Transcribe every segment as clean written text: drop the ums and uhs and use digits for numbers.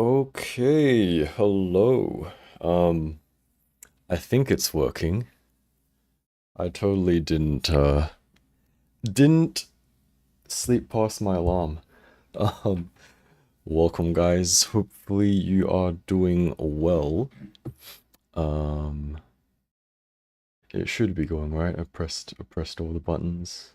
Okay, hello. I think it's working. I totally didn't sleep past my alarm. Um, Welcome guys. Hopefully you are doing well. Um, it should be going right. I pressed all the buttons.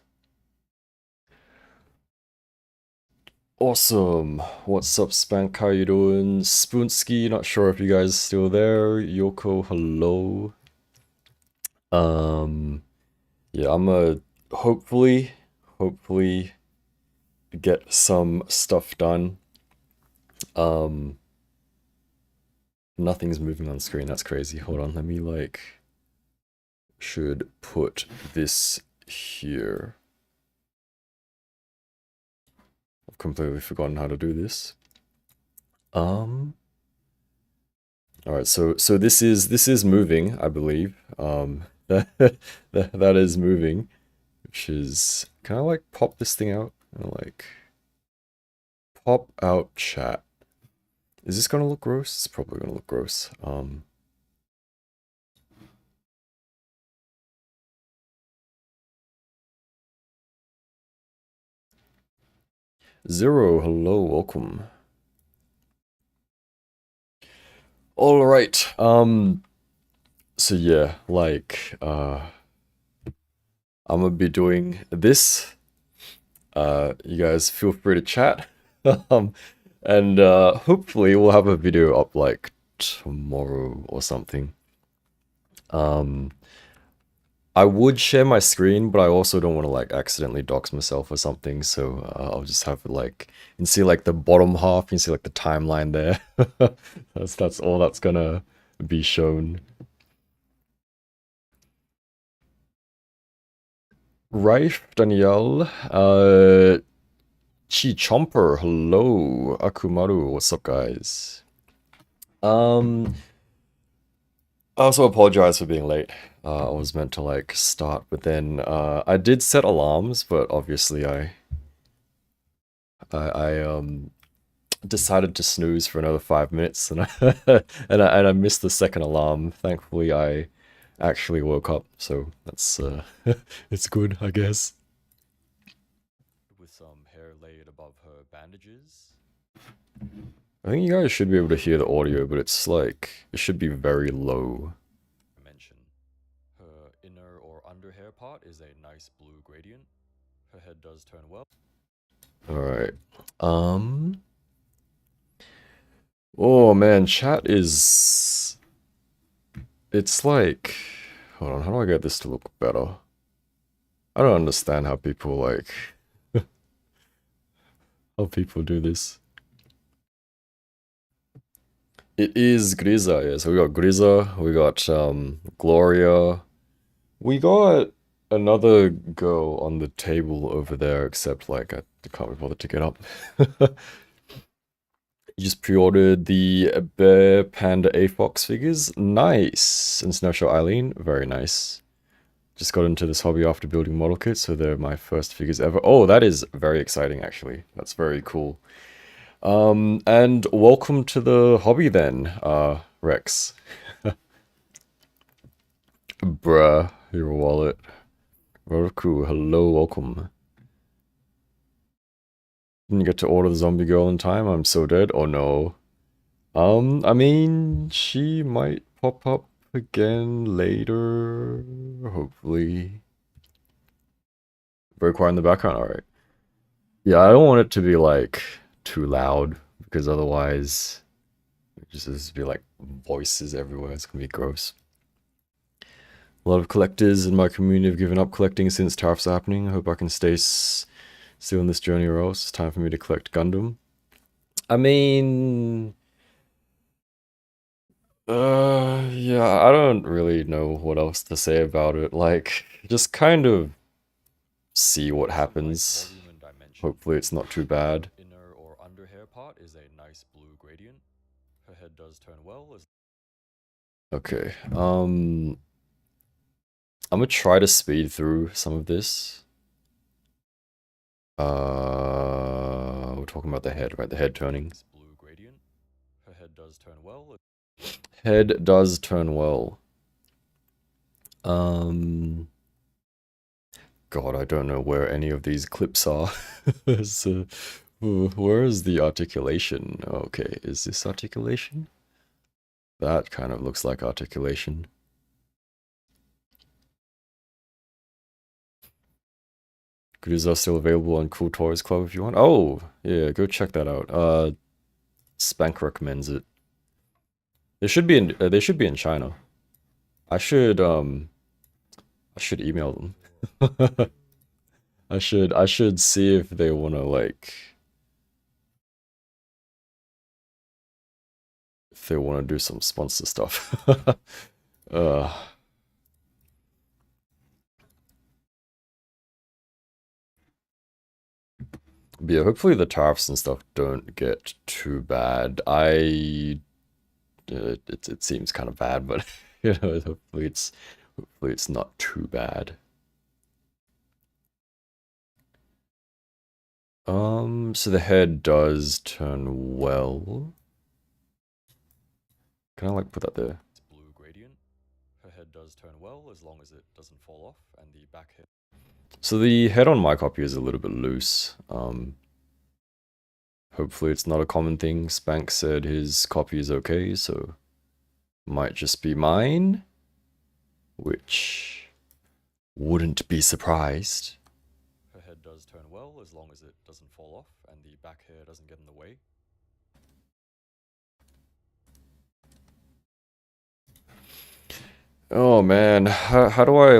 Awesome. What's up, Spank? How you doing? Spoonsky, not sure if you guys are still there. Yoko, hello. Um, yeah, I'm a hopefully get some stuff done. Um, Nothing's moving on screen. That's crazy. Hold on, let me should put this here. I've completely forgotten how to do this. All right, so this is moving, I believe. That is moving, which is kind of like pop this thing out and like pop out chat. Is this gonna look gross? It's probably gonna look gross. Zero, hello, welcome. All right. So yeah, I'm gonna be doing this. You guys feel free to chat. And hopefully we'll have a video up like tomorrow or something. I would share my screen, but I also don't want to like accidentally dox myself or something, so I'll just have like, you can see like the bottom half, you can see like the timeline there. That's all that's gonna be shown. Raif, Danielle, Chi Chomper, hello, Akumaru, what's up guys? Um, I also apologize for being late. I was meant to like start, but then I did set alarms, but obviously I decided to snooze for another 5 minutes, and I missed the second alarm. Thankfully, I actually woke up, so that's it's good, I guess. With some hair laid above her bandages. I think you guys should be able to hear the audio, but it's like it should be very low. Mention her inner or under hair part is a nice blue gradient. Her head does turn well. All right. Oh man, chat is. It's like. Hold on, how do I get this to look better? I don't understand how people like. How people do this. It is Grisa, yeah. So we got Grisa, we got Gloria. We got another girl on the table over there, except like I can't be bothered to get up. You just pre-ordered the Bear Panda A Fox figures. Nice. And Snowshow Eileen, very nice. Just got into this hobby after building model kits, so they're my first figures ever. Oh, that is very exciting, actually. That's very cool. And welcome to the hobby then, Rex. Bruh, your wallet. Roku, hello, welcome. Didn't get to order the zombie girl in time, I'm so dead. Oh no. I mean, she might pop up again later, hopefully. Very quiet in the background, alright. Yeah, I don't want it to be like too loud, because otherwise it just be like voices everywhere. It's gonna be gross. A lot of collectors in my community have given up collecting since tariffs are happening. I hope I can stay still in this journey, or else it's time for me to collect Gundam. I mean, yeah, I don't really know what else to say about it. Like, just kind of see what happens. Hopefully it's not too bad. Inner or under hair part is a nice blue gradient. Her head does turn well. Okay, I'm gonna try to speed through some of this. We're talking about the head, right? The head turning. Blue gradient. does turn well. Head does turn well. God, I don't know where any of these clips are. So, where is the articulation? Okay, is this articulation? That kind of looks like articulation. Goodies are still available on Cool Toys Club if you want. Oh, yeah, go check that out. Spank recommends it. They should be in China. I should email them. I should see if they wanna like if they wanna do some sponsor stuff. uh But yeah, hopefully the tariffs and stuff don't get too bad. It seems kind of bad, but you know, hopefully it's not too bad. So the head does turn well. Can I like put that there? It's blue gradient. Her head does turn well as long as it doesn't fall off, and the back head. So the head on my copy is a little bit loose. Hopefully it's not a common thing. Spank said his copy is okay, so might just be mine, which wouldn't be surprised. Her head does turn well as long as it doesn't fall off and the back hair doesn't get in the way. Oh man, how do I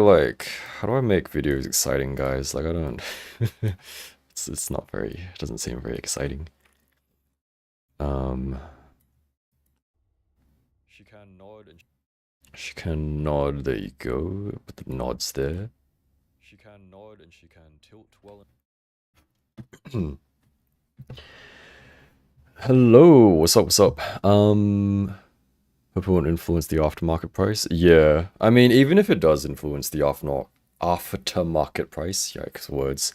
make videos exciting, guys? Like I don't it's not very, it doesn't seem very exciting. She can nod and she can nod, there you go. Put the nods there. She can nod and she can tilt well. Hello, what's up, what's up? Hope it won't influence the aftermarket price. Yeah, I mean, even if it does influence the aftermarket price, yikes, words.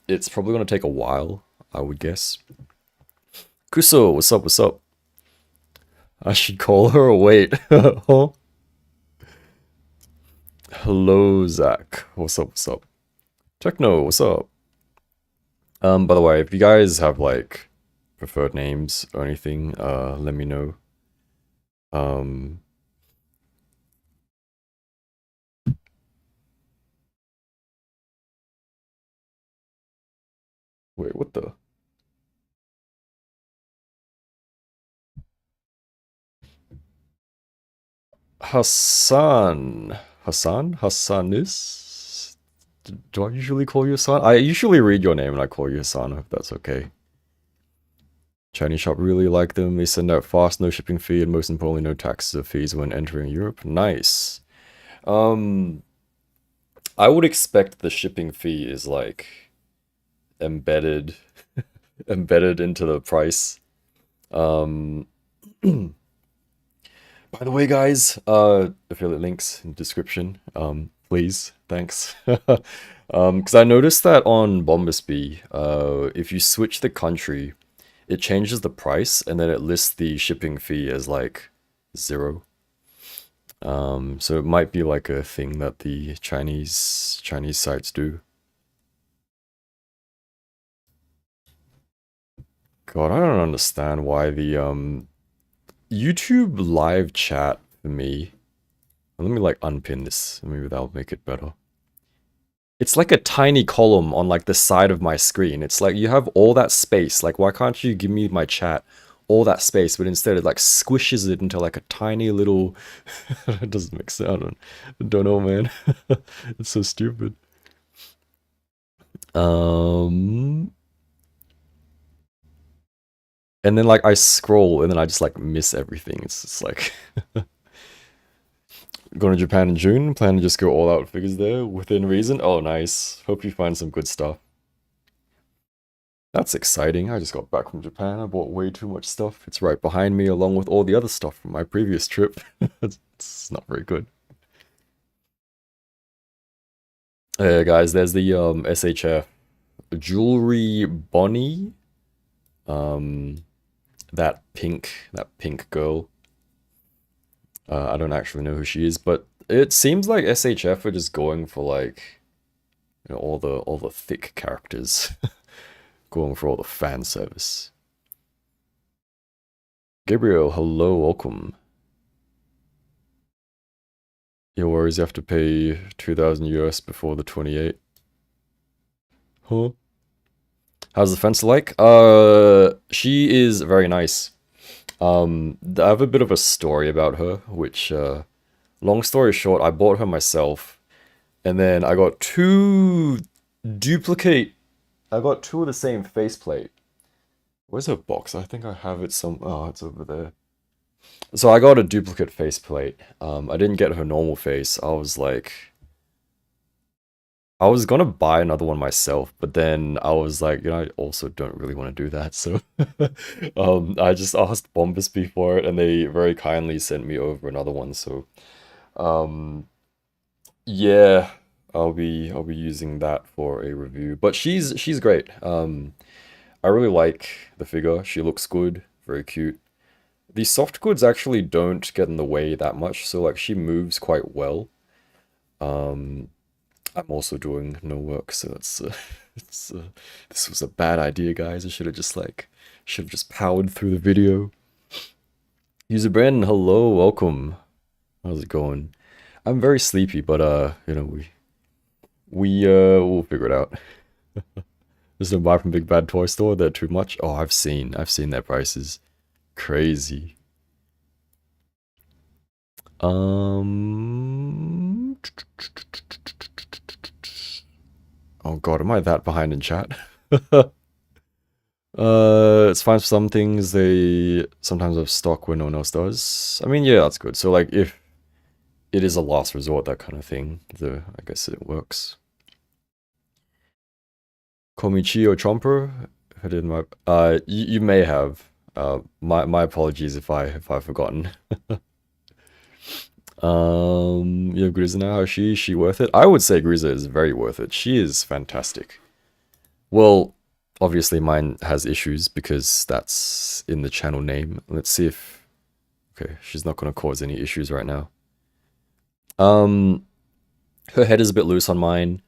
It's probably gonna take a while, I would guess. Kuso, what's up, what's up? I should call her or wait. Huh? Hello, Zach. What's up, what's up? Techno, what's up? By the way, if you guys have, like, preferred names or anything, let me know. Wait, what the? Hassanis? Do I usually call you Hassan? I usually read your name and I call you Hassan, if that's okay. Chinese shop really like them. They send out fast, no shipping fee, and most importantly, no taxes or fees when entering Europe. Nice. I would expect the shipping fee is like embedded embedded into the price. By the way, guys, affiliate links in description. Please, thanks. Because I noticed that on Bombasby, if you switch the country, it changes the price and then it lists the shipping fee as like 0. So it might be like a thing that the Chinese sites do. God, I don't understand why the YouTube live chat for me. Let me like unpin this. Maybe that'll make it better. It's like a tiny column on like the side of my screen. It's like you have all that space. Like why can't you give me my chat all that space, but instead it like squishes it into like a tiny little it doesn't make sense. I don't know, man. It's so stupid. And then like I scroll and then I just like miss everything. It's just like going to Japan in June, plan to just go all out figures there within reason. Oh, nice. Hope you find some good stuff. That's exciting. I just got back from Japan. I bought way too much stuff. It's right behind me along with all the other stuff from my previous trip. It's not very good. Guys, there's the SHF Jewelry Bonnie. that pink girl. I don't actually know who she is, but it seems like SHF are just going for like, you know, all the thick characters, going for all the fan service. Gabriel, hello, welcome. Your worries, you have to pay 2,000 US before the 28. Huh? How's the fence like? She is very nice. I have a bit of a story about her, which, long story short, I bought her myself, and then I got two of the same faceplate. Where's her box? I think I have it oh, it's over there. So I got a duplicate faceplate. I didn't get her normal face. I was gonna buy another one myself, but then I was like, you know, I also don't really want to do that, so I just asked Bombus for it, and they very kindly sent me over another one. So, yeah, I'll be using that for a review. But she's great. I really like the figure. She looks good, very cute. The soft goods actually don't get in the way that much, so like she moves quite well. I'm also doing no work, so this was a bad idea, guys. I should have just powered through the video. User Brandon, hello, welcome. How's it going? I'm very sleepy, but you know, we'll figure it out. There's no buy from Big Bad Toy Store. They're too much. Oh, I've seen their prices. Crazy. Oh god, am I that behind in chat? It's fine for some things. They sometimes have stock when no one else does. I mean, yeah, that's good. So like, if it is a last resort, that kind of thing, I guess it works. Komichio Chomper, I did my. You may have. My apologies if I've forgotten. You have Grisa now. Is she worth it? I would say Grisa is very worth it. She is fantastic. Well, obviously mine has issues because that's in the channel name. Let's see if... Okay, she's not going to cause any issues right now. Her head is a bit loose on mine.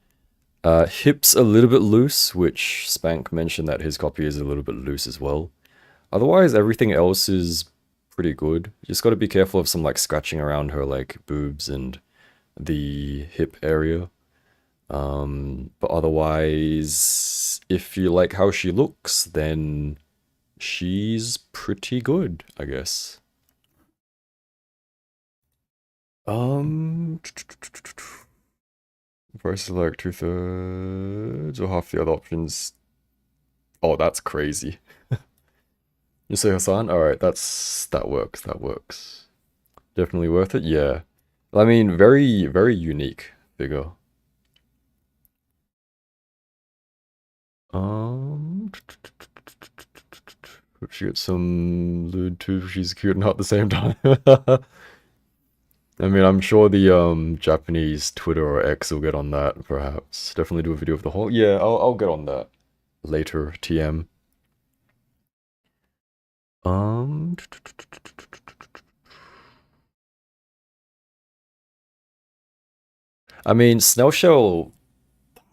Hips a little bit loose, which Spank mentioned that his copy is a little bit loose as well. Otherwise, everything else is pretty good. You just got to be careful of some like scratching around her like boobs and the hip area. But otherwise, if you like how she looks, then she's pretty good, I guess. Versus like 2/3 or half the other options. Oh, that's crazy. You say Hassan? Alright, that works. Definitely worth it, yeah. I mean, very, very unique figure. Hope she gets some lewd too. She's cute and hot at the same time. I mean, I'm sure the Japanese Twitter or X will get on that, perhaps. Definitely do a video of the whole. Yeah, I'll get on that later. TM. I mean, Snail Shell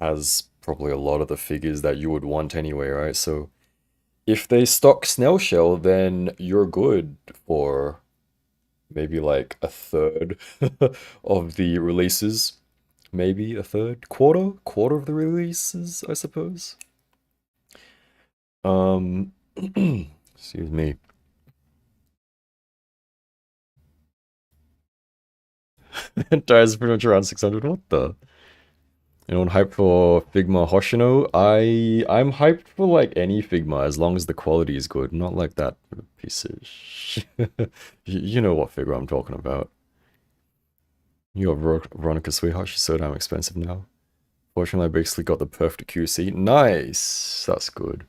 has probably a lot of the figures that you would want anyway, right? So if they stock Snail Shell, then you're good for maybe like a third of the releases. Maybe a third, quarter of the releases, I suppose. Excuse me. Entire pretty much around 600. What the? Anyone hyped for Figma Hoshino? I'm hyped for like any Figma as long as the quality is good, not like that piece of you know what figure I'm talking about. You got Veronica Sweetheart, she's so damn expensive now. Fortunately, I basically got the perfect QC. Nice! That's good.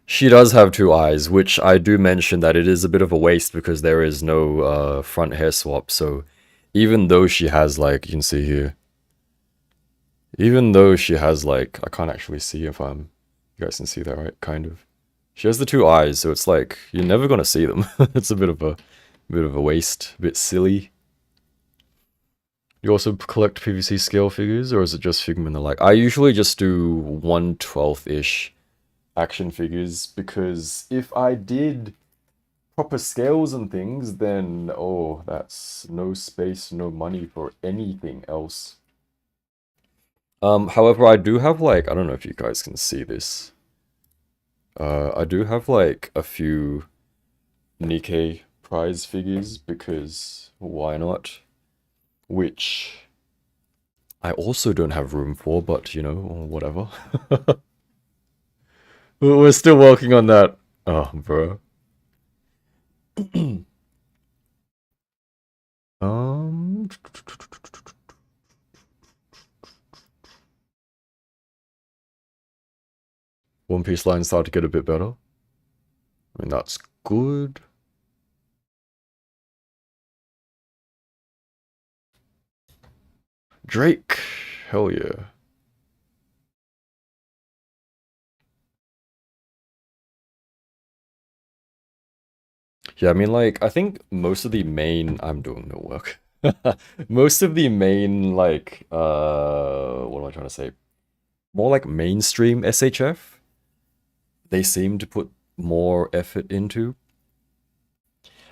She does have two eyes, which I do mention that it is a bit of a waste because there is no front hair swap, so even though she has like, you can see here, even though she has like, I can't actually see if you guys can see that, right? Kind of. She has the two eyes, so it's like you're never gonna see them. It's a bit of a waste, a bit silly. You also collect PVC scale figures, or is it just Figma and the like? I usually just do 1/12-ish action figures, because if I did proper scales and things, then oh, that's no space, no money for anything else. However, I do have like, I don't know if you guys can see this. I do have like a few Nikkei prize figures, because why not? Which I also don't have room for, but you know, whatever. We're still working on that. Oh, bro. Um, One Piece line started to get a bit better. I mean, that's good. Drake. Hell yeah. Yeah, I mean, like, I think most of the main... I'm doing no work. Most of the main, like, what am I trying to say? More like mainstream SHF, they seem to put more effort into.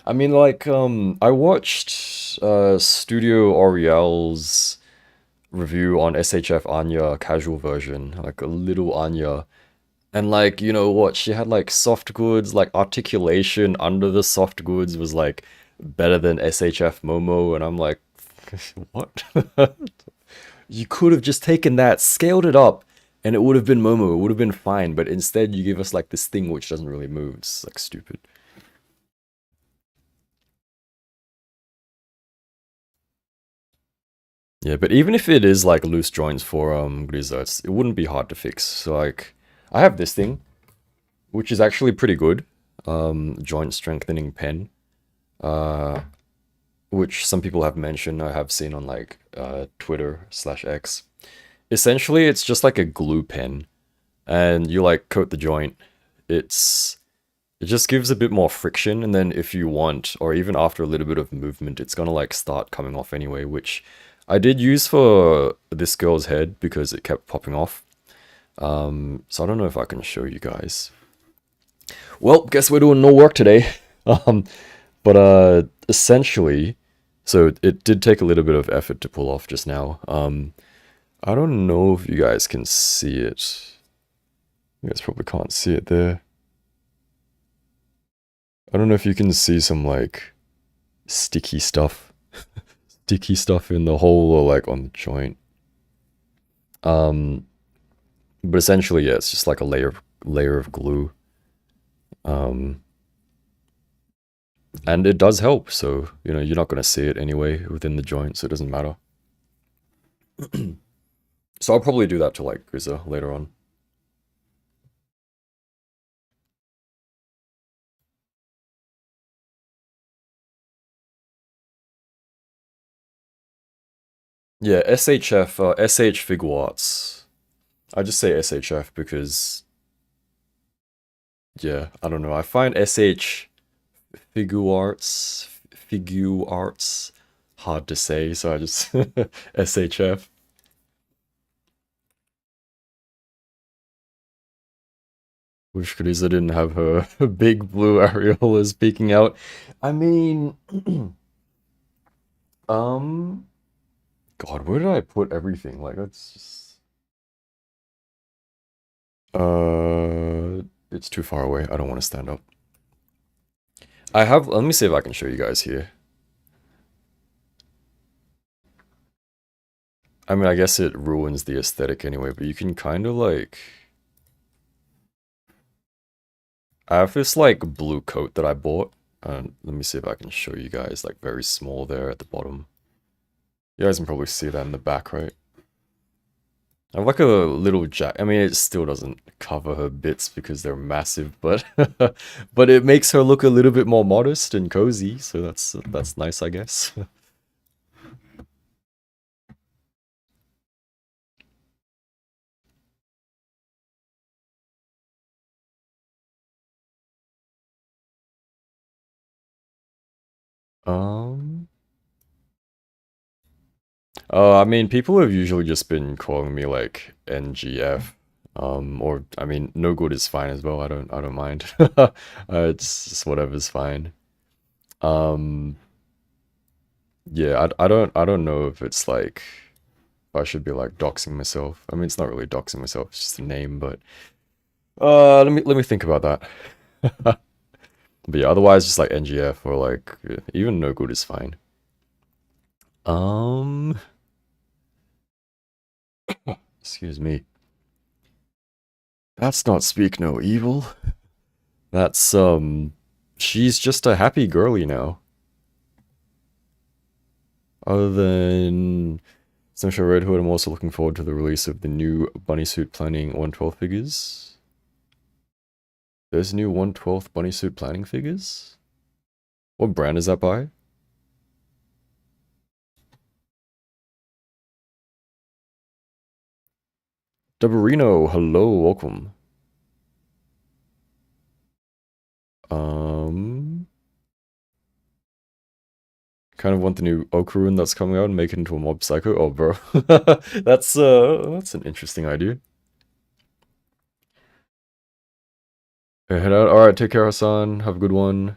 I mean, like, I watched Studio Oriel's review on SHF Anya casual version, like a little Anya. And like, you know what, she had like soft goods, like articulation under the soft goods was like better than SHF Momo, and I'm like, what? You could have just taken that, scaled it up, and it would have been Momo, it would have been fine, but instead you give us like this thing which doesn't really move. It's like stupid. Yeah, but even if it is like loose joints for Grisa, it wouldn't be hard to fix. So like, I have this thing, which is actually pretty good. Joint strengthening pen. Which some people have mentioned, I have seen on like Twitter/X. Essentially, it's just like a glue pen, and you like coat the joint. It just gives a bit more friction, and then if you want, or even after a little bit of movement, it's gonna like start coming off anyway, which I did use for this girl's head because it kept popping off. So I don't know if I can show you guys. Well, guess we're doing no work today. Um, but essentially, so it did take a little bit of effort to pull off just now. I don't know if you guys can see it. You guys probably can't see it there. I don't know if you can see some like sticky stuff. Sticky stuff in the hole or like on the joint. Um, but essentially, yeah, it's just like a layer of glue. Um, and it does help, so you know, you're not gonna see it anyway within the joint, so it doesn't matter. So I'll probably do that to like Grisa later on. Yeah, SHF, SH Figuarts. I just say SHF because, yeah, I don't know. I find SH Figuarts hard to say, so I just SHF. Wish Grisa didn't have her big blue areolas peeking out. I mean, um, God, where did I put everything? Like, that's just, it's too far away. I don't want to stand up. I have, let me see if I can show you guys here. I mean, I guess it ruins the aesthetic anyway, but you can kind of like... I have this like blue coat that I bought. Let me see if I can show you guys, like very small there at the bottom. You guys can probably see that in the back, right? I have like a little I mean, it still doesn't cover her bits because they're massive, but but it makes her look a little bit more modest and cozy, so that's nice, I guess. I mean, people have usually just been calling me like NGF. Or I mean, no good is fine as well. I don't mind. It's just whatever's fine. Um, yeah, I don't know if it's like if I should be like doxing myself. I mean, it's not really doxing myself. It's just a name, but let me think about that. But yeah, otherwise just like NGF or like even no good is fine. Um, excuse me. That's not Speak No Evil. That's she's just a happy girly now. Other than Sunshine Red Hood, I'm also looking forward to the release of the new Bunny Suit Planning 112 figures. There's new 112th Bunny Suit Planning figures? What brand is that by? Dubarino, hello, welcome. Um, kind of want the new Okarun that's coming out and make it into a Mob Psycho. Oh, bro, that's an interesting idea. Okay, head out. All right, take care, Hassan. Have a good one.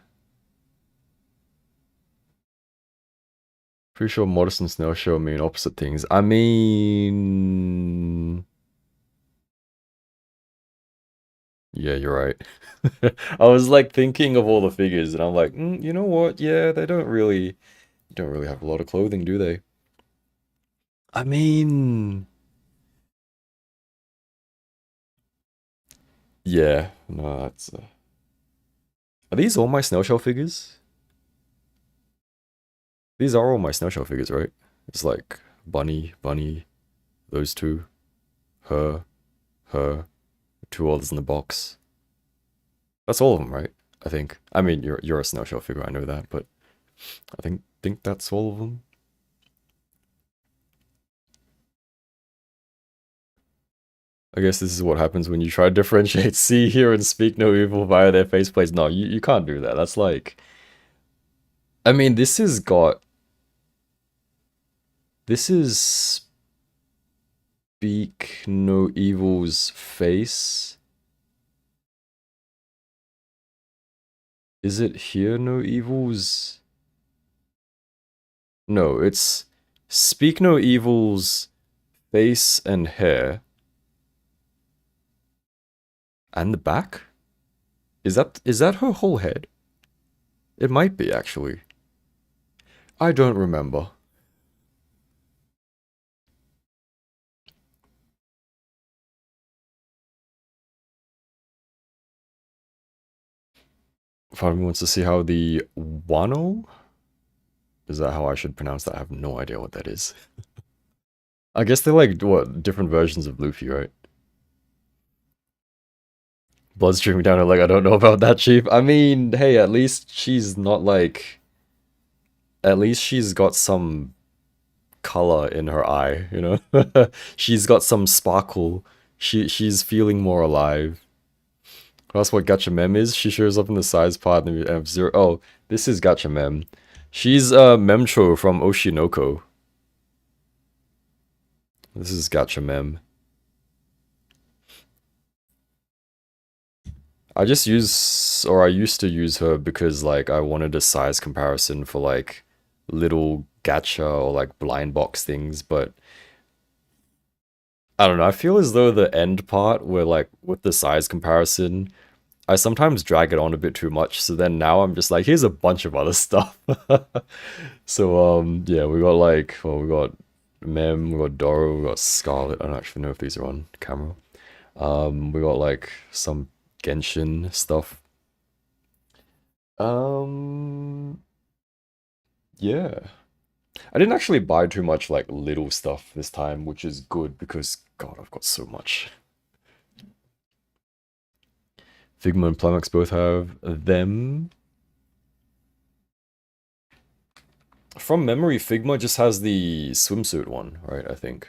Pretty sure Modest and Snail Show mean opposite things. I mean, yeah, you're right. I was like thinking of all the figures, and I'm like, you know what? Yeah, they don't really have a lot of clothing, do they? I mean, yeah, no, that's. Are these all my Snail Shell figures? These are all my Snail Shell figures, right? It's like Bunny, those two, her, her, two others in the box. That's all of them, right? I think. I mean, you're a Snail Shell figure, I know that, but I think that's all of them. I guess this is what happens when you try to differentiate see, hear, and speak no evil via their faceplates. No, you can't do that. That's like... I mean, this has got... This is... Speak no evil's face. Is it hear no evil's... No, it's... Speak no evil's face and hair. And the back? Is that her whole head? It might be, actually. I don't remember. Part of me wants to see how the Wano? Is that how I should pronounce that? I have no idea what that is. I guess they're like, what, different versions of Luffy, right? Blood streaming down her leg, I don't know about that, Chief. I mean, hey, at least she's not like... At least she's got some color in her eye, you know? She's got some sparkle. She's feeling more alive. That's what Gacha Mem is. She shows up in the size pod and have zero... Oh, this is Gacha Mem. She's Memcho from Oshinoko. This is Gacha Mem. I just use, or I used to use her because like I wanted a size comparison for like little gacha or like blind box things, but I don't know, I feel as though the end part where like with the size comparison, I sometimes drag it on a bit too much, so then now I'm just like, here's a bunch of other stuff. So yeah, we got like, well, we got Mem, we got Doro, we got Scarlet. I don't actually know if these are on camera. We got like some Genshin stuff. Um, yeah. I didn't actually buy too much like little stuff this time, which is good because God, I've got so much. Figma and Plamax both have them. From memory, Figma just has the swimsuit one, right? I think.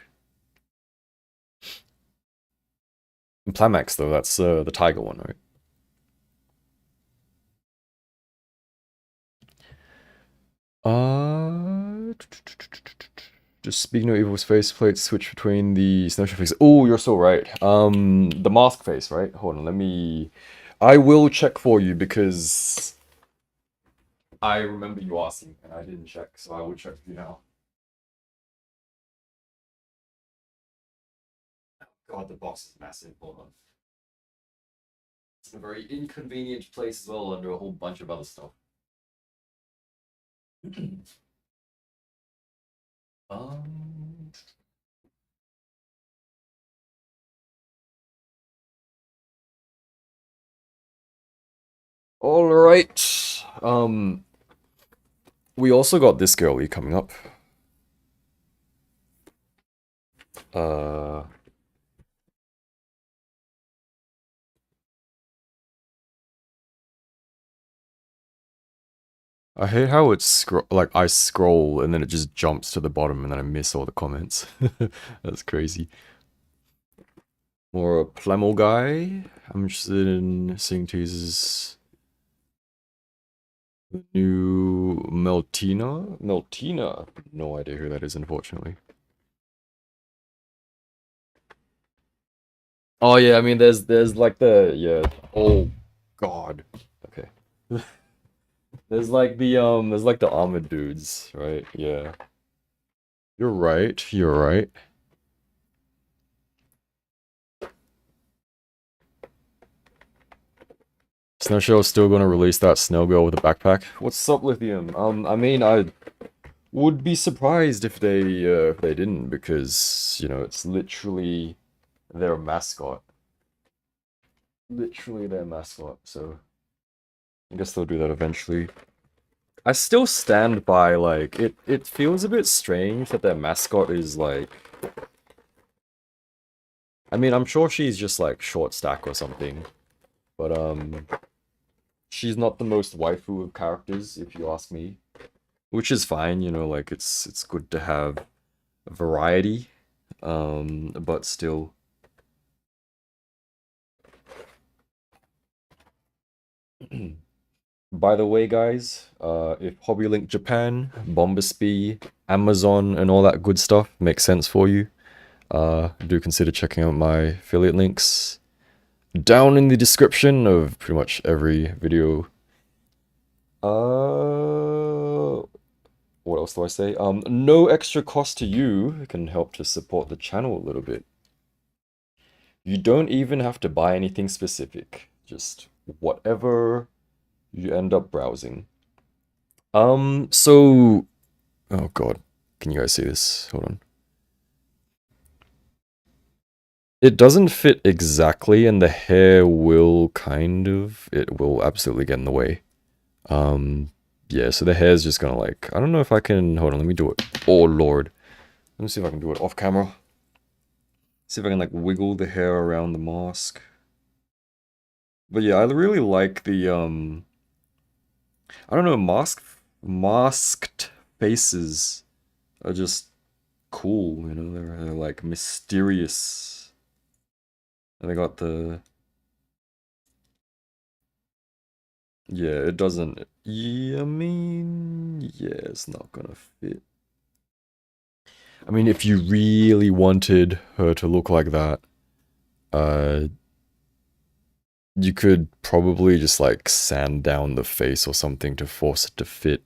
And Plamax though, that's the tiger one, right? Uh, Just speaking of Evil's faceplate, switch between the snowshoe face. Oh, you're so right. The mask face, right? Hold on, let me... I will check for you because I remember you asking and I didn't check, so I will check for you now. God, the box is massive. Hold on. It's a very inconvenient place as well under a whole bunch of other stuff. um... All right. We also got this girlie coming up. Uh, I hate how it's like I scroll and then it just jumps to the bottom and then I miss all the comments. That's crazy. More a Plemel guy. I'm interested in seeing teasers. The new Meltina? Meltina? No idea who that is, unfortunately. Oh yeah, I mean there's like the yeah. Oh god. Okay. There's like the armored dudes, right? Yeah. You're right. You're right. Snowshell's still gonna release that snow girl with a backpack. What's up, Lithium? I mean, I would be surprised if they didn't, because you know it's literally their mascot. Literally their mascot. So I guess they'll do that eventually. I still stand by like it. It feels a bit strange that their mascot is like. I mean, I'm sure she's just like short stack or something, but she's not the most waifu of characters, if you ask me. Which is fine, you know, like it's good to have variety, but still. By the way, guys, if HobbyLink Japan, Bombasby, Amazon, and all that good stuff makes sense for you, do consider checking out my affiliate links down in the description of pretty much every video. What else do I say? No extra cost to you. It can help to support the channel a little bit. You don't even have to buy anything specific. Just whatever you end up browsing. So... Oh god. Can you guys see this? Hold on. It doesn't fit exactly, and the hair will kind of... It will absolutely get in the way. Yeah, so the hair's just gonna like... I don't know if I can... Hold on, let me do it. Oh lord. Let me see if I can do it off camera. See if I can like wiggle the hair around the mask. But yeah, I really like the I don't know, masked faces are just cool, you know, they're like mysterious. And they got the... Yeah, it doesn't... Yeah, I mean... Yeah, it's not gonna fit. I mean, if you really wanted her to look like that, uh... you could probably just like sand down the face or something to force it to fit.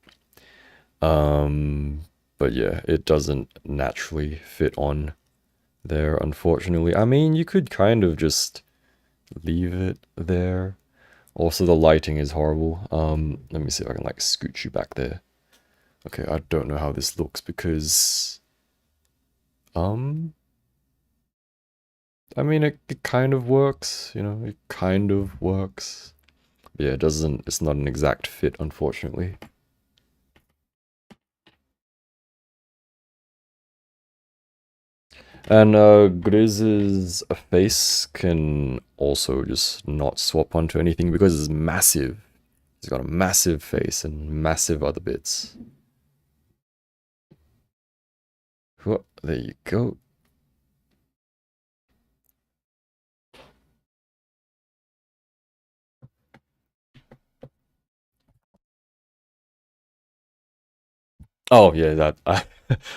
But yeah, it doesn't naturally fit on there, unfortunately. I mean, you could kind of just leave it there. Also, the lighting is horrible. Let me see if I can like scoot you back there. Okay, I don't know how this looks because... I mean, it kind of works, you know, it kind of works. Yeah, it doesn't, it's not an exact fit, unfortunately. And Grisa's face can also just not swap onto anything because it's massive. He's got a massive face and massive other bits. There you go. Oh yeah, that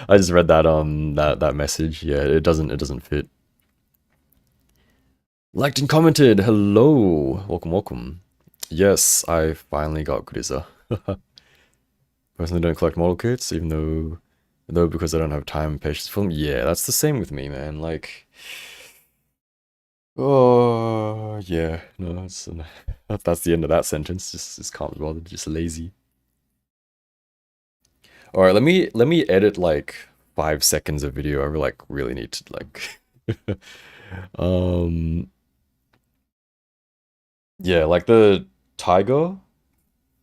I just read that that message. Yeah, it doesn't fit. Liked and commented. Hello, welcome, welcome. Yes, I finally got Grisa. Personally, don't collect model kits, even though because I don't have time and patience for them. Yeah, that's the same with me, man. Like, oh yeah, no, that's the end of that sentence. Just can't be bothered. Just lazy. All right, let me edit like 5 seconds of video. I really need to like, um, yeah, like the Tiger.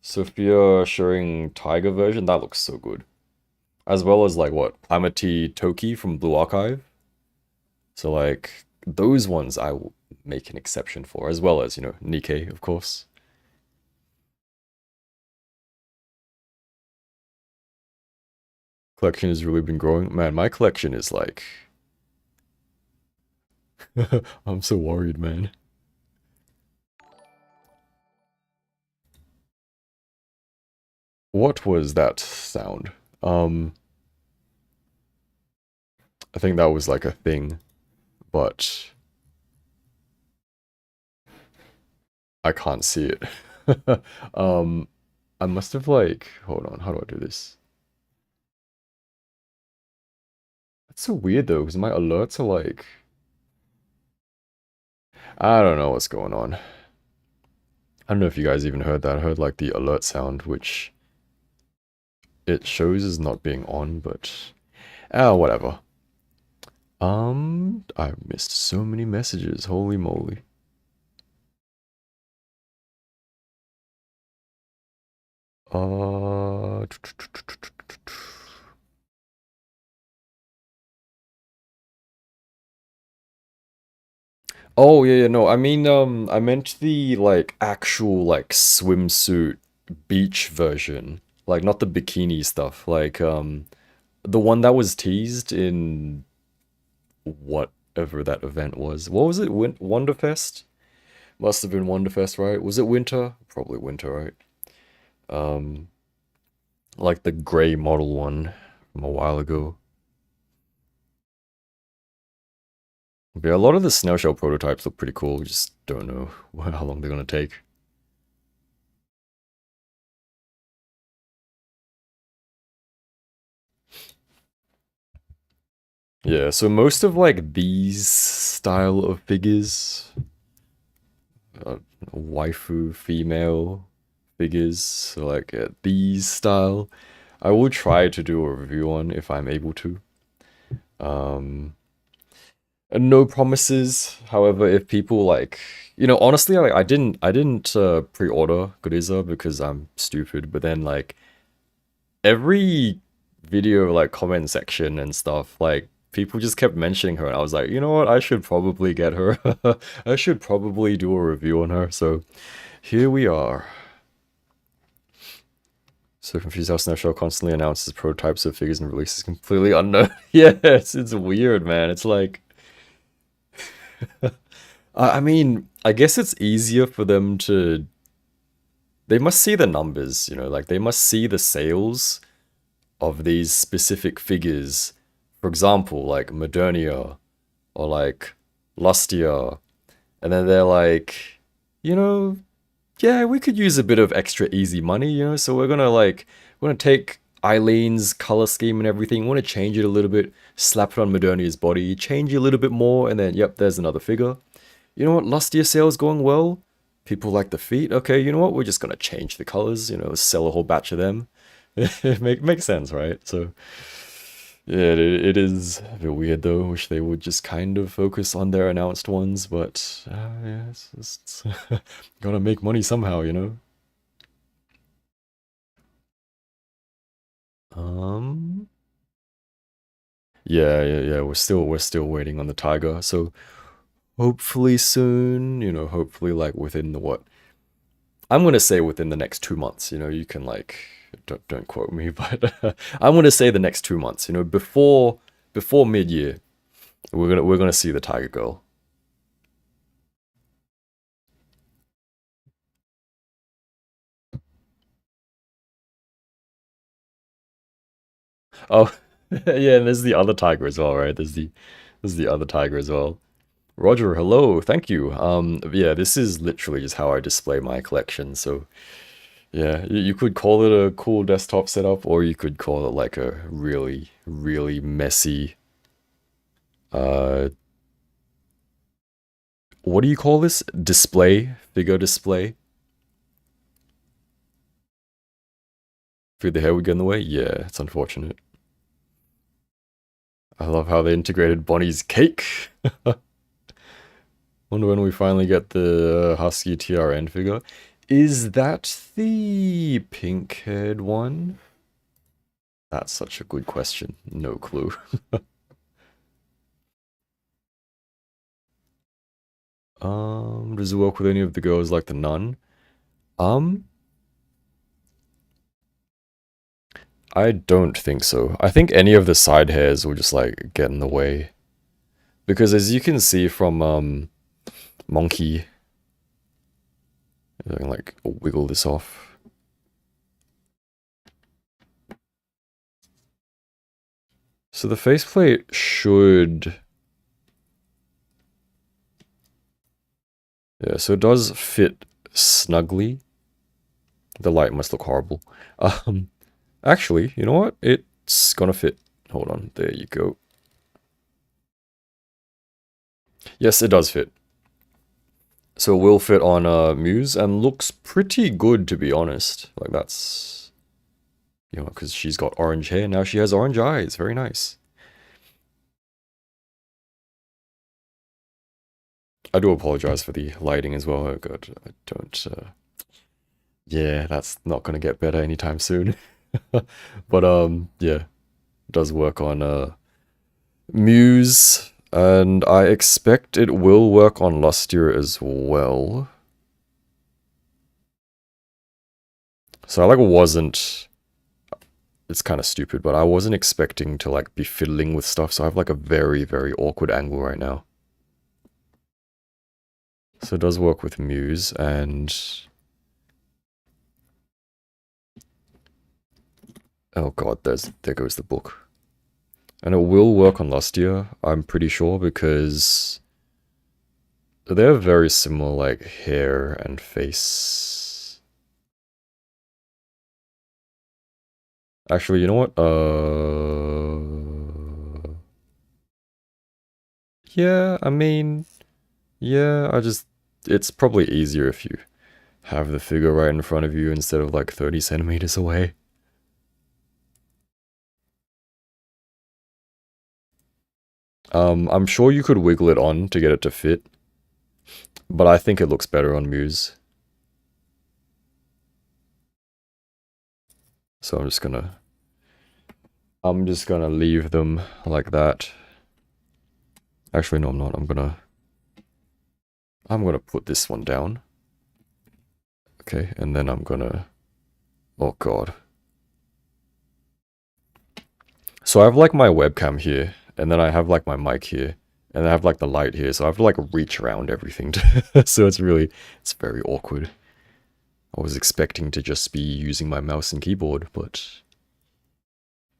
Sophia showing Tiger version, that looks so good. As well as like what? Amity Toki from Blue Archive. So like those ones I will make an exception for, as well as, Nikkei, of course. Collection has really been growing. Man, my collection is like I'm so worried, man. What was that sound? Um, I think that was like a thing, but I can't see it. um, I must have like, hold on, how do I do this? It's so weird though, because my alerts are like, I don't know what's going on. I don't know if you guys even heard that. I heard like the alert sound, which it shows as not being on, but whatever. I missed so many messages. Holy moly. Uh, oh yeah, yeah, no. I mean, I meant the like actual like swimsuit beach version, like not the bikini stuff. Like, the one that was teased in whatever that event was. What was it? Wonderfest? Must have been Wonderfest, right? Was it winter? Probably winter, right? Um, like the gray model one from a while ago. But yeah, a lot of the snail shell prototypes look pretty cool. We just don't know how long they're gonna take. Yeah, so most of like these style of figures, uh, waifu female figures, so like these style, I will try to do a review on if I'm able to. Um, no promises. However, if people like, honestly, like I didn't pre-order Guriza because I'm stupid. But then like every video like comment section and stuff, like people just kept mentioning her, and I was like, you know what? I should probably get her. I should probably do a review on her. So here we are. So confused how Snowshell constantly announces prototypes of figures and releases completely unknown. Yes, it's weird, man. It's like. I mean, I guess it's easier for them to. They must see the numbers, like they must see the sales of these specific figures. For example, like Modernia or like Lustia. And then they're like, you know, yeah, we could use a bit of extra easy money, so we're gonna take Eileen's color scheme and everything, we want to change it a little bit, slap it on Modernia's body, change it a little bit more, and then, yep, there's another figure. You know what? Lustia sales going well. People like the feet. Okay, you know what? We're just gonna change the colors. Sell a whole batch of them. Makes sense, right? So yeah, it is a bit weird though. Wish they would just kind of focus on their announced ones, but yeah, it's gotta make money somehow. Um, yeah, yeah, yeah. We're still waiting on the tiger. So hopefully soon. Hopefully like within the what I'm gonna say within the next 2 months. You can like don't quote me, but I'm gonna say the next 2 months. Before mid year, we're gonna see the Tiger Girl. Oh, Yeah, and there's the other tiger as well, right? There's the other tiger as well. Roger, hello, thank you. Yeah, this is literally just how I display my collection. So yeah, you could call it a cool desktop setup, or you could call it like a really, really messy, uh, what do you call this? Display? Figure display? Figure the hair would get in the way? Yeah, it's unfortunate. I love how they integrated Bonnie's cake. Wonder when we finally get the Husky TRN figure. Is that the pink-haired one? That's such a good question. No clue. Does it work with any of the girls like the nun? Um, I don't think so. I think any of the side hairs will just like get in the way. Because as you can see from Monkey, I can like wiggle this off. So the faceplate should, yeah, so it does fit snugly. The light must look horrible. Um, Actually, you know what? It's gonna fit. Hold on, there you go. Yes, it does fit. So it will fit on Muse and looks pretty good, to be honest. Like that's, you know, because she's got orange hair, now she has orange eyes. Very nice. I do apologize for the lighting as well. Oh god, I don't, yeah, that's not gonna get better anytime soon. But yeah, it does work on Muse, and I expect it will work on Lustia as well. So I like wasn't, it's kind of stupid, but I wasn't expecting to like be fiddling with stuff, so I have like a very, very awkward angle right now. So it does work with Muse, and oh god, there goes the book. And it will work on Lustia, I'm pretty sure, because they're very similar, like, hair and face. Actually, you know what? Yeah, I mean, yeah, it's probably easier if you have the figure right in front of you instead of like 30 centimeters away. I'm sure you could wiggle it on to get it to fit, but I think it looks better on Muse. So I'm just gonna leave them like that. Actually, no, I'm not. I'm gonna put this one down. Okay, and then oh god. So I have like my webcam here, and then I have like my mic here, and I have like the light here, so I have to like reach around everything. So it's very awkward. I was expecting to just be using my mouse and keyboard, but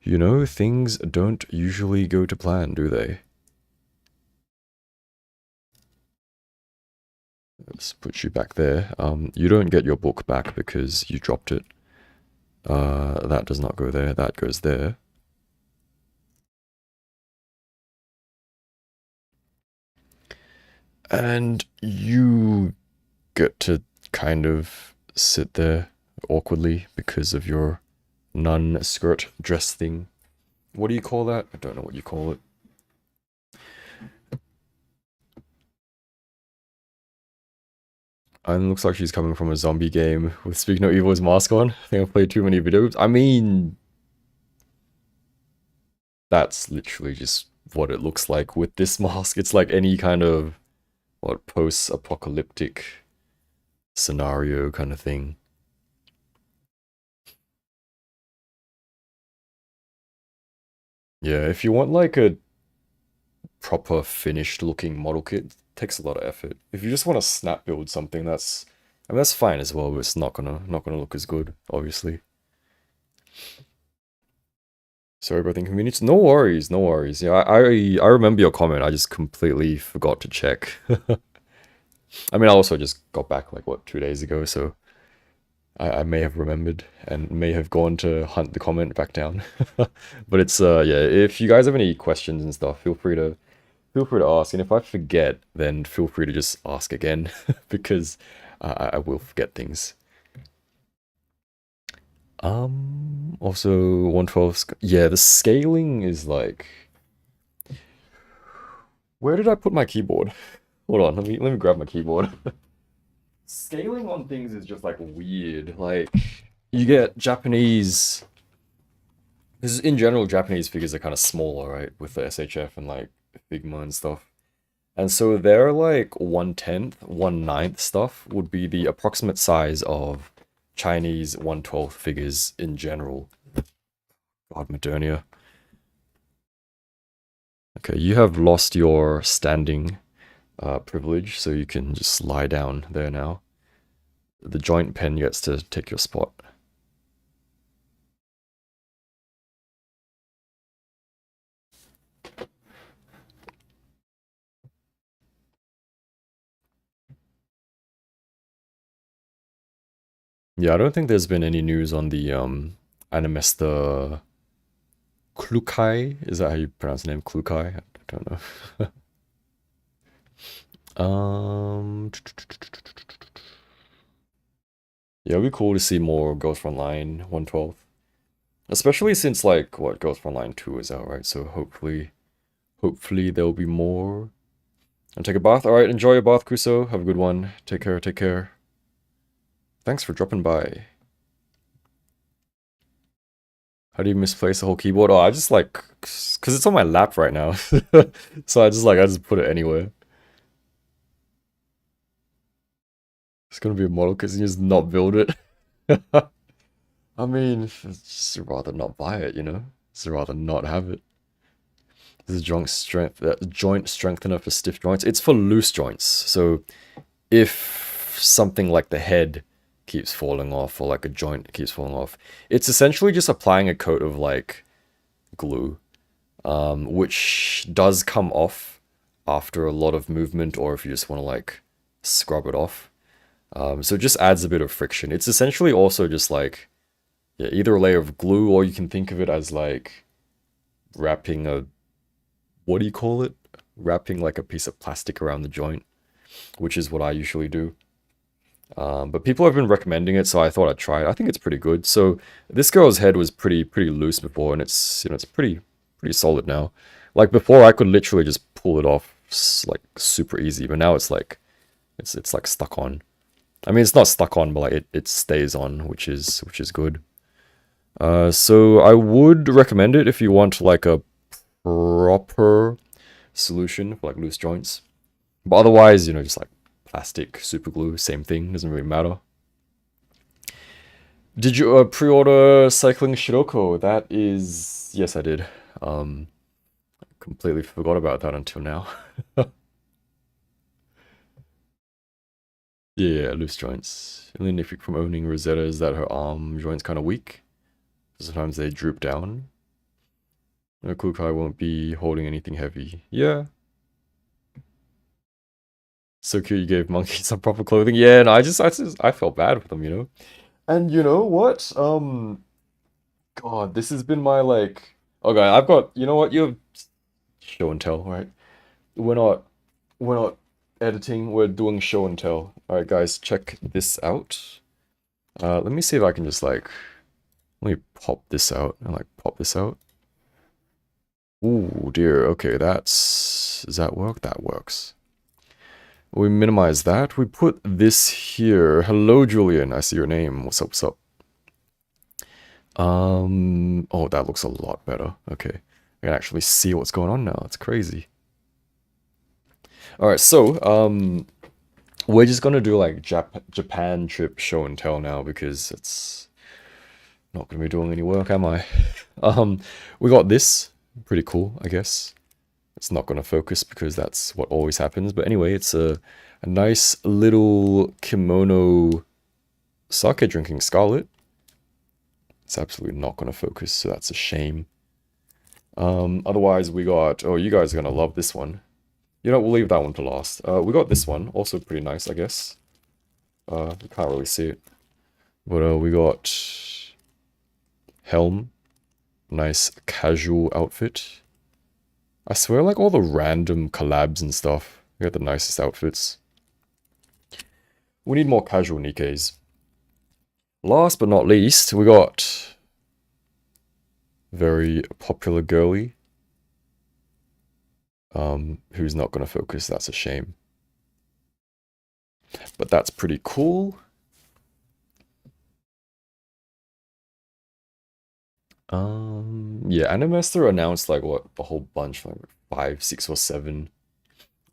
you know, things don't usually go to plan, do they? Let's put you back there. You don't get your book back because you dropped it. That does not go there, that goes there. And you get to kind of sit there awkwardly because of your nun skirt dress thing. What do you call that? I don't know what you call it. And it looks like she's coming from a zombie game with Speak No Evil's mask on. I think I've played too many videos. I mean, that's literally just what it looks like with this mask. It's like any kind of, what, post-apocalyptic scenario kind of thing. Yeah, if you want like a proper finished looking model kit, it takes a lot of effort. If you just want to snap build something, I mean that's fine as well, but it's not gonna look as good, obviously. Sorry about the inconvenience. No worries, no worries. Yeah, I remember your comment. I just completely forgot to check. I mean, I also just got back like what 2 days ago, so I may have remembered and may have gone to hunt the comment back down. But it's yeah, if you guys have any questions and stuff, feel free to ask. And if I forget, then feel free to just ask again because I will forget things. Also 112. Yeah, the scaling is like. Where did I put my keyboard? Hold on, let me grab my keyboard. Scaling on things is just like weird. Like you get Japanese. Because in general, Japanese figures are kind of smaller, right? With the SHF and like Figma and stuff. And so their like 1/10, 1/9 stuff would be the approximate size of Chinese 1/12 figures in general. God, Modernia. Okay, you have lost your standing privilege, so you can just lie down there now. The joint pen gets to take your spot. Yeah, I don't think there's been any news on the Animesta Klukai. Is that how you pronounce the name? Klukai? I don't know. Yeah, it'd be cool to see more Ghost Frontline 112. Especially since like what Ghost Frontline 2 is out, right? So hopefully there'll be more. And take a bath. Alright, enjoy your bath, Kuso. Have a good one. Take care, take care. Thanks for dropping by. How do you misplace the whole keyboard? Oh, I just like, cause it's on my lap right now. So I just put it anywhere. It's gonna be a model cause you just not build it. I mean, just rather not buy it, you know? Just rather not have it. This is joint strengthener for stiff joints. It's for loose joints. So if something like the head keeps falling off or like a joint keeps falling off, it's essentially just applying a coat of like glue, which does come off after a lot of movement or if you just want to like scrub it off. So it just adds a bit of friction. It's essentially also just like, yeah, either a layer of glue or you can think of it as like wrapping a, what do you call it? Wrapping like a piece of plastic around the joint, which is what I usually do. But people have been recommending it, so I thought I'd try it. I think it's pretty good. So this girl's head was pretty loose before, and it's it's pretty solid now. Like before, I could literally just pull it off like super easy, but now it's like it's like stuck on. I mean, it's not stuck on, but like it stays on, which is good. So I would recommend it if you want like a proper solution for like loose joints. But otherwise, just like plastic, super glue, same thing, doesn't really matter. Did you pre-order Cycling Shiroko? That is... Yes, I did. Completely forgot about that until now. Yeah, loose joints. Only nitpick from owning Rosetta is that her arm joint's kind of weak. Sometimes they droop down. No, Kukai won't be holding anything heavy. Yeah. So cute you gave monkeys some proper clothing. Yeah, and I felt bad for them. And you know what? God, this has been my like... Okay, I've got... You know what? You have show and tell, right? We're not editing, we're doing show and tell. Alright, guys, check this out. Let me see if I can just like... Let me pop this out and like pop this out. Ooh, dear. Okay, does that work? That works. We minimize that. We put this here. Hello, Julian. I see your name. What's up, what's up? Oh, that looks a lot better. Okay. I can actually see what's going on now. That's crazy. Alright, so, we're just gonna do like Japan trip show and tell now because it's not gonna be doing any work, am I? We got this. Pretty cool, I guess. It's not gonna focus because that's what always happens. But anyway, it's a nice little kimono sake drinking Scarlet. It's absolutely not gonna focus, so that's a shame. Otherwise we got, oh, you guys are gonna love this one. You know, we'll leave that one to last. We got this one, also pretty nice, I guess. You can't really see it. But we got Helm. Nice casual outfit. I swear, like, all the random collabs and stuff, we got the nicest outfits. We need more casual Nikkeis. Last but not least, we got very popular girly. Who's not going to focus, that's a shame. But that's pretty cool. Yeah, Animester announced, like, what, a whole bunch, like 5, 6, or 7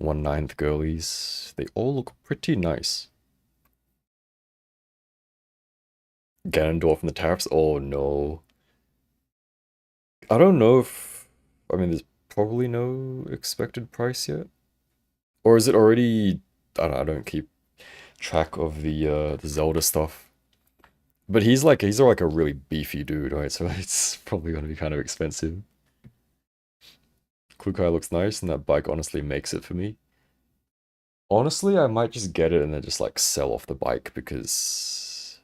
1/9 girlies. They all look pretty nice. Ganondorf and the tariffs? Oh no. I don't know if... I mean, there's probably no expected price yet. Or is it already... I don't keep track of the Zelda stuff. But he's like a really beefy dude, right? So it's probably gonna be kind of expensive. Kukai looks nice, and that bike honestly makes it for me. Honestly, I might just get it and then just like sell off the bike because...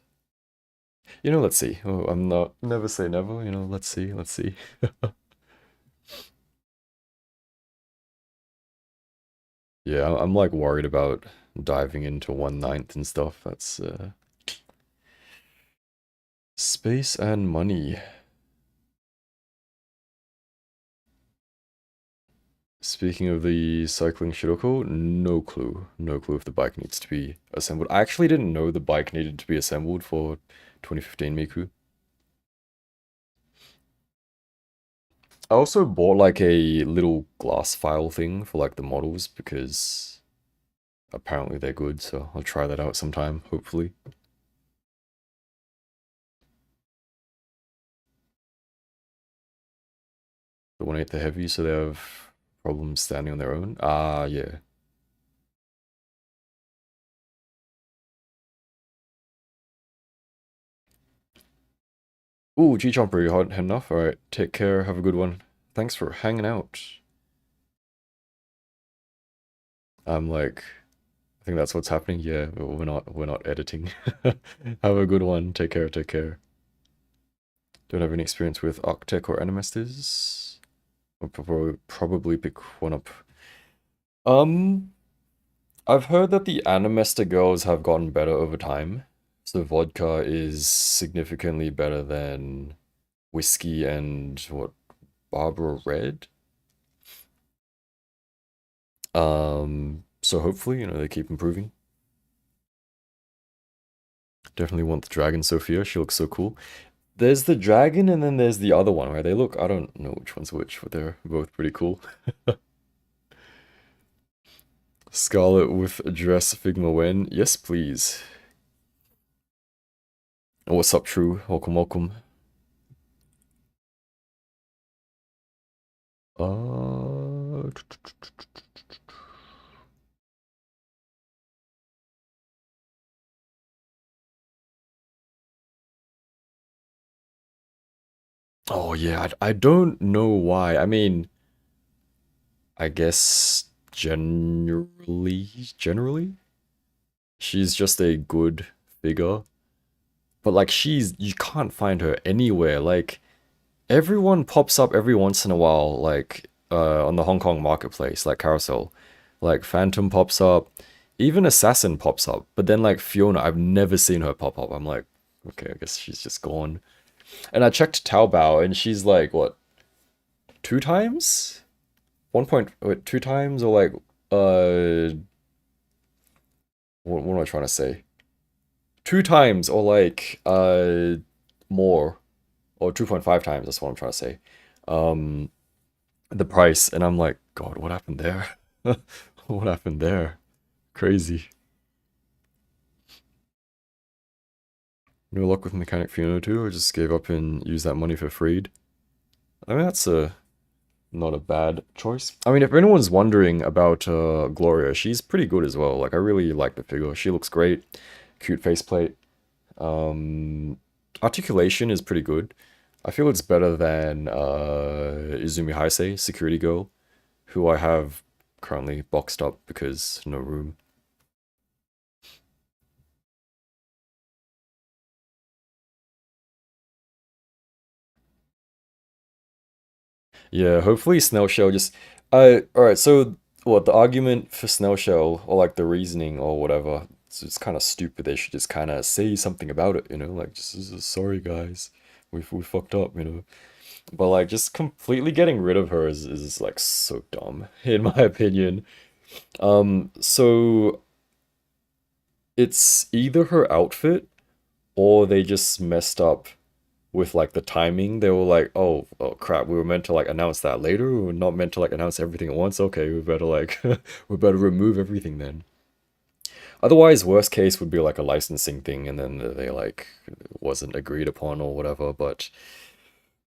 You know, let's see. Oh, I'm not... Never say never, you know, let's see, let's see. Yeah, I'm like worried about diving into 1/9 and stuff. That's space and money. Speaking of the cycling Shiroko, no clue. No clue if the bike needs to be assembled. I actually didn't know the bike needed to be assembled for 2015 Miku. I also bought like a little glass file thing for like the models because apparently they're good, so I'll try that out sometime, hopefully. The 1/8 the heavy, so they have problems standing on their own. Ah, yeah. Ooh, G-Chomper, you hot enough? Alright, take care, have a good one. Thanks for hanging out. I'm like, I think that's what's happening. Yeah, we're not editing. Have a good one. Take care, take care. Don't have any experience with Arctech or Animesters. I'll probably pick one up. I've heard that the Animester girls have gotten better over time. So vodka is significantly better than whiskey and what, Barbara Red? So hopefully, you know, they keep improving. Definitely want the Dragon Sophia, she looks so cool. There's the dragon and then there's the other one, right? They look, I don't know which one's which, but they're both pretty cool. Scarlet with dress figma when? Yes, please. What's up, True? Welcome, welcome. Uh... Oh yeah, I don't know why. I mean, I guess generally, she's just a good figure. But like you can't find her anywhere. Like everyone pops up every once in a while, like on the Hong Kong marketplace, like Carousel. Like Phantom pops up, even Assassin pops up. But then like Fiona, I've never seen her pop up. I'm like, okay, I guess she's just gone. And I checked Taobao and she's like, what, 2 times? 2 times or like, what am I trying to say? 2 times or like, more. Or 2.5 times, that's what I'm trying to say. The price, and I'm like, God, what happened there? What happened there? Crazy. No luck with Mechanic Fiona 2, I just gave up and used that money for Freed. I mean, that's not a bad choice. I mean, if anyone's wondering about Gloria, she's pretty good as well. Like, I really like the figure. She looks great. Cute faceplate. Articulation is pretty good. I feel it's better than Izumi Heisei, security girl, who I have currently boxed up because no room. Yeah, hopefully Snail Shell just alright, so what the argument for Snail Shell or like the reasoning or whatever, it's kind of stupid. They should just kind of say something about it, you know, like just sorry guys. We fucked up, you know. But like just completely getting rid of her is like so dumb in my opinion. So it's either her outfit or they just messed up with like the timing. They were like, oh crap, we were meant to like announce that later. We were not meant to like announce everything at once. Okay, we better like we better remove everything then. Otherwise, worst case would be like a licensing thing, and then they like wasn't agreed upon or whatever. But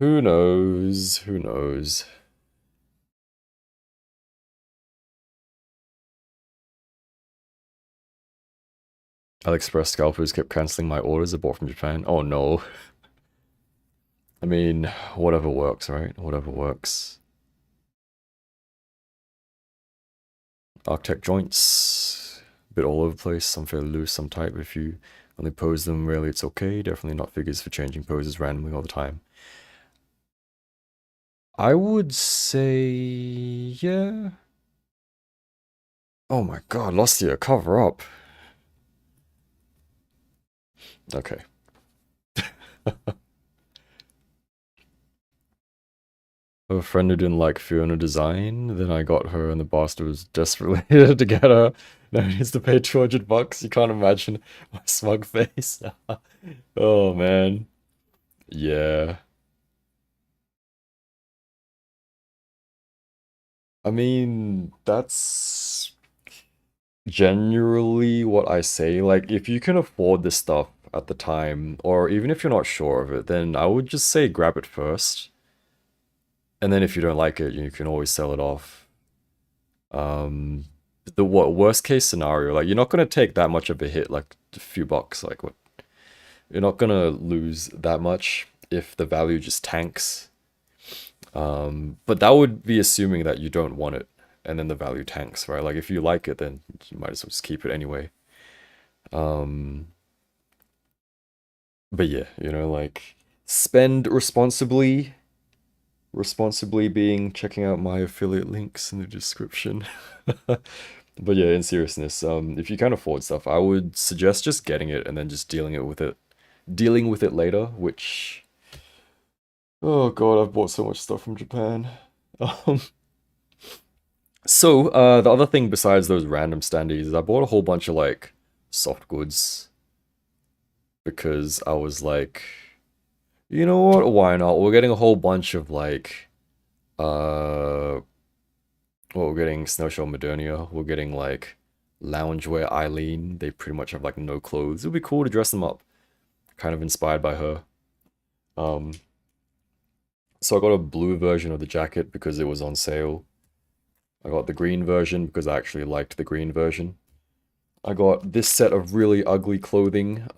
who knows? Who knows? AliExpress scalpers kept canceling my orders I bought from Japan. Oh no. I mean, whatever works, right? Whatever works. Architect joints, a bit all over the place, some fairly loose, some tight, but if you only pose them rarely it's okay. Definitely not figures for changing poses randomly all the time. I would say, yeah. Oh my god, Lustia, cover up. Okay. I have a friend who didn't like Fiona design, then I got her and the bastard was desperately to get her. Now he needs to pay 200 bucks. You can't imagine my smug face. Oh man. Yeah. I mean, that's generally what I say. Like, if you can afford this stuff at the time, or even if you're not sure of it, then I would just say grab it first. And then if you don't like it, you can always sell it off. Um, the worst case scenario, like you're not gonna take that much of a hit, like a few bucks, like what? You're not gonna lose that much if the value just tanks. But that would be assuming that you don't want it, and then the value tanks, right? Like if you like it, then you might as well just keep it anyway. Um, but yeah, you know, like spend responsibly. Responsibly being checking out my affiliate links in the description. But yeah, in seriousness, if you can afford stuff, I would suggest just getting it and then just dealing with it later, which, oh god, I've bought so much stuff from Japan. Um, the other thing besides those random standees is I bought a whole bunch of like soft goods because I was like, you know what, why not? We're getting a whole bunch of like, uh, well, we're getting Snowshell Modernia, we're getting like loungewear Eileen. They pretty much have like no clothes. It would be cool to dress them up. Kind of inspired by her. Um, so I got a blue version of the jacket because it was on sale. I got the green version because I actually liked the green version. I got this set of really ugly clothing,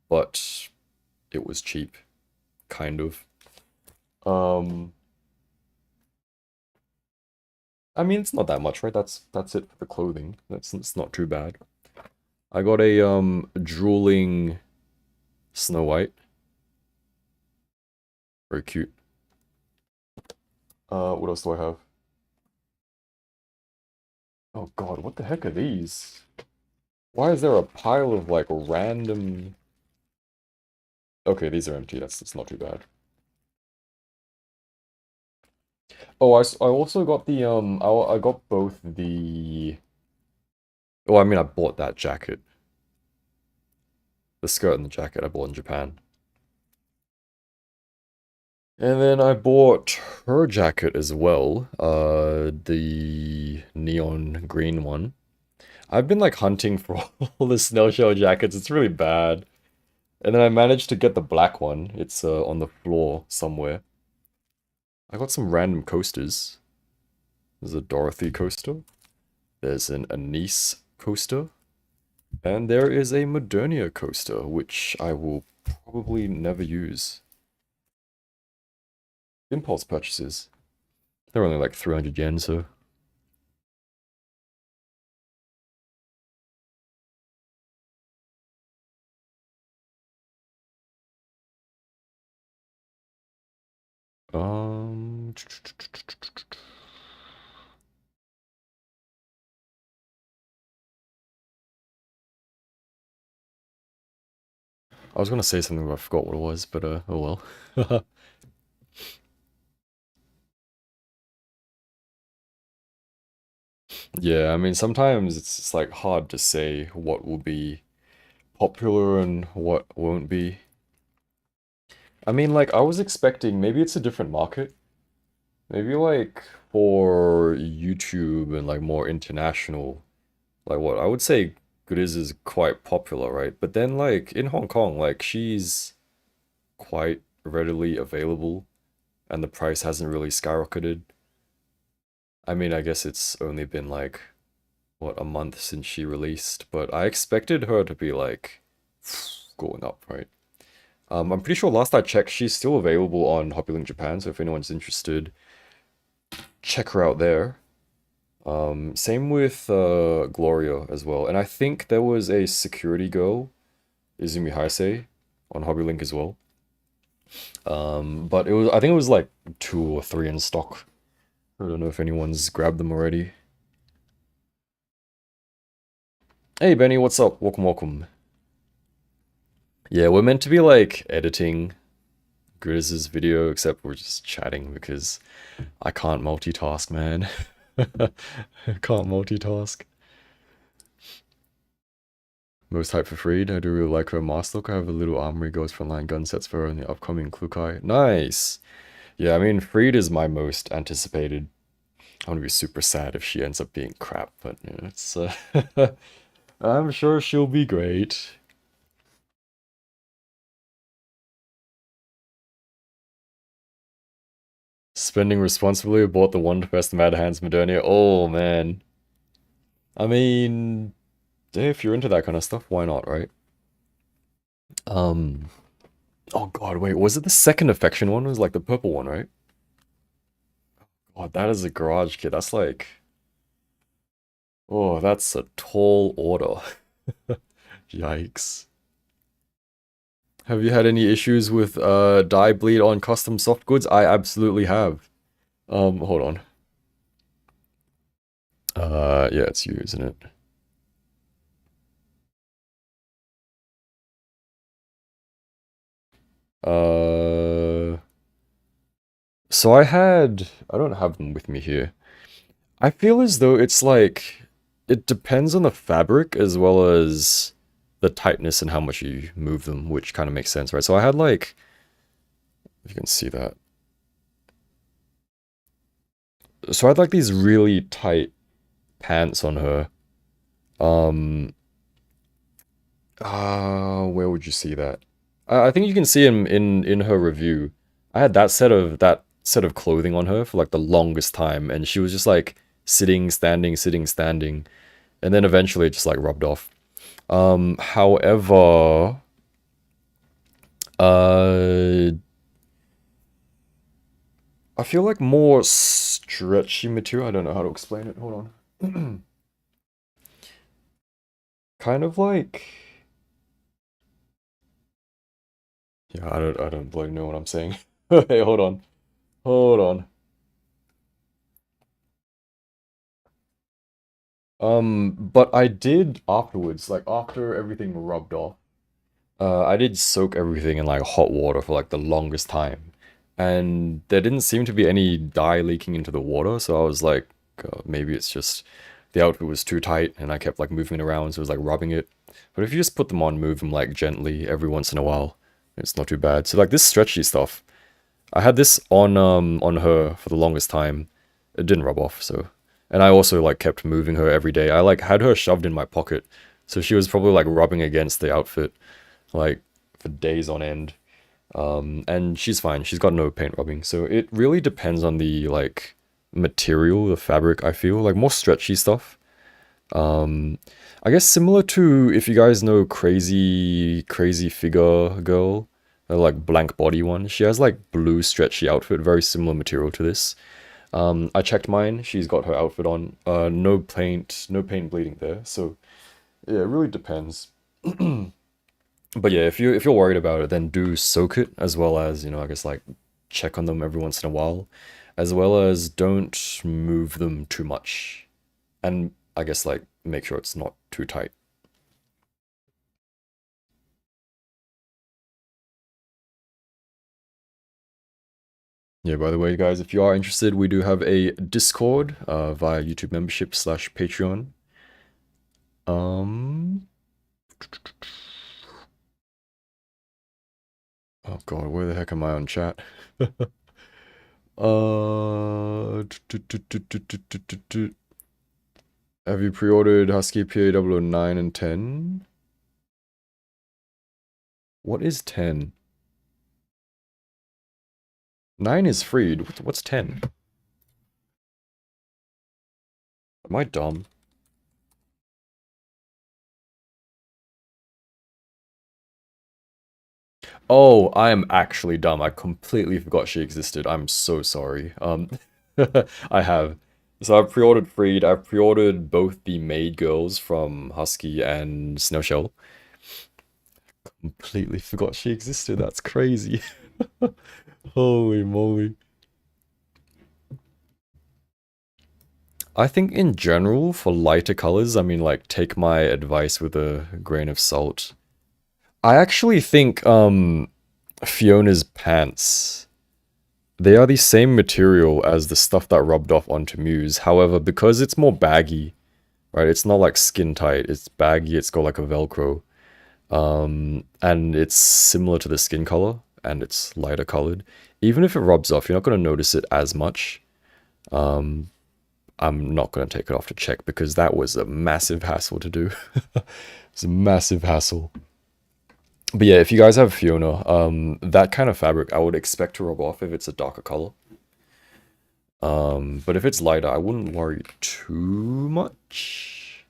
but it was cheap, kind of. Um, I mean, it's not that much, right? That's it for the clothing. It's not too bad. I got a drooling Snow White. Very cute. What else do I have? Oh god, what the heck are these? Why is there a pile of like random... Okay, these are empty. That's not too bad. Oh, I also got the I got both the... Oh, I mean I bought that jacket. The skirt and the jacket I bought in Japan. And then I bought her jacket as well. The neon green one. I've been like hunting for all the Snail Shell jackets. It's really bad. And then I managed to get the black one. It's on the floor somewhere. I got some random coasters. There's a Dorothy coaster. There's an Anise coaster. And there is a Modernia coaster, which I will probably never use. Impulse purchases. They're only like 300 yen, so. Um, I was gonna say something, but I forgot what it was, but oh well. Yeah, I mean, sometimes it's like hard to say what will be popular and what won't be. I mean, like, I was expecting maybe it's a different market. Maybe like for YouTube and like more international, like what I would say Grizz is quite popular, right? But then like in Hong Kong, like she's quite readily available and the price hasn't really skyrocketed. I mean, I guess it's only been like what a month since she released, but I expected her to be like going up, right? I'm pretty sure last I checked, she's still available on HoppyLink Japan, so if anyone's interested, check her out there. Same with Gloria as well, and I think there was a security girl, Izumi Heisei, on HobbyLink as well. But I think it was like 2 or 3 in stock. I don't know if anyone's grabbed them already. Hey Benny, what's up? Welcome, welcome. Yeah, we're meant to be like editing Grizz's video, except we're just chatting because I can't multitask, man. I can't multitask. Most hype for Freed. I do really like her mask look. I have a little armory goes frontline gun sets for her in the upcoming Klukai. Nice! Yeah, I mean, Freed is my most anticipated. I'm gonna be super sad if she ends up being crap, but you know, it's I'm sure she'll be great. Spending responsibly, bought the one best Mad Hands Modernia. Oh man. I mean, yeah, if you're into that kind of stuff, why not, right? Um oh god, wait, was it the second affection one? It was like the purple one, right? Oh, that is a garage kit. That's like, oh, that's a tall order. Yikes. Have you had any issues with dye bleed on custom soft goods? I absolutely have. Hold on. Yeah, it's you, isn't it? Uh, so I don't have them with me here. I feel as though it's like, it depends on the fabric as well as the tightness and how much you move them, which kind of makes sense, right? So I had like, if you can see that. So I had like these really tight pants on her. Um, where would you see that? I think you can see him in her review. I had that set of clothing on her for like the longest time, and she was just like sitting, standing, sitting, standing, and then eventually it just like rubbed off. However, uh, I feel like more stretchy material. I don't know how to explain it. Hold on. Kind of like, yeah, I don't really know what I'm saying. Hey, hold on. Hold on. But I did afterwards, like after everything rubbed off, I did soak everything in like hot water for like the longest time. And there didn't seem to be any dye leaking into the water, so I was like, maybe it's just the outfit was too tight and I kept like moving it around, so it was like rubbing it. But if you just put them on, move them like gently every once in a while, it's not too bad. So like this stretchy stuff, I had this on her for the longest time. It didn't rub off, so. And I also like kept moving her every day. I like had her shoved in my pocket, so she was probably like rubbing against the outfit like for days on end. And she's fine. She's got no paint rubbing. So it really depends on the like material, the fabric, I feel. Like more stretchy stuff. Um I guess similar to if you guys know Crazy Figure Girl a like blank body one. She has like blue stretchy outfit, very similar material to this. I checked mine. She's got her outfit on. No paint, no paint bleeding there. So yeah, it really depends. But yeah, if you're worried about it, then do soak it as well as, I guess like check on them every once in a while, as well as don't move them too much. And I guess like make sure it's not too tight. Yeah, by the way, guys, if you are interested, we do have a Discord via YouTube membership slash Patreon. Um, oh god, where the heck am I on chat? Have you pre-ordered Husky PA 009 and 10? What is 10? 9 is freed. What's 10? Am I dumb? Oh, I am actually dumb. I completely forgot she existed. I'm so sorry. I have. So I've pre-ordered Freed. I've pre-ordered both the Maid Girls from Husky and Snowshell. Completely forgot she existed. That's crazy. Holy moly. I think in general, for lighter colors, I mean, like, take my advice with a grain of salt. I actually think, Fiona's pants, they are the same material as the stuff that rubbed off onto Muse. However, because it's more baggy, right? It's not like skin tight. It's baggy. It's got like a Velcro. And it's similar to the skin color, and it's lighter colored. Even if it rubs off, you're not going to notice it as much. I'm not going to take it off to check because that was a massive hassle to do. It's a massive hassle. But yeah, if you guys have Fiona, that kind of fabric I would expect to rub off if it's a darker color. But if it's lighter, I wouldn't worry too much.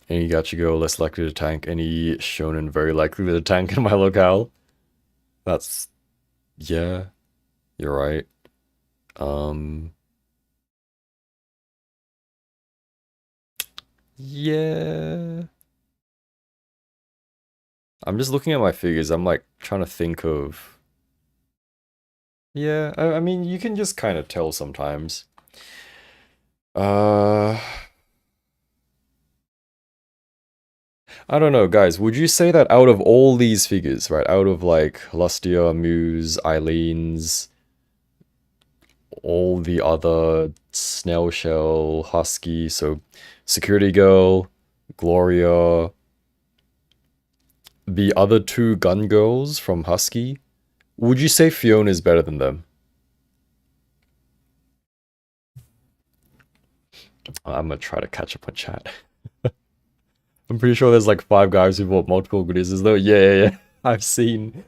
Any gacha girl less likely to tank, any shonen very likely to tank in my locale. That's, yeah, you're right. Yeah. I'm just looking at my figures. I'm like trying to think of. Yeah, I mean, you can just kind of tell sometimes. Uh, I don't know, guys. Would you say that out of all these figures, right, out of like Lustia, Muse, Eileen's, all the other Snail Shell, Husky, so Security Girl, Gloria, the other two gun girls from Husky, would you say Fiona is better than them? I'm gonna try to catch up on chat. I'm pretty sure there's like 5 guys who bought multiple Grizas though. Yeah, yeah, yeah. I've seen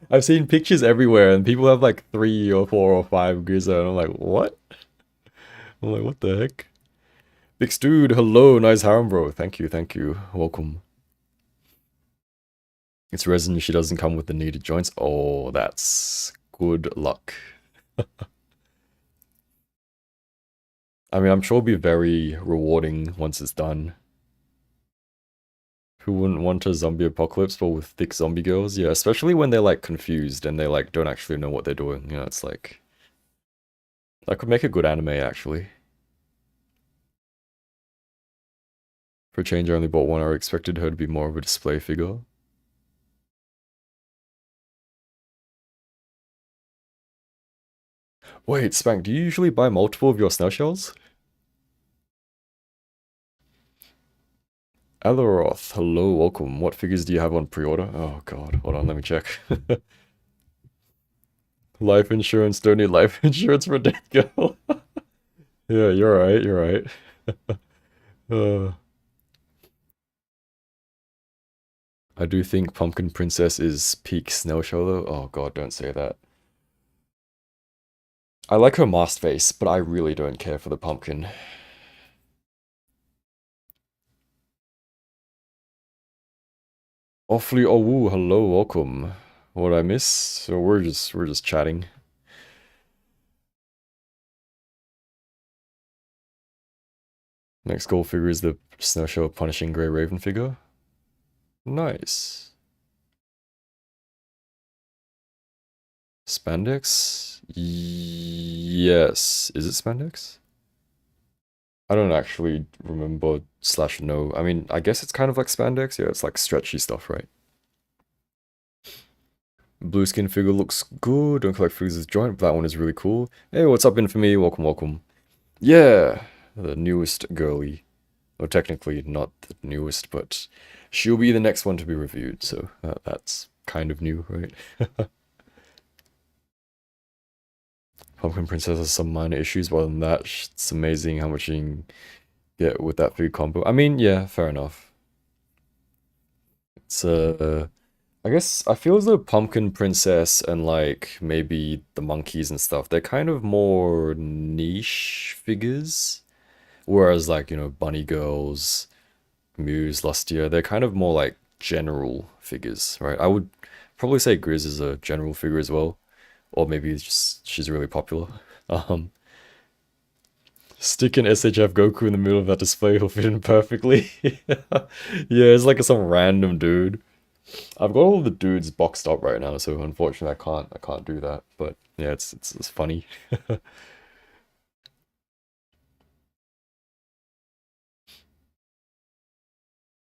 pictures everywhere and people have like 3 or 4 or 5 Griza and I'm like, what? I'm like, what the heck? Big dude, hello, nice harem bro. Thank you. Welcome. It's resin, she doesn't come with the needed joints. Oh, that's good luck. I mean, I'm sure it'll be very rewarding once it's done. Who wouldn't want a zombie apocalypse but with thick zombie girls? Yeah, especially when they're like confused and they like don't actually know what they're doing. It's like that could make a good anime actually. For a change, I only bought one. I expected her to be more of a display figure. Wait, Spank, do you usually buy multiple of your snail shells? Alaroth, hello, welcome. What figures do you have on pre-order? Oh god, hold on, let me check. Life insurance, don't need life insurance for a dead girl. Yeah, you're right, you're right. I do think Pumpkin Princess is peak snail shell though. Oh god, don't say that. I like her masked face, but I really don't care for the pumpkin. Awfully oh woo, hello, welcome. What did I miss? So we're just chatting. Next goal figure is the Snowshow Punishing Grey Raven figure. Nice. Spandex? Yes. Is it spandex? I don't actually remember slash know. I mean, I guess it's kind of like spandex. Yeah, it's like stretchy stuff, right? Blue skin figure looks good. Don't collect figures with joint, but that one is really cool. Hey, what's up, Infamy? Welcome, welcome. Yeah, the newest girly. Well, technically not the newest, but she'll be the next one to be reviewed, so that's kind of new, right? Pumpkin Princess has some minor issues, but other than that, it's amazing how much you can get with that food combo. I mean, yeah, fair enough. It's I guess I feel as though Pumpkin Princess and like maybe the monkeys and stuff, they're kind of more niche figures. Whereas like, Bunny Girls, Muse, Lustia, they're kind of more like general figures, right? I would probably say Grizz is a general figure as well. Or maybe it's just she's really popular. Um Stick an SHF Goku in the middle of that display will fit in perfectly. Yeah, it's like some random dude. I've got all the dudes boxed up right now, so unfortunately I can't do that. But yeah, it's funny.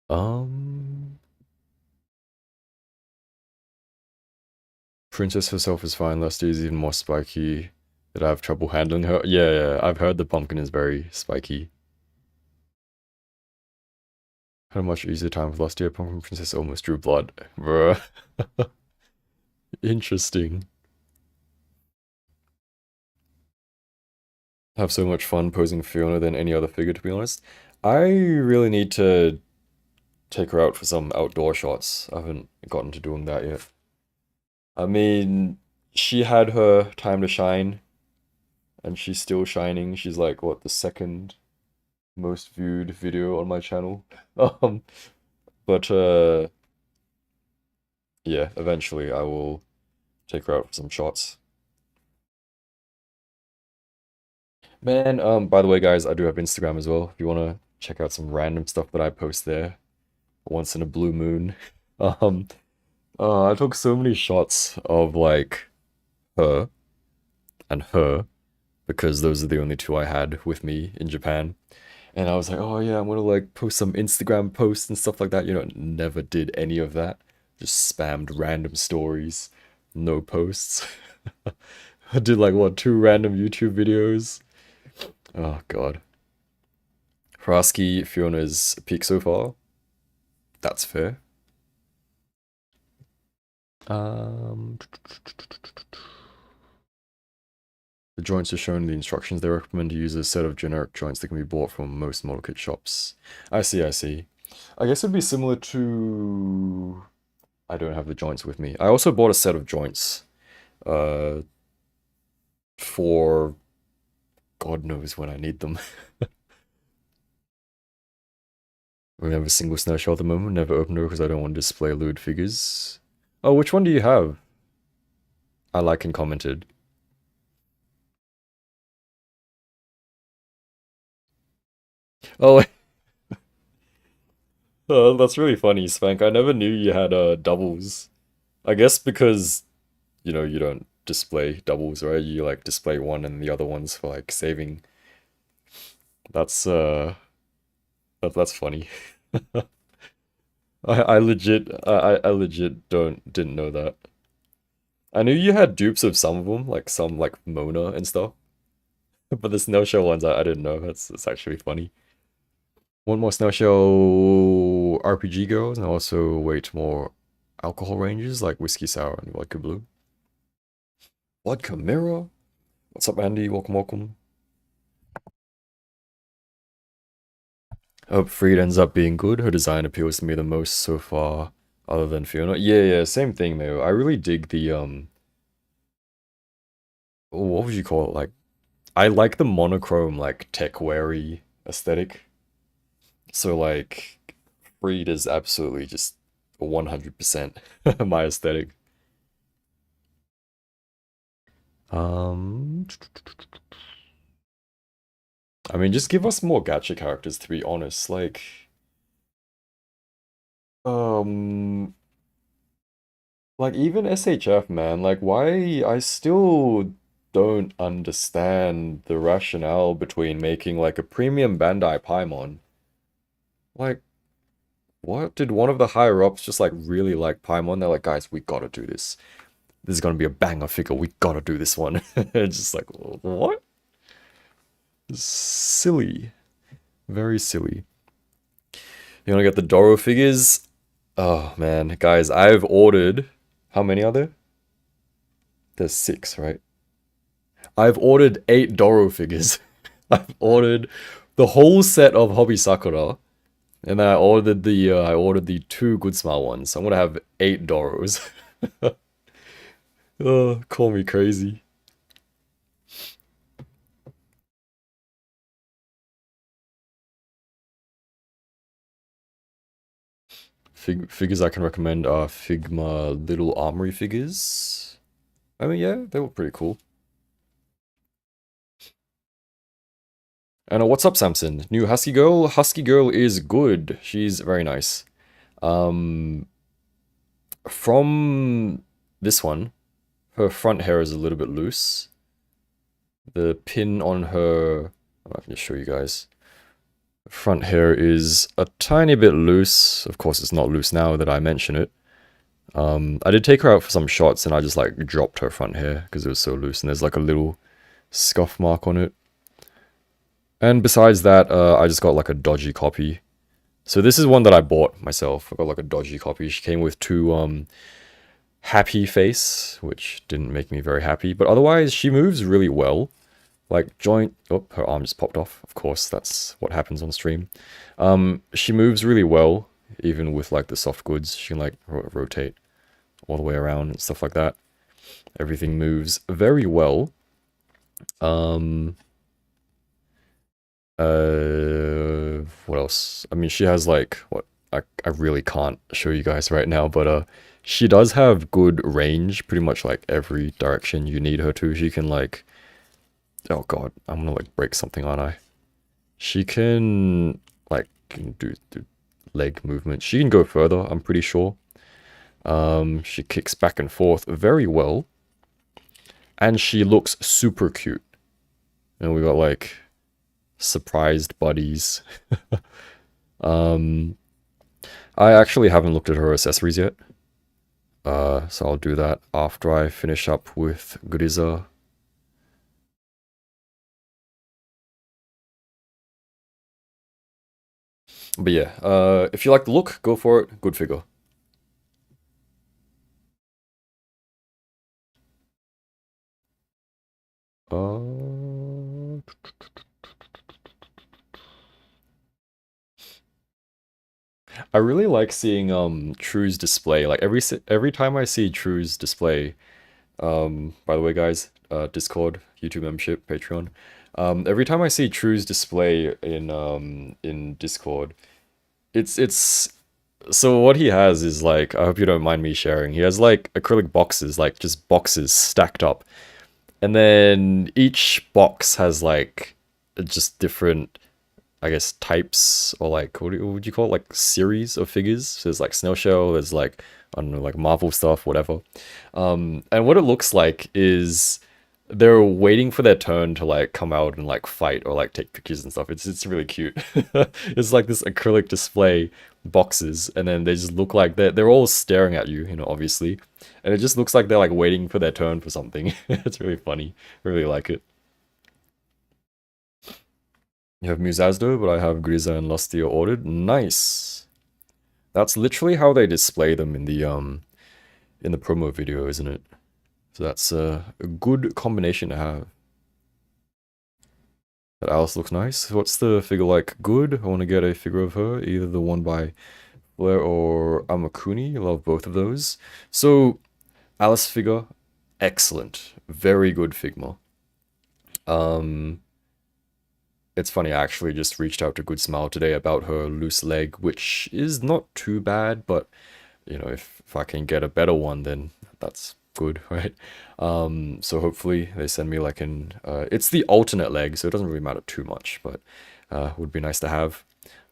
Um Princess herself is fine, Lusty is even more spiky. Did I have trouble handling her? Yeah, yeah, I've heard the pumpkin is very spiky. Had a much easier time with Lustia. Pumpkin Princess almost drew blood. Bruh. Interesting. Have so much fun posing Fiona than any other figure, to be honest. I really need to take her out for some outdoor shots. I haven't gotten to doing that yet. I mean, she had her time to shine, and she's still shining. She's like, what, the second most viewed video on my channel? Um, but yeah, eventually I will take her out for some shots. Man, by the way, guys, I do have Instagram as well. If you want to check out some random stuff that I post there once in a blue moon. Um, I took so many shots of like her and her because those are the only two I had with me in Japan. And I was like, oh yeah, I'm gonna like post some Instagram posts and stuff like that. Never did any of that. Just spammed random stories, no posts. I did like what, two random YouTube videos. Oh god. Haraski Fiona's peak so far. That's fair. Um, the joints are shown in the instructions. They recommend to use a set of generic joints that can be bought from most model kit shops. I see, I see. I guess it'd be similar to... I don't have the joints with me. I also bought a set of joints. Uh, for... God knows when I need them. We have a single snowshell at the moment. Never opened her because I don't want to display lewd figures. Oh, which one do you have? I like and commented. Oh, that's really funny, Spank. I never knew you had doubles. I guess because, you don't display doubles, right? You like display one and the other one's for like saving. That's that's funny. I legit didn't know that. I knew you had dupes of some of them, like some like Mona and stuff. But the snowshell ones I didn't know. That's actually funny. One more snowshell RPG girls, and also wait more alcohol ranges like whiskey sour and vodka blue. Vodka mirror. What's up, Andy? Welcome, welcome. Hope Freed ends up being good. Her design appeals to me the most so far, other than Fiona. Yeah, yeah, same thing, Mayo. I really dig the what would you call it? Like, I like the monochrome, like tech-weary aesthetic. So like, Freed is absolutely just 100% my aesthetic. I mean, just give us more gacha characters, to be honest. Like, um, like even SHF, man. Like, why? I still don't understand the rationale between making like a premium Bandai Paimon. Like, what? Did one of the higher ups just like really like Paimon? They're like, guys, we gotta do this. This is gonna be a banger figure. We gotta do this one. It's just like, what? Silly. Very silly. You wanna get the Doro figures? Oh man, guys, I've ordered. How many are there? There's 6, right? I've ordered 8 Doro figures. I've ordered the whole set of Hobby Sakura, and then I ordered the 2 Good Smile ones. So I'm gonna have 8 Doros. Oh, call me crazy. Figures I can recommend are Figma Little Armory figures. I mean, yeah, they were pretty cool. And what's up, Samson? New Husky Girl? Husky Girl is good. She's very nice. From this one, her front hair is a little bit loose. The pin on her... I can just show you guys. Front hair is a tiny bit loose. Of course, it's not loose now that I mention it. I did take her out for some shots and I just like dropped her front hair because it was so loose and there's like a little scuff mark on it. And besides that, I just got like a dodgy copy. So this is one that I bought myself. I got like a dodgy copy. She came with 2 happy face, which didn't make me very happy. But otherwise, she moves really well. Like joint... Oh, her arm just popped off. Of course, that's what happens on stream. She moves really well, even with like the soft goods. She can like rotate all the way around and stuff like that. Everything moves very well. What else? I mean, she has like... What? I really can't show you guys right now, but she does have good range, pretty much like every direction you need her to. She can like... Oh god, I'm gonna like break something, aren't I? She can like do leg movements. She can go further, I'm pretty sure. She kicks back and forth very well. And she looks super cute. And we got like surprised buddies. I actually haven't looked at her accessories yet. So I'll do that after I finish up with Grisa. But yeah, if you like the look, go for it. Good figure. I really like seeing True's display. Like every time I see True's display, by the way, guys, Discord, YouTube membership, Patreon. Every time I see True's display in Discord, it's so what he has is like, I hope you don't mind me sharing. He has like acrylic boxes, like just boxes stacked up. And then each box has like just different, I guess, types or like, what would you call it? Like series of figures. So there's like Snail Shell, there's like, I don't know, like Marvel stuff, whatever. And what it looks like is they're waiting for their turn to like come out and like fight or like take pictures and stuff. It's really cute. It's like this acrylic display boxes, and then they just look like they're all staring at you, you know, obviously. And it just looks like they're like waiting for their turn for something. It's really funny. I really like it. You have Musazdo, but I have Grisa and Lustia ordered. Nice. That's literally how they display them in the promo video, isn't it? So that's a good combination to have. That Alice looks nice. What's the figure like? Good. I want to get a figure of her, either the one by Flair or Amakuni. I love both of those. So, Alice figure, excellent. Very good Figma. It's funny, I actually just reached out to Good Smile today about her loose leg, which is not too bad, but you know, if I can get a better one, then that's good, right? So hopefully they send me like an it's the alternate leg, so it doesn't really matter too much, but would be nice to have.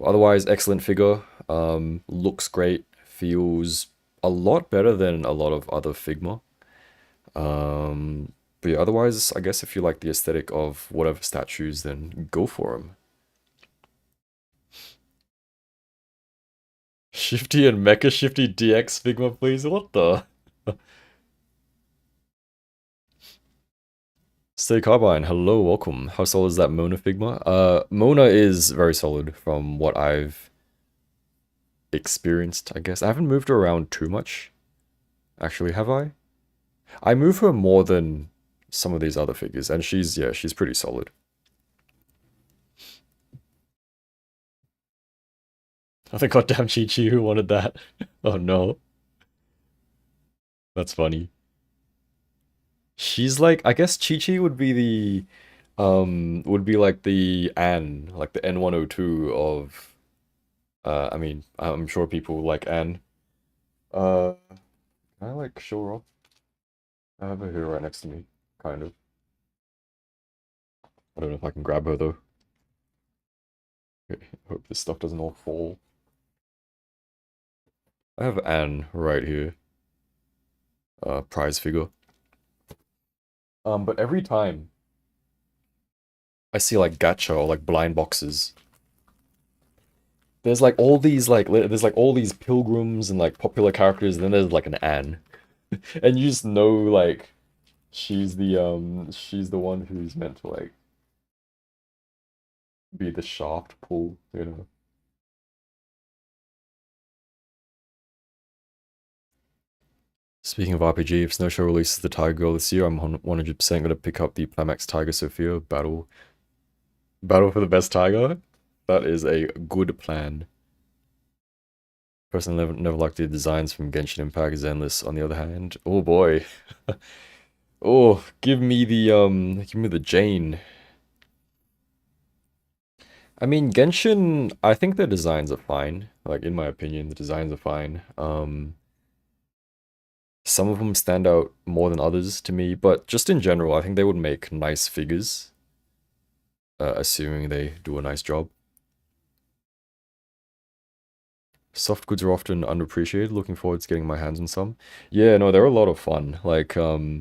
Otherwise, excellent figure. Looks great, feels a lot better than a lot of other Figma. But yeah, otherwise, I guess if you like the aesthetic of whatever statues, then go for them. Shifty and Mecha Shifty DX Figma, please. What the? Stay Carbine, hello, welcome. How solid is that Mona Figma? Mona is very solid from what I've experienced, I guess. I haven't moved her around too much. Actually, have I? I move her more than some of these other figures, and yeah, she's pretty solid. I think goddamn Chi-Chi who wanted that. Oh no. That's funny. She's like, I guess Chi-Chi would be would be like the Anne, like the N102 of, I mean, I'm sure people like Anne. Can I like show her up? I have her here right next to me, kind of. I don't know if I can grab her though. Okay, hope this stuff doesn't all fall. I have Anne right here. Prize figure. But every time I see like gacha or like blind boxes, there's like all these there's like all these pilgrims and like popular characters, and then there's like an Anne. And you just know like she's the one who's meant to like be the shaft pull, you know. Speaking of RPG, if Snowshow releases the Tiger Girl this year, I'm 100% gonna pick up the Climax Tiger Sophia battle for the best tiger. That is a good plan. Personally, never liked the designs from Genshin Impact. Zenless, on the other hand, oh boy, oh give me the Jane. I mean, Genshin, I think the designs are fine. Like, in my opinion, the designs are fine. Some of them stand out more than others to me, but just in general, I think they would make nice figures, assuming they do a nice job. Soft goods are often underappreciated. Looking forward to getting my hands on some. Yeah, no, they're a lot of fun. Like, yeah,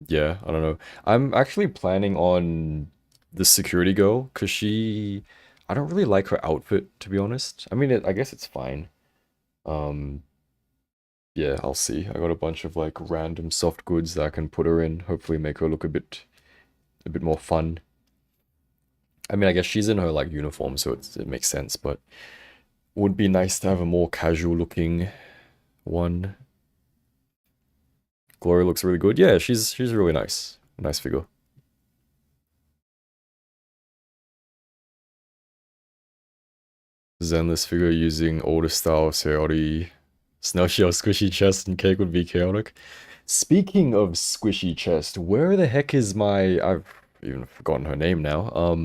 I don't know. I'm actually planning on the security girl, because I don't really like her outfit, to be honest. I mean, I guess it's fine. Um, yeah, I'll see. I got a bunch of like random soft goods that I can put her in. Hopefully make her look a bit more fun. I mean, I guess she's in her like uniform, so it makes sense, but would be nice to have a more casual looking one. Glory looks really good. Yeah, she's really nice. Nice figure. Zenless figure using older style Sayori Snowshell squishy chest and cake would be chaotic. Speaking of squishy chest, where the heck is my I've even forgotten her name now.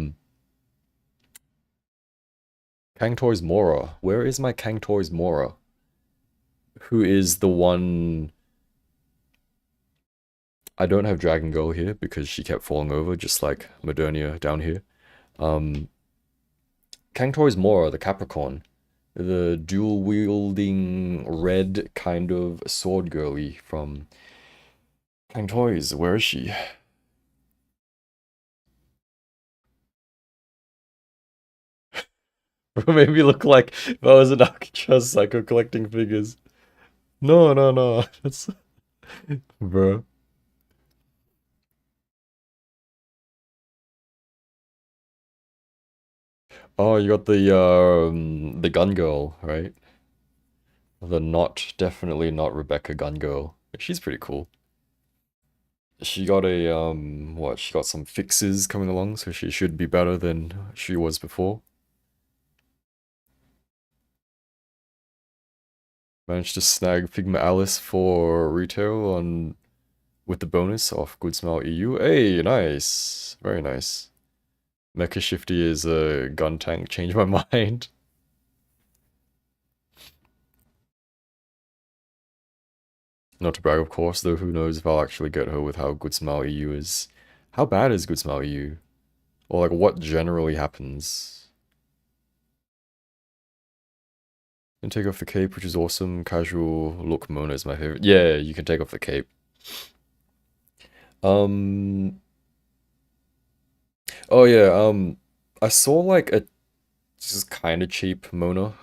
Kang Toys Mora. Where is my Kang Toys Mora? Who is the one I don't have Dragon Girl here because she kept falling over, just like Modernia down here. Um Kang Toys Mora, the Capricorn. The dual-wielding red kind of sword girly from Kang Toys. Where is she? Made me look like if I was an Alcatraz psycho collecting figures. No, no, no. That's bro. Oh, you got the gun girl, right? The definitely not Rebecca gun girl. She's pretty cool. She got what? She got some fixes coming along, so she should be better than she was before. Managed to snag Figma Alice for retail on with the bonus off Good Smile EU. Hey, nice. Very nice. Mecha Shifty is a gun tank. Changed my mind. Not to brag, of course, though who knows if I'll actually get her with how good Smile EU is. How bad is good Smile EU? Or like what generally happens? You can take off the cape, which is awesome. Casual look Mona is my favorite. Yeah, you can take off the cape. Um oh yeah, I saw like a just kind of cheap Mona.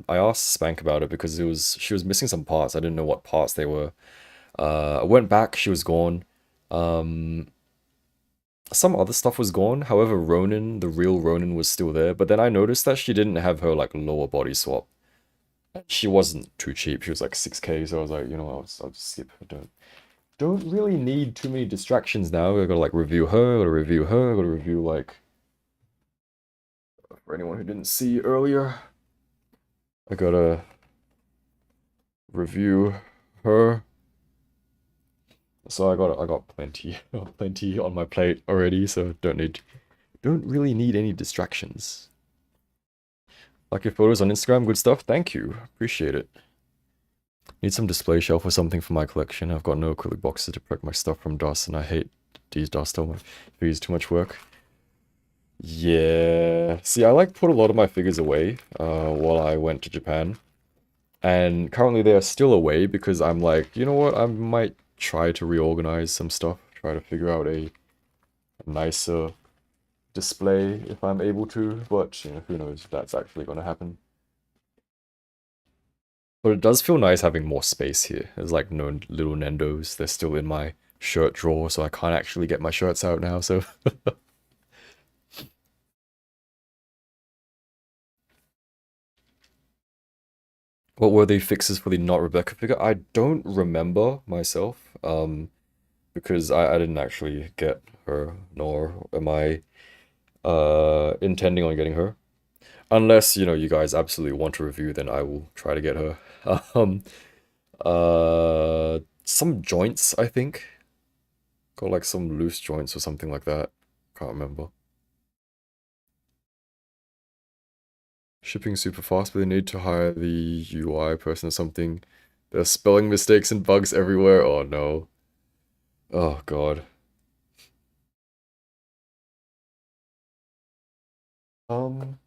I asked Spank about it because she was missing some parts. I didn't know what parts they were. I went back, she was gone. Um, some other stuff was gone. However, Ronin, the real Ronin, was still there. But then I noticed that she didn't have her like lower body swap. She wasn't too cheap. She was like 6K, so I was like, you know, I'll just skip. I don't really need too many distractions now. I gotta like review her. I gotta review her. I gotta review like for anyone who didn't see earlier. I gotta review her. So I got plenty plenty on my plate already, so don't really need any distractions. Like your photos on Instagram, good stuff. Thank you. Appreciate it. Need some display shelf or something for my collection. I've got no acrylic boxes to protect my stuff from dust, and I hate these dust on my figures. Too much work. Yeah. See, I like put a lot of my figures away while I went to Japan. And currently they are still away because I'm like, you know what, I might try to reorganize some stuff. Try to figure out a nicer display if I'm able to, but you know, who knows if that's actually going to happen. But it does feel nice having more space here. There's like no little Nendos. They're still in my shirt drawer, so I can't actually get my shirts out now, so... What were the fixes for the not Rebecca figure? I don't remember myself, because I didn't actually get her, nor am I intending on getting her. Unless, you know, you guys absolutely want to review, then I will try to get her. Um, some joints, I think. Got like some loose joints or something like that. Can't remember. Shipping super fast, but they need to hire the UI person or something. There's spelling mistakes and bugs everywhere. Oh no. Oh god. Um,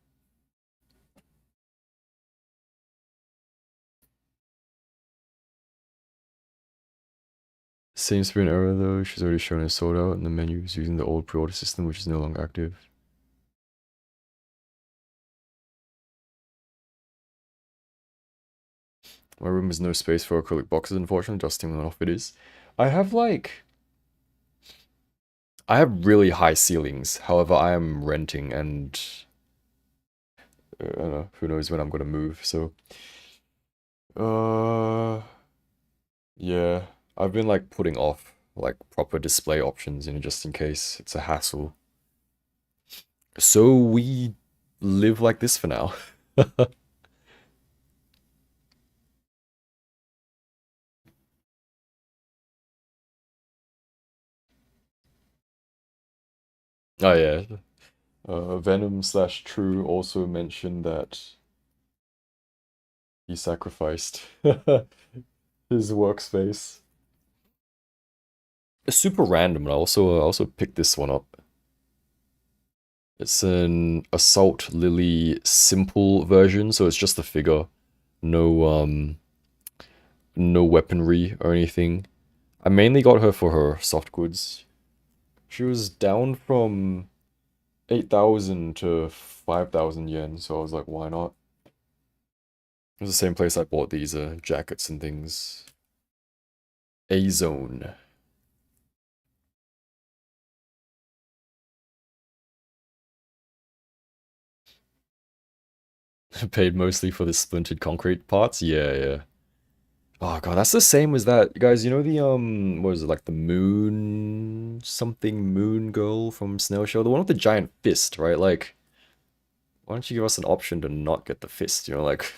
Seems to be an error though. She's already shown it sold out, and the menu is using the old pre-order system, which is no longer active. My room has no space for acrylic boxes, unfortunately. Dusting them off it is. I have like... I have really high ceilings. However, I am renting and... I don't know, who knows when I'm gonna move, so... Yeah. I've been like putting off like proper display options, you know, just in case. It's a hassle. So we live like this for now. Oh yeah. Venom slash True also mentioned that he sacrificed his workspace. It's super random, and I also picked this one up. It's an Assault Lily simple version, so it's just the figure. No no weaponry or anything. I mainly got her for her soft goods. She was down from 8,000 to 5,000 yen, so I was like, why not? It was the same place I bought these jackets and things. A-Zone. Paid mostly for the splintered concrete parts? Yeah, yeah. Oh god, that's the same as that. Guys, you know the what is it, like the moon something moon girl from Snail Show? The one with the giant fist, right? Like, why don't you give us an option to not get the fist? You know, like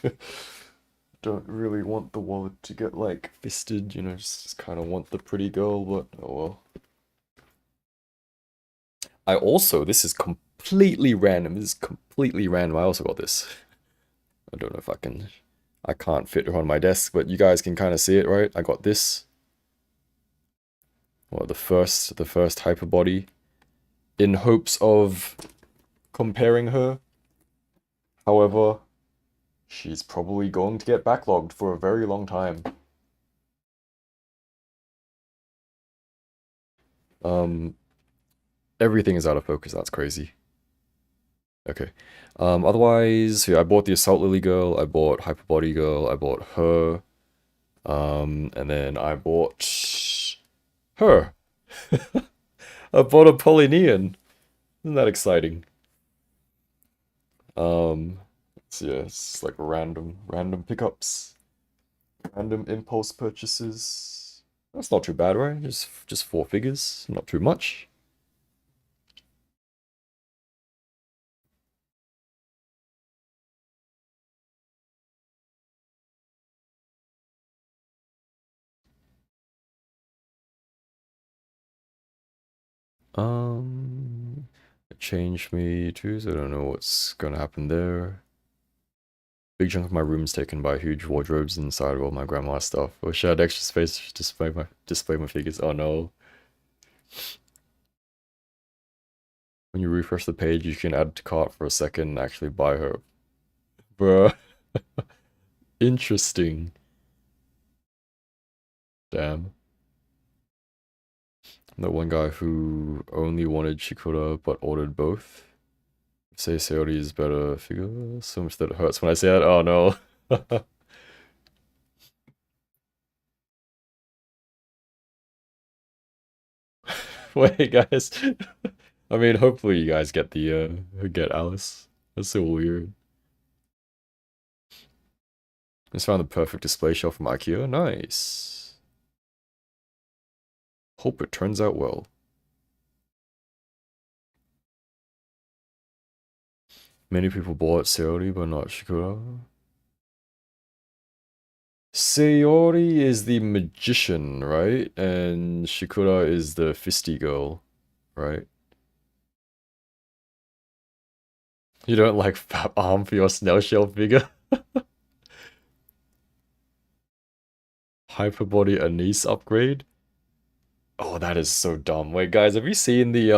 don't really want the wallet to get like fisted, you know, just kind of want the pretty girl, but oh well. I also, this is completely random. This is completely random. I also got this. I don't know if I can. I can't fit her on my desk, but you guys can kind of see it, right? I got this. Well, the first hyper body, in hopes of comparing her. However, she's probably going to get backlogged for a very long time. Everything is out of focus, that's crazy. Okay. Otherwise, yeah, I bought the Assault Lily girl, I bought Hyper Body girl, I bought her. And then I bought her. I bought a Polynesian. Isn't that exciting? So yeah, it's like random pickups, random impulse purchases. That's not too bad, right? Just 4 figures, not too much. It changed me too, so I don't know what's gonna happen there. Big chunk of my room's taken by huge wardrobes inside of all my grandma's stuff. Wish I had extra space to display my figures. Oh no. When you refresh the page, you can add to cart for a second and actually buy her. Bruh. Interesting. Damn. That one guy who only wanted Shikura but ordered both. Say Sayori is better figure. So much that it hurts when I say that. Oh no. Wait, guys. I mean, hopefully you guys get the get Alice. That's so weird. Just found the perfect display shelf from IKEA. Nice. Hope it turns out well. Many people bought Sayori, but not Shikura. Sayori is the magician, right? And Shikura is the fisty girl, right? You don't like fat arm for your snail shell figure? Hyperbody Anise upgrade? Oh, that is so dumb. Wait, guys, have you seen the,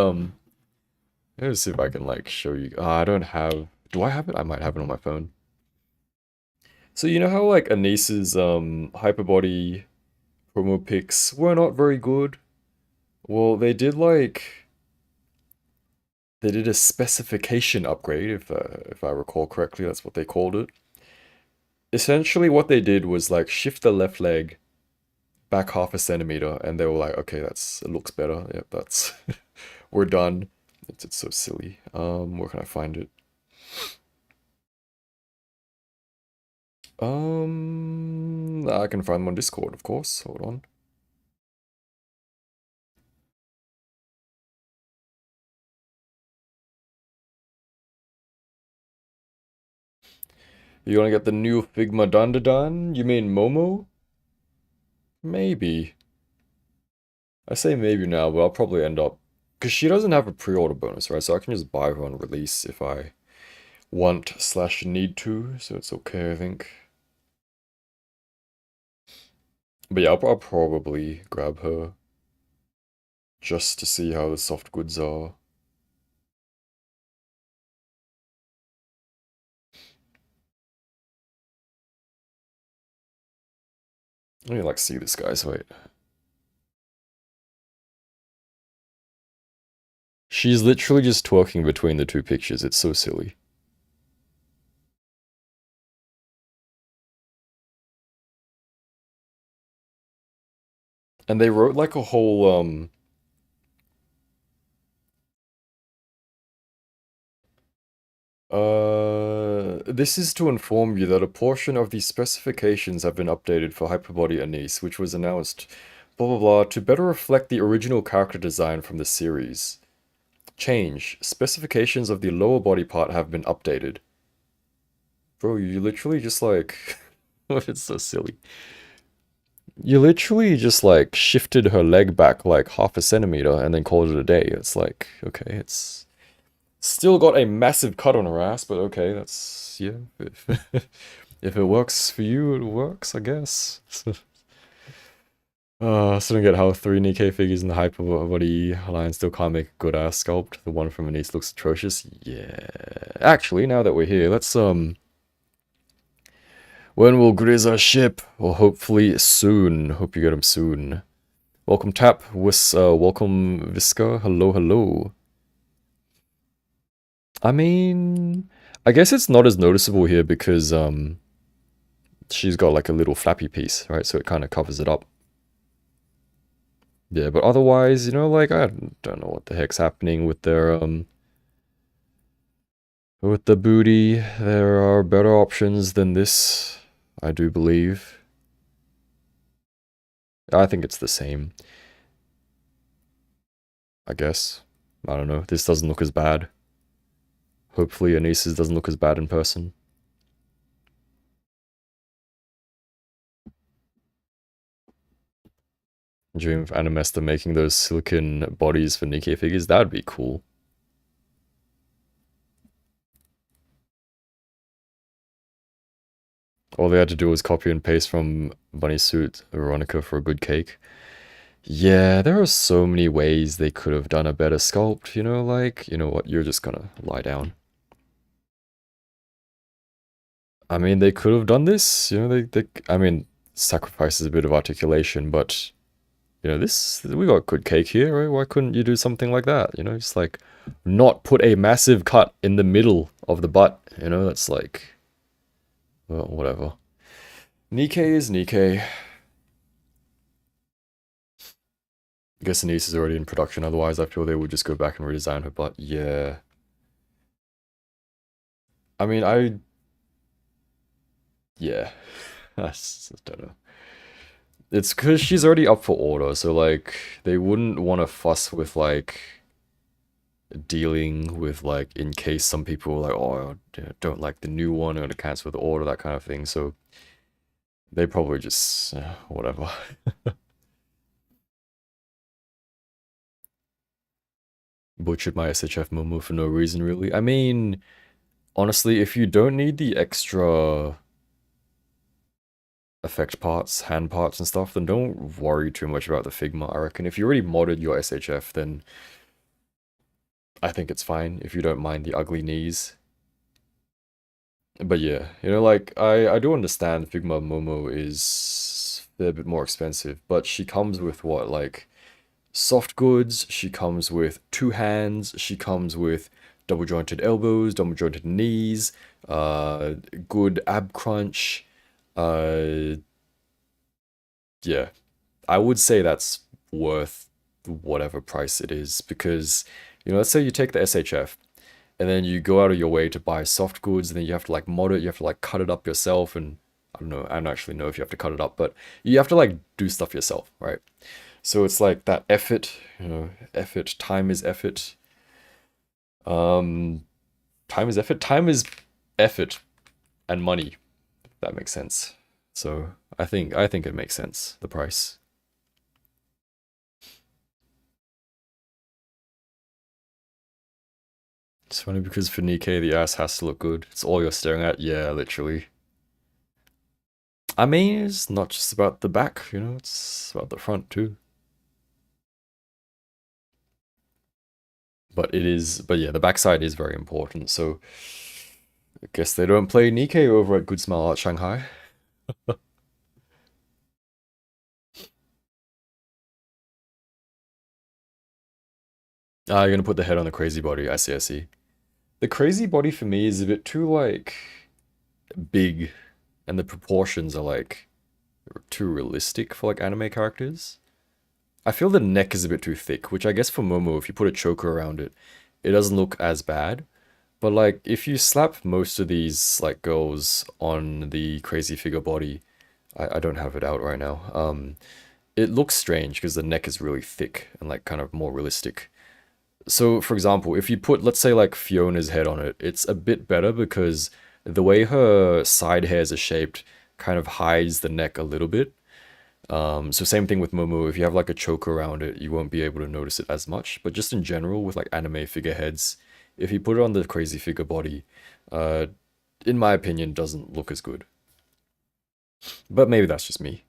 let's see if I can, like, show you. I don't have... Do I have it? I might have it on my phone. So you know how, like, Anise's, Hyperbody promo pics were not very good? Well, they did, like... They did a specification upgrade, if I recall correctly, that's what they called it. Essentially, what they did was, like, shift the left leg back 0.5 centimeter, and they were like, okay, it looks better. Yep, that's... we're done. It's so silly. Where can I find it? I can find them on Discord, of course. Hold on. You wanna get the new Figma Dandadan? You mean Momo? Maybe. I say maybe now, but I'll probably end up... Because she doesn't have a pre-order bonus, right? So I can just buy her on release if I want/need to, so it's okay, I think. But yeah, I'll probably grab her just to see how the soft goods are. Let me like see this, guys, wait. She's literally just twerking between the two pictures, it's so silly. And they wrote like a whole, this is to inform you that a portion of the specifications have been updated for Hyperbody Anise, which was announced, blah blah blah, to better reflect the original character design from the series. Change. Specifications of the lower body part have been updated. Bro, you literally just like... It's so silly. You literally just like shifted her leg back like 0.5 centimeter and then called it a day. It's like, okay, it's... Still got a massive cut on her ass, but okay, that's... Yeah. If it works for you, it works, I guess. Still don't get how 3 Nikkei figures in the Hyper Body line still can't make a good ass sculpt. The one from Anise looks atrocious. Yeah. Actually, now that we're here, let's when will Grisa ship? Well, hopefully soon. Hope you get him soon. Welcome Tap. Welcome Visca. Hello, hello. I mean, I guess it's not as noticeable here because she's got like a little flappy piece, right? So it kind of covers it up. Yeah, but otherwise, you know, like I don't know what the heck's happening with their with the booty. There are better options than this, I do believe. I think it's the same. I guess. I don't know. This doesn't look as bad. Hopefully Anise's doesn't look as bad in person. Dream of Animesta making those silicon bodies for Nikkei figures. That would be cool. All they had to do was copy and paste from Bunny Suit Veronica for a good cake. Yeah, there are so many ways they could have done a better sculpt, you know, like, you know what, you're just gonna lie down. I mean, they could have done this, you know, I mean, sacrifices a bit of articulation, but, you know, we got good cake here, right? Why couldn't you do something like that, you know, just like, not put a massive cut in the middle of the butt, you know, that's like, well, whatever. Nikkei is Nikkei. I guess Anise is already in production, otherwise I feel they would just go back and redesign her butt. Yeah. I mean, yeah. I don't know. It's because she's already up for order, so like, they wouldn't want to fuss with like, dealing with like, in case some people like, oh, I don't like the new one, I'm gonna cancel the order, that kind of thing, so they probably just, whatever. Butchered my SHF Momo for no reason, really. I mean, honestly, if you don't need the extra effect parts, hand parts and stuff, then don't worry too much about the figma, I reckon. If you already modded your SHF, then I think it's fine if you don't mind the ugly knees. But yeah, you know, like, I do understand Figma Momo is a bit more expensive, but she comes with what, like, soft goods, she comes with 2 hands, she comes with double jointed elbows, double jointed knees, good ab crunch, yeah, I would say that's worth whatever price it is, because, you know, let's say you take the SHF, and then you go out of your way to buy soft goods, and then you have to like mod it, you have to like cut it up yourself, and I don't know, I don't actually know if you have to cut it up, but you have to like do stuff yourself, right? So it's like that effort, you know, effort, time is effort. Time is effort, time is effort and money, if that makes sense. So I think it makes sense, the price. It's funny because for Nikkei, the ass has to look good. It's all you're staring at. Yeah, literally. I mean, it's not just about the back, you know, it's about the front too. But yeah, the backside is very important, so I guess they don't play Nikkei over at Good Smile Art Shanghai. Ah, you're gonna put the head on the crazy body. I see, I see. The crazy body for me is a bit too, like, big, and the proportions are, like, too realistic for, like, anime characters. I feel the neck is a bit too thick, which I guess for Momo, if you put a choker around it, it doesn't look as bad. But, like, if you slap most of these, like, girls on the crazy figure body, I don't have it out right now, it looks strange because the neck is really thick and, like, kind of more realistic. So, for example, if you put, let's say, like, Fiona's head on it, it's a bit better because the way her side hairs are shaped kind of hides the neck a little bit. So same thing with Momo, if you have, like, a choker around it, you won't be able to notice it as much. But just in general, with, like, anime figureheads, if you put it on the crazy figure body, in my opinion, doesn't look as good. But maybe that's just me.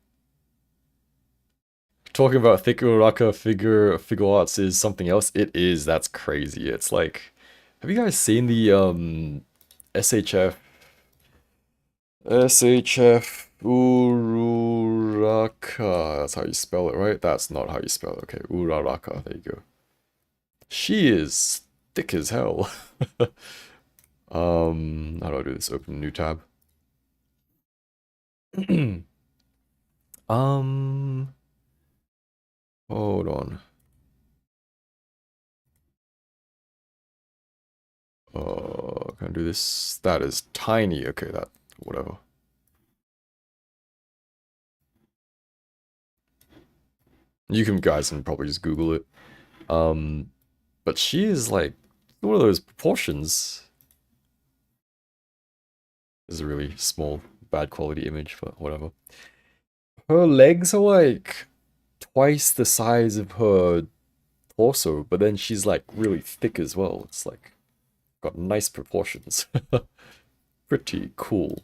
Talking about thick Uraraka figure arts is something else. It is. That's crazy. It's like, have you guys seen the SHF SHF Uraraka? That's how you spell it, right? That's not how you spell it. Okay, Uraraka. There you go. She is thick as hell. How do I do this? Open a new tab. um, hold on. Can I do this? That is tiny. Okay, that, whatever. You can guys can probably just Google it. Um, but she is like one of those proportions. This is a really small, bad quality image, but whatever. Her legs are like twice the size of her torso, but then she's like really thick as well. It's like got nice proportions. Pretty cool.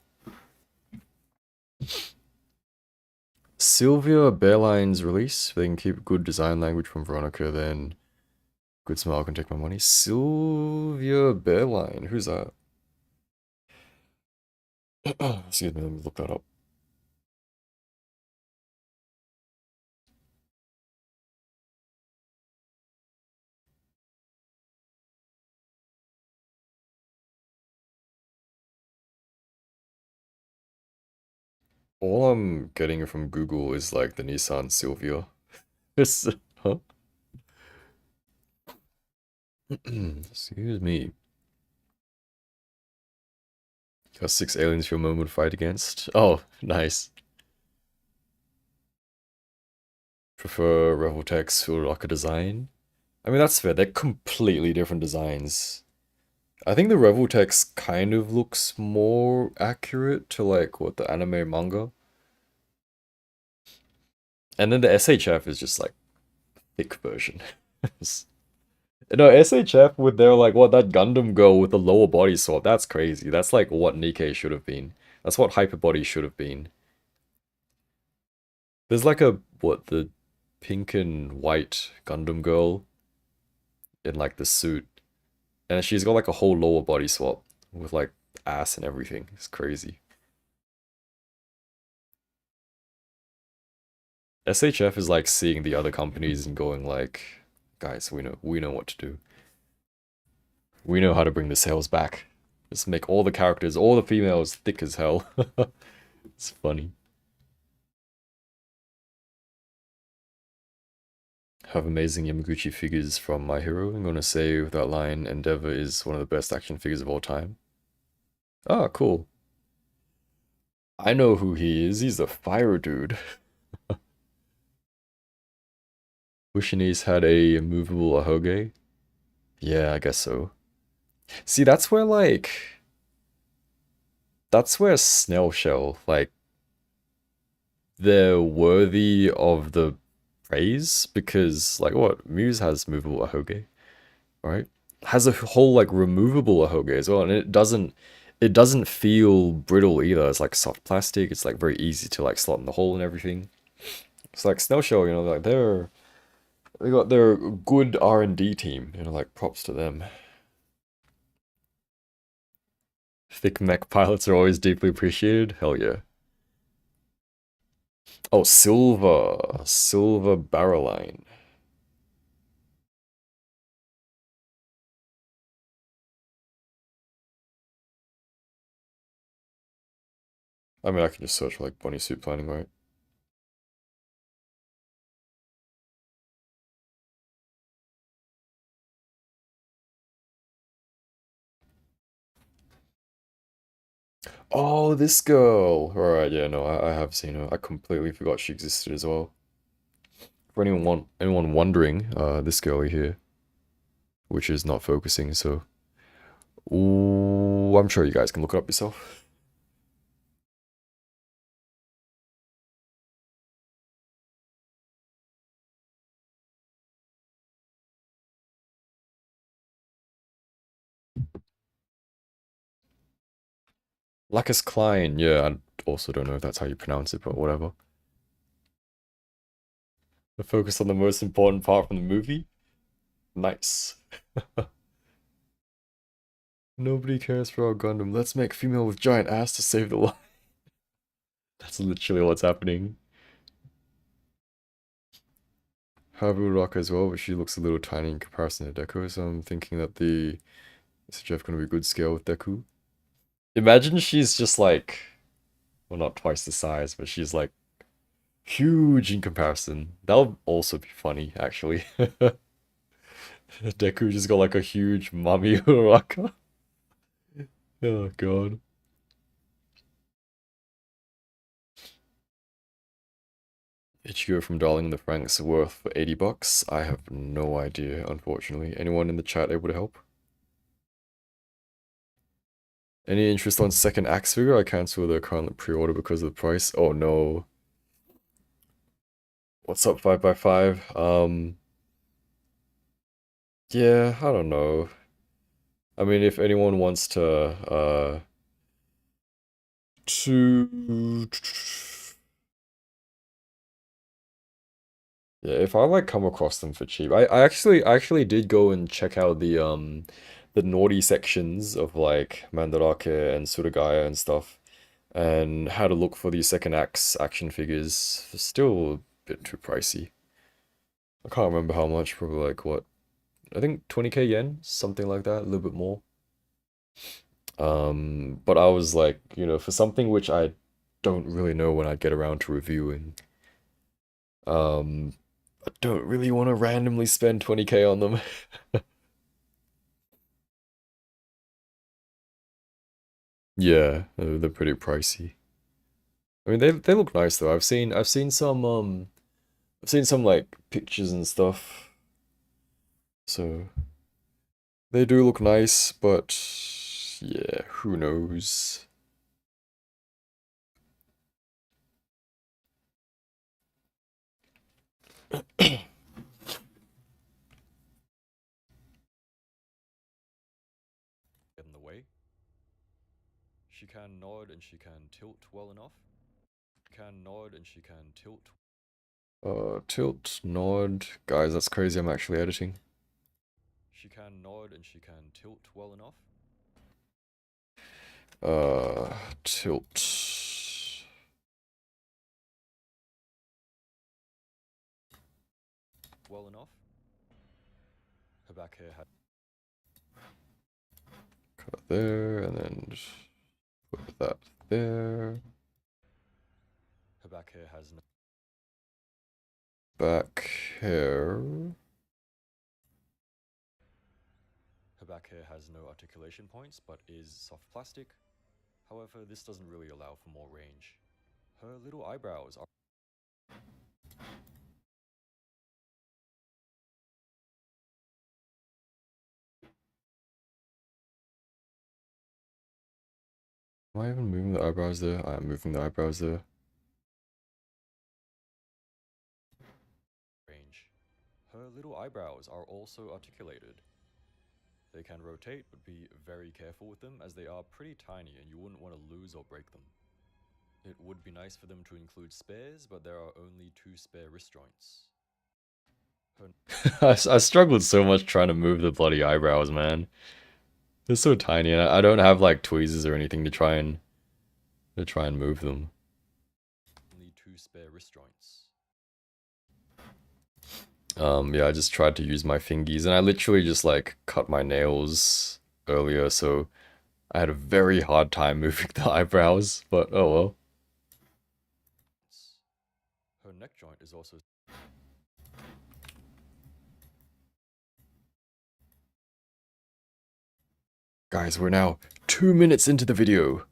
Sylvia Bearline's release. If they can keep good design language from Veronica, then good smile can take my money. Sylvia Bearline. Who's that? Excuse me, let me look that up. All I'm getting from Google is like the Nissan Sylvia. It's, huh? Excuse me. Got 6 aliens for a moment to fight against. Oh, nice. Prefer Revoltech's Uraka design? I mean, that's fair. They're completely different designs. I think the Revoltex kind of looks more accurate to like what the anime manga. And then the SHF is just like thick version. No, SHF with their like what that Gundam girl with the lower body swap, that's crazy. That's like what Nikkei should have been. That's what Hyperbody should have been. There's like a what the pink and white Gundam girl in like the suit. And she's got like a whole lower body swap with like ass and everything. It's crazy. SHF is like seeing the other companies and going like, guys, we know what to do. We know how to bring the sales back. Just make all the characters, all the females thick as hell. It's funny. Have amazing Yamaguchi figures from My Hero. I'm gonna say with that line, Endeavor is one of the best action figures of all time. Ah, cool. I know who he is. He's a fire dude. Bushinis had a movable ahoge. Yeah, I guess so. See, that's where Snail Shell, like, they're worthy of the praise because, like, what? Muse has movable ahoge, right? Has a whole, like, removable ahoge as well, and it doesn't feel brittle either. It's like soft plastic. It's like very easy to like slot in the hole and everything. It's like Snail Shell, like they got their good R&D team, like props to them. Thick mech pilots are always deeply appreciated. Hell yeah. Oh, Silver Barreline. I mean, I can just search for like bunny suit planning, right? Oh, this girl. All right, yeah, no, I have seen her. I completely forgot she existed as well. For anyone wondering, this girl here, which is not focusing, so ooh, I'm sure you guys can look it up yourself. Lacus Klein, yeah, also don't know if that's how you pronounce it, but whatever. The focus on the most important part from the movie? Nice. Nobody cares for our Gundam. Let's make female with giant ass to save the line. That's literally what's happening. Haru Rock as well, but she looks a little tiny in comparison to Deku, so I'm thinking that the SJF gonna be good scale with Deku. Imagine she's just like, well, not twice the size, but she's like huge in comparison. That would also be funny, actually. Deku just got like a huge mummy Uraraka. Oh god. Ichigo from Darling in the Franxx worth for 80 bucks? I have no idea, unfortunately. Anyone in the chat able to help? Any interest on second axe figure? I cancel the current pre-order because of the price. Oh no. What's up 5x5? Yeah, I don't know. I mean, if anyone wants to yeah, if I like come across them for cheap. I actually did go and check out the naughty sections of like Mandarake and Suragaya and stuff, and had a look for the second axe action figures. Still a bit too pricey. I can't remember how much, probably like what? I think 20k yen, something like that, a little bit more. But I was like, you know, for something which I don't really know when I get around to reviewing, I don't really want to randomly spend 20k on them. Yeah, they're pretty pricey. I mean, they look nice though. I've seen some like pictures and stuff. So they do look nice, but yeah, who knows? Get in the way. She can nod and she can tilt well enough. Can nod and she can tilt. Tilt, nod. Guys, that's crazy. I'm actually editing. She can nod and she can tilt well enough. Tilt. Well enough. Her back hair had cut there, and then just put that there. Her back hair has no back hair. Her back hair has no articulation points, but is soft plastic. However, this doesn't really allow for more range. Her little eyebrows are... Am I even moving the eyebrows there? I am moving the eyebrows there. Range. Her little eyebrows are also articulated. They can rotate, but be very careful with them as they are pretty tiny and you wouldn't want to lose or break them. It would be nice for them to include spares, but there are only 2 spare wrist joints. I struggled so much trying to move the bloody eyebrows, man. They're so tiny, and I don't have like tweezers or anything to try and move them. Only 2 spare wrist joints. Yeah, I just tried to use my fingies, and I literally just like cut my nails earlier, so I had a very hard time moving the eyebrows, but oh well. Her neck joint is also... Guys, we're now 2 minutes into the video.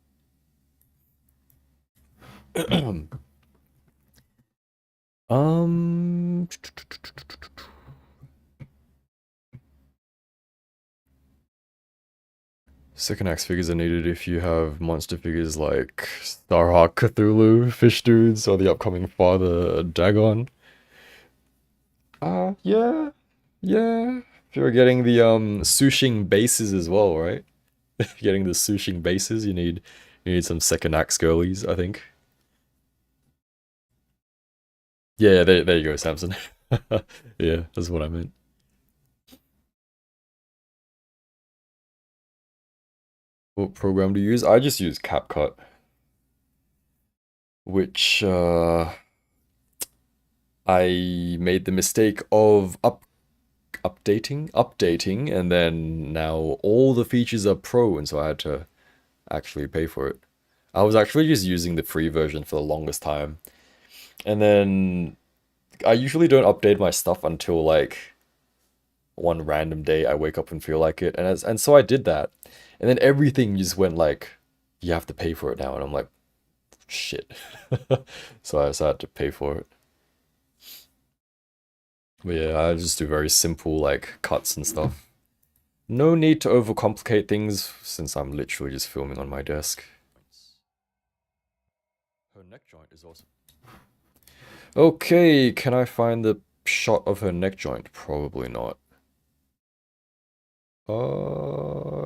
Second axe figures are needed if you have monster figures like Starhawk Cthulhu, Fish Dudes, or the upcoming Father Dagon. Yeah. Yeah. If you're getting the Sushing bases as well, right? If you're getting the Sushing bases, you need You need some second axe girlies, I think. Yeah, there you go, Samson. Yeah, that's what I meant. What program to use? I just use CapCut, which I made the mistake of updating, and then now all the features are pro, and so I had to actually pay for it. I was actually just using the free version for the longest time, and then I usually don't update my stuff until like one random day I wake up and feel like it, and so I did that, and then everything just went like, you have to pay for it now, and I'm like, shit. So I had to pay for it. But yeah, I just do very simple like cuts and stuff. No need to overcomplicate things since I'm literally just filming on my desk. Her neck joint is also... Okay, can I find the shot of her neck joint? Probably not.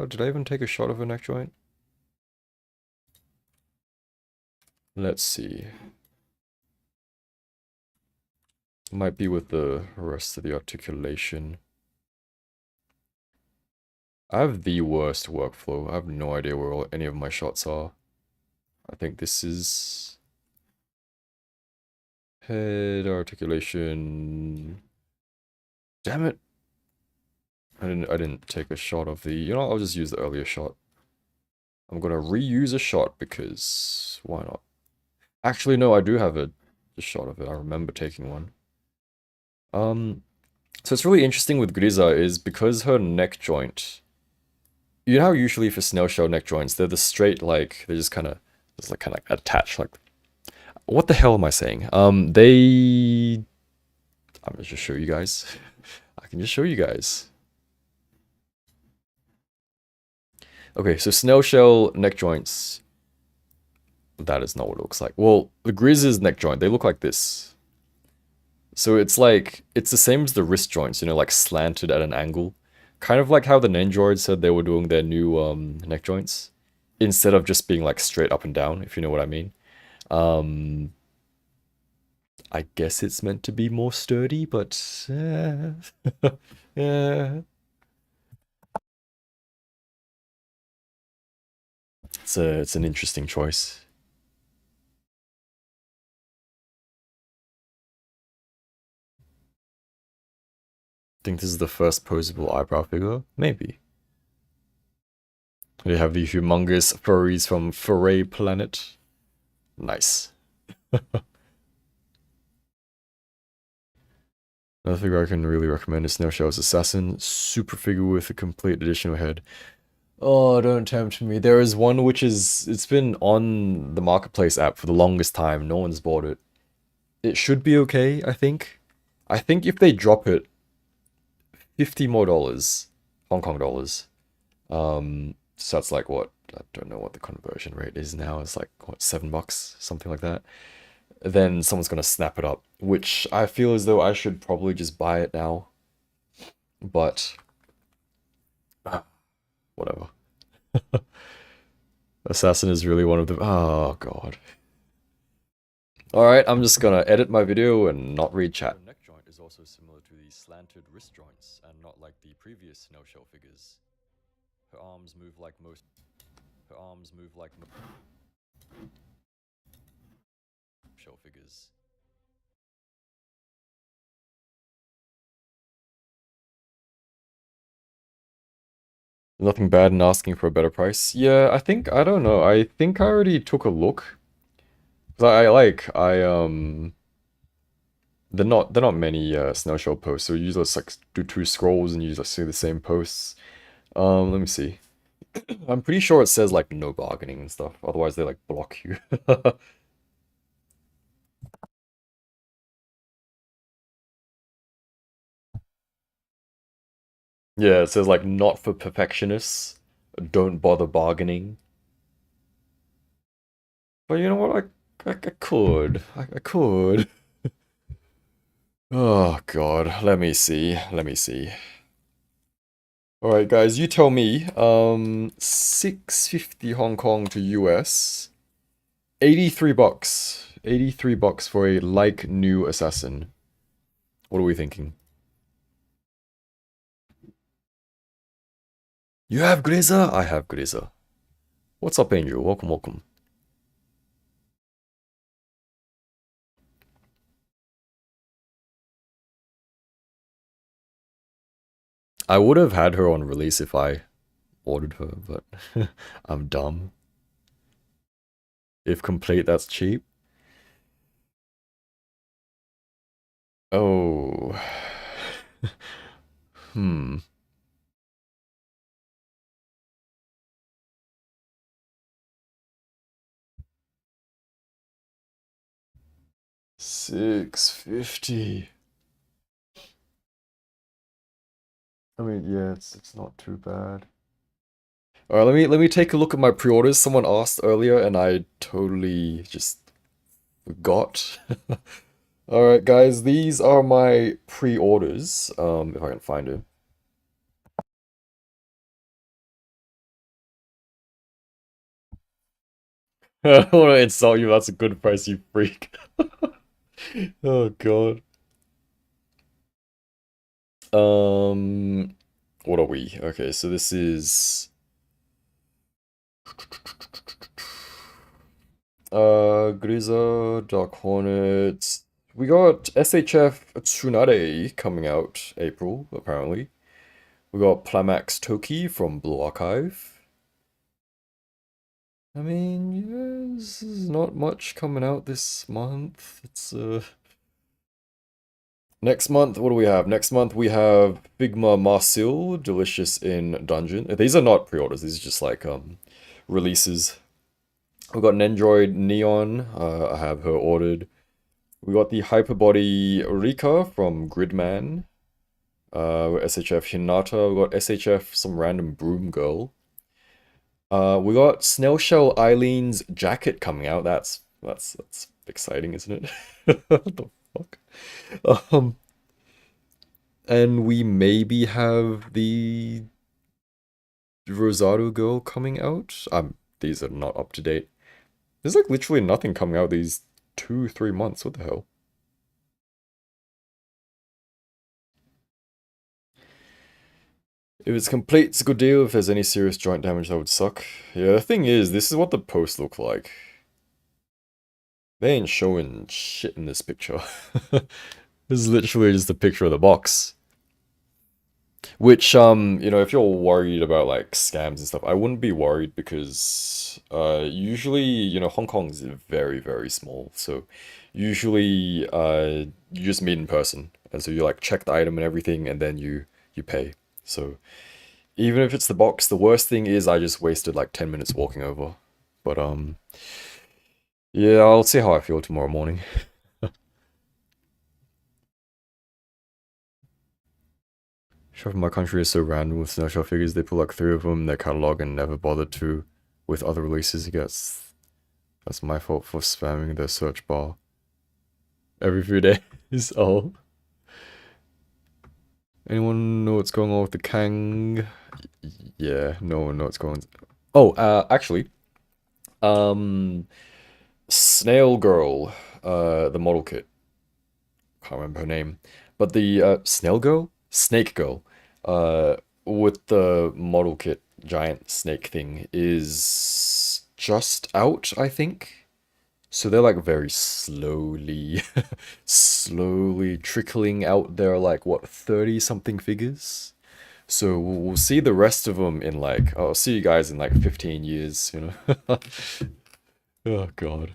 Did I even take a shot of her neck joint? Let's see. Might be with the rest of the articulation. I have the worst workflow. I have no idea where any of my shots are. I think this is... head articulation. Damn it. I didn't take a shot of the... You know, I'll just use the earlier shot. I'm gonna reuse a shot because why not? Actually, no, I do have a shot of it. I remember taking one. So it's really interesting with Grisa is because her neck joint... You know how usually for snail shell neck joints, they're the straight, like, they're just kind of attached, like... What the hell am I saying? I'm gonna just show you guys. I can just show you guys. Okay, so snail shell neck joints. That is not what it looks like. Well, the Grisa's neck joint, they look like this. So it's like, it's the same as the wrist joints, you know, like slanted at an angle. Kind of like how the Nendroid said they were doing their new neck joints. Instead of just being like straight up and down, if you know what I mean. I guess it's meant to be more sturdy, but... yeah. It's an interesting choice. Think this is the first posable eyebrow figure? Maybe. We have the humongous furries from Furry Planet. Nice. Another figure I can really recommend is Snowshell's Assassin. Super figure with a complete additional head. Oh, don't tempt me. There is one which is... It's been on the Marketplace app for the longest time. No one's bought it. It should be okay, I think. I think if they drop it, $50 more, Hong Kong dollars. So that's like what? I don't know what the conversion rate is now. It's like, what, $7? Something like that. Then someone's gonna snap it up, which I feel as though I should probably just buy it now. But... whatever. Assassin is really one of the... Oh, God. Alright, I'm just gonna edit my video and not read chat. Her neck joint is also similar to the slanted wrist joints, and not like the previous snail shell figures. Her arms move like most... shell figures. Nothing bad in asking for a better price. Yeah, I don't know. I think I already took a look. They're not many snail shell posts, so you just like do 2 scrolls and you just see the same posts. Let me see. I'm pretty sure it says like no bargaining and stuff. Otherwise they like block you. Yeah, it says like not for perfectionists. Don't bother bargaining. But you know what? I could. I could. Oh god. Let me see. Alright, guys, you tell me. 650 Hong Kong to US. 83 bucks. 83 bucks for a like new assassin. What are we thinking? You have Grisa? I have Grisa. What's up, Angel? Welcome, welcome. I would have had her on release if I ordered her, but I'm dumb. If complete, that's cheap. Oh. Hmm. 650. I mean, yeah, it's not too bad. Alright, let me take a look at my pre-orders. Someone asked earlier and I totally just forgot. Alright, guys, these are my pre-orders. If I can find it. I don't want to insult you, that's a good price, you freak. Oh god. Um, what are we? Okay, so this is Grisa, Dark Hornet. We got SHF Tsunade coming out April, apparently. We got Plamax Toki from Blue Archive. I mean, yeah, this is not much coming out this month. It's next month, what do we have? Next month we have Figma Marsil, Delicious in Dungeon. These are not pre-orders, these are just like releases. We've got an Android Neon, I have her ordered. We got the Hyperbody Rika from Gridman. SHF Hinata, we got SHF some random broom girl. We got Snailshell Eileen's jacket coming out. That's exciting, isn't it? What the fuck? Um, and we maybe have the Rosado girl coming out. These are not up to date. There's like literally nothing coming out these 2, 3 months. What the hell? If it's complete, it's a good deal. If there's any serious joint damage, that would suck. Yeah, the thing is, this is what the posts look like. They ain't showing shit in this picture. This is literally just a picture of the box. Which, if you're worried about like scams and stuff, I wouldn't be worried because, usually, Hong Kong is very, very small. So, usually, you just meet in person, and so you like check the item and everything, and then you pay. So, even if it's the box, the worst thing is I just wasted like 10 minutes walking over. But, yeah, I'll see how I feel tomorrow morning. Shop in my country is so random with snapshot figures. They put like 3 of them in their catalog and never bothered to with other releases. I guess that's my fault for spamming the search bar every few days. Oh, anyone know what's going on with the Kang? Yeah, no one knows what's going on. Oh, actually, um, Snail Girl, the model kit. Can't remember her name, but the Snail Girl, Snake Girl, uh, with the model kit giant snake thing is just out, I think. So they're like very slowly, slowly trickling out their like what 30 something figures. So we'll see the rest of them in like I'll see you guys in like 15 years. Oh God.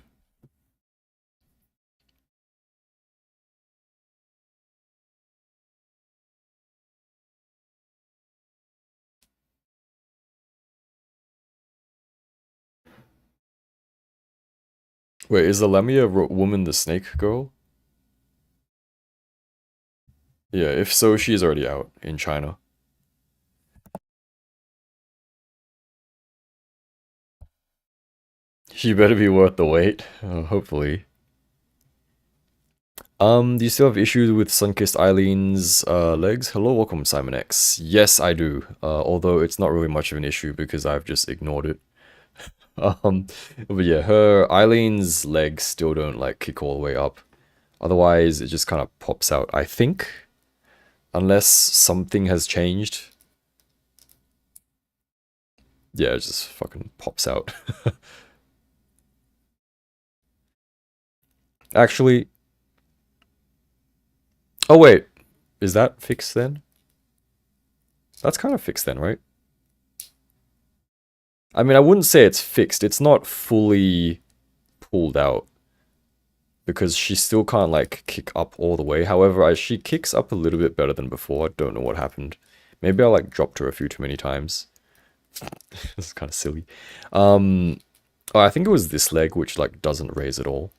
Wait, is the Lemia woman the snake girl? Yeah, if so, she's already out in China. She better be worth the wait. Hopefully. Do you still have issues with Sunkissed Eileen's legs? Hello, welcome, Simon X. Yes, I do. Although it's not really much of an issue because I've just ignored it. Um, but yeah, her Eileen's legs still don't like kick all the way up. Otherwise, it just kind of pops out. I think, unless something has changed. Yeah, it just fucking pops out. Actually, oh wait, is that fixed then? That's kind of fixed then, right? I mean, I wouldn't say it's fixed. It's not fully pulled out because she still can't like kick up all the way. However, she kicks up a little bit better than before. I don't know what happened. Maybe I like dropped her a few too many times. This is kind of silly. Um, oh, I think it was this leg which like doesn't raise at all.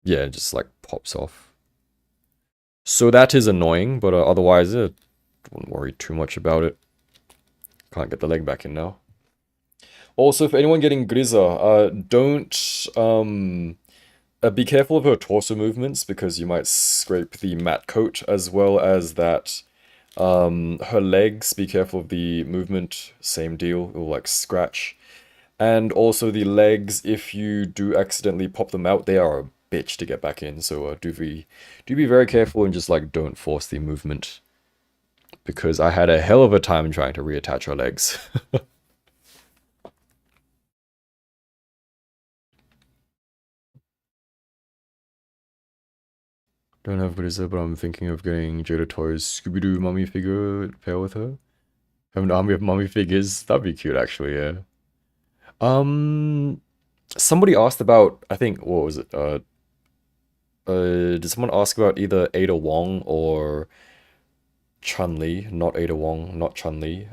Yeah, it just like pops off. So that is annoying, but otherwise, wouldn't worry too much about it. Can't get the leg back in now. Also, for anyone getting Grisa, don't be careful of her torso movements because you might scrape the matte coat, as well as that her legs, be careful of the movement, same deal, it will like scratch. And also the legs, if you do accidentally pop them out, they are a bitch to get back in, so do be very careful and just like don't force the movement. Because I had a hell of a time trying to reattach her legs. Don't have Grisa, but I'm thinking of getting Jada Toy's Scooby-Doo mummy figure to pair with her. Have an army of mummy figures. That'd be cute, actually, yeah. Um, Somebody asked about, I think, what was it? Did someone ask about either Ada Wong or Chun-Li? Not Ada Wong, not Chun-Li.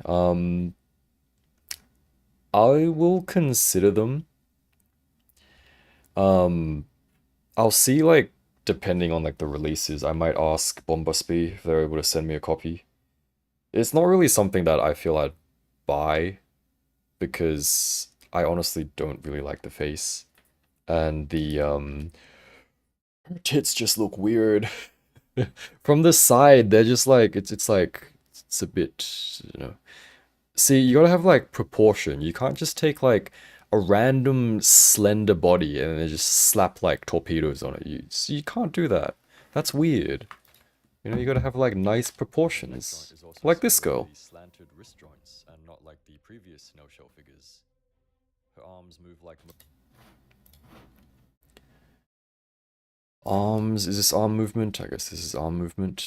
I will consider them. Um, I'll see, like, depending on, like, the releases, I might ask Bombusby if they're able to send me a copy. It's not really something that I feel I'd buy, because I honestly don't really like the face. And her tits just look weird. From the side, they're just like, it's like, it's a bit, you know. See, you gotta have like proportion. You can't just take like a random slender body and then just slap like torpedoes on it. You can't do that. That's weird. You know, you gotta have like nice proportions. Like this girl. Slanted wrist joints and not like the previous no-shell figures. Her arms move like arms. Is this arm movement? I guess this is arm movement.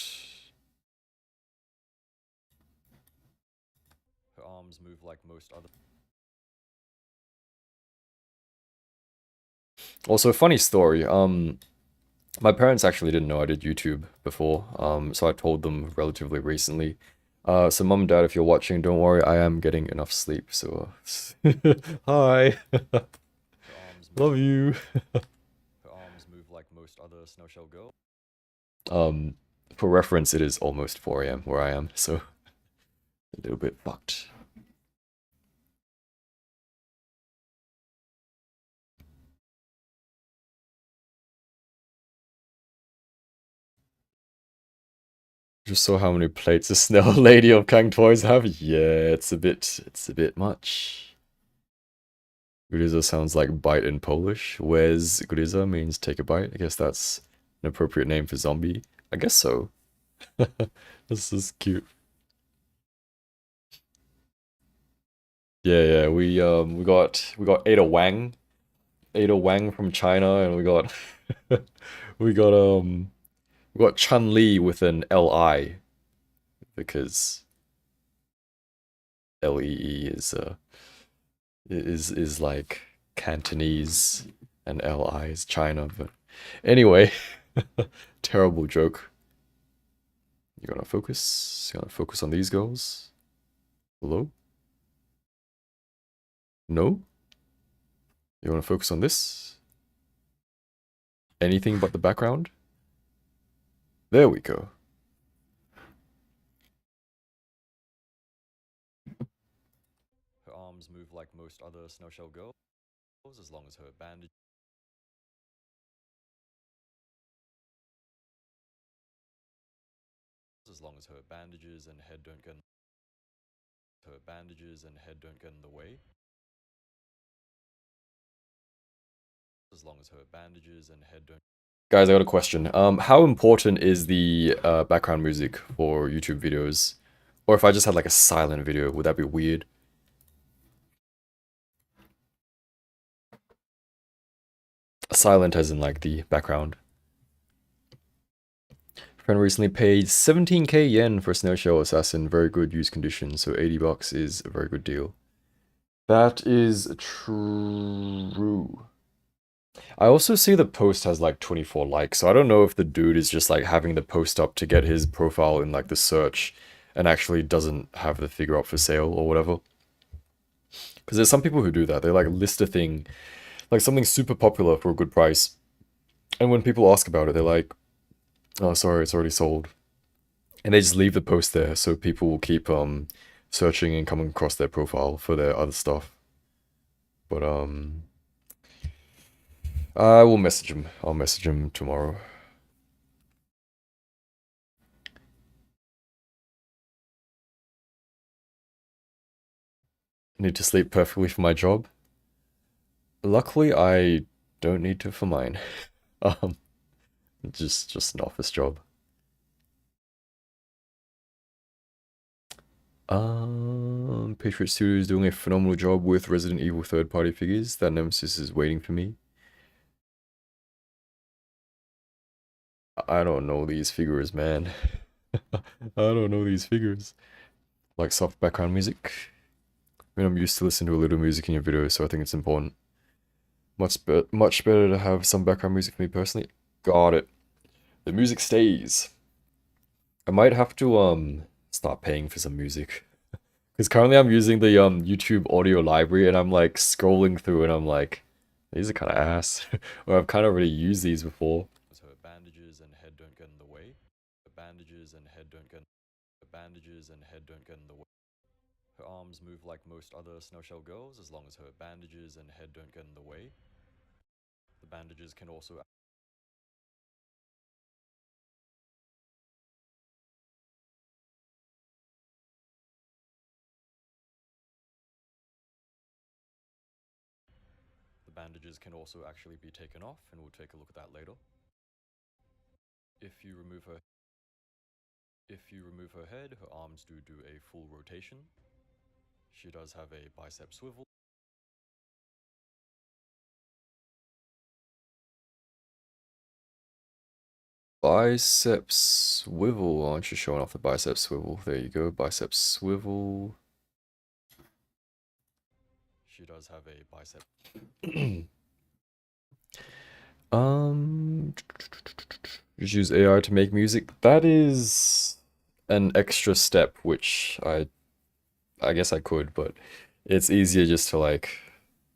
Her arms move like most other. Also, funny story. My parents actually didn't know I did YouTube before. So I told them relatively recently. So mum and dad, if you're watching, don't worry, I am getting enough sleep. So, hi. Love you. Her arms move like most other snowshell girls. For reference, it is almost 4 a.m. where I am, so a little bit fucked. Just saw how many plates a Snell Lady of Kang Toys have. Yeah, it's a bit much. Grisa sounds like bite in Polish. Where's Grisa means take a bite. I guess that's an appropriate name for zombie. I guess so. This is cute. Yeah, we got Ada Wang from China, and we got we got Chun Li with an Li because Lee is like Cantonese and Li is China. But anyway, terrible joke. You gonna focus? You gonna focus on these girls? Hello? No? You wanna focus on this? Anything but the background? There we go. Her arms move like most other snowshell girls, as long as her bandage long as her bandages and head don't get in the way. As long as her bandages and head don't. Guys, I got a question. How important is the background music for YouTube videos? Or if I just had like a silent video, would that be weird? Silent as in like the background. Friend recently paid 17k yen for Snail Shell Assassin. Very good use condition, so 80 bucks is a very good deal. That is true. I also see the post has like 24 likes, so I don't know if the dude is just like having the post up to get his profile in like the search and actually doesn't have the figure up for sale or whatever. Because there's some people who do that. They like list a thing, like something super popular for a good price. And when people ask about it, they're like, oh, sorry, it's already sold. And they just leave the post there so people will keep searching and coming across their profile for their other stuff. But I will message him. I'll message him tomorrow. Need to sleep perfectly for my job. Luckily, I don't need to for mine. um, just an office job. Patriot Studio is doing a phenomenal job with Resident Evil third-party figures. That Nemesis is waiting for me. I don't know these figures, man. I don't know these figures. Like soft background music. I mean, I'm used to listening to a little music in your videos, so I think it's important. Much better to have some background music for me personally. Got it. The music stays. I might have to start paying for some music. Because currently I'm using the YouTube audio library and I'm like scrolling through and I'm like, these are kind of ass. Or I've kind of already used these before. So her bandages and head don't get in the way. Her bandages and head don't get in the way. Her arms move like most other snowshell girls as long as her bandages and head don't get in the way. The bandages can also actually be taken off, and we'll take a look at that later. If you remove her head, her arms do a full rotation. She does have a bicep swivel. Bicep swivel. Aren't you showing off the bicep swivel? There you go, bicep swivel. She does have a bicep. Just use AI to make music. That is an extra step, which I guess I could, but it's easier just to like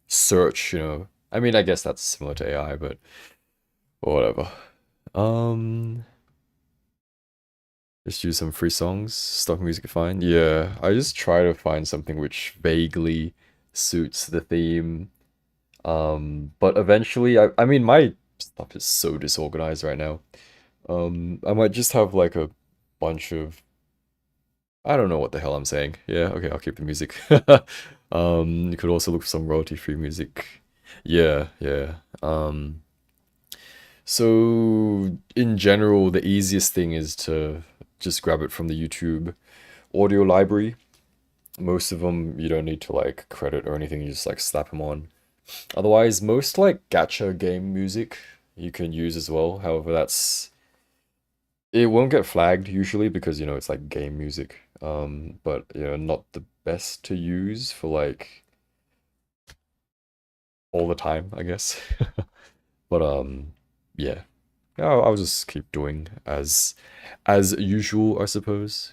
search, you know. I mean, I guess that's similar to AI, but whatever. Just use some free songs, stock music fine. Yeah, I just try to find something which vaguely suits the theme. But eventually, I mean, my stuff is so disorganized right now. I might just have like a bunch of, I don't know what the hell I'm saying. Yeah, okay, I'll keep the music. You could also look for some royalty-free music. Yeah, yeah. So in general, the easiest thing is to just grab it from the YouTube audio library. Most of them you don't need to like credit or anything, you just like slap them on. Otherwise, most like gacha game music you can use as well. However, it won't get flagged usually because you know it's like game music. But you know, not the best to use for like all the time, I guess. But yeah. Yeah, I'll just keep doing as usual, I suppose.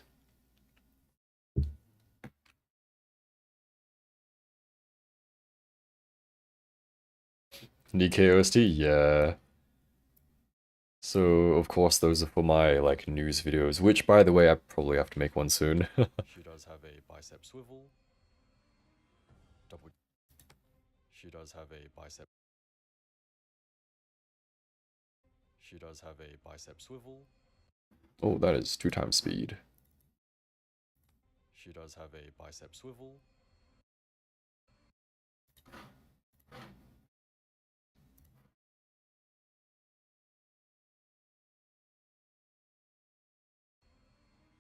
Nikkei OST, yeah. So of course those are for my like news videos, which by the way I probably have to make one soon. She does have a bicep swivel. Double. She does have a bicep. She does have a bicep swivel. Oh, that is 2 times speed. She does have a bicep swivel.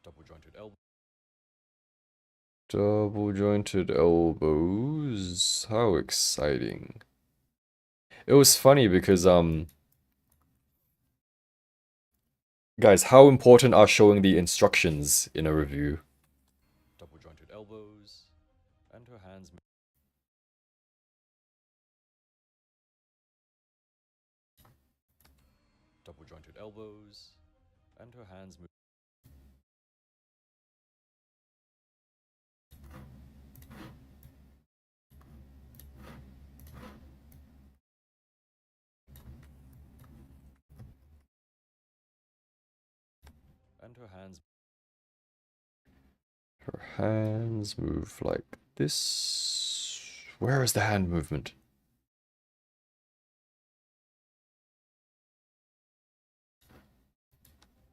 Double jointed elbow. Double jointed elbows. How exciting. It was funny because, guys, how important are showing the instructions in a review? Double jointed elbows. And her hands. Double jointed elbows. And her hands move. And her hands. Her hands move like this. Where is the hand movement?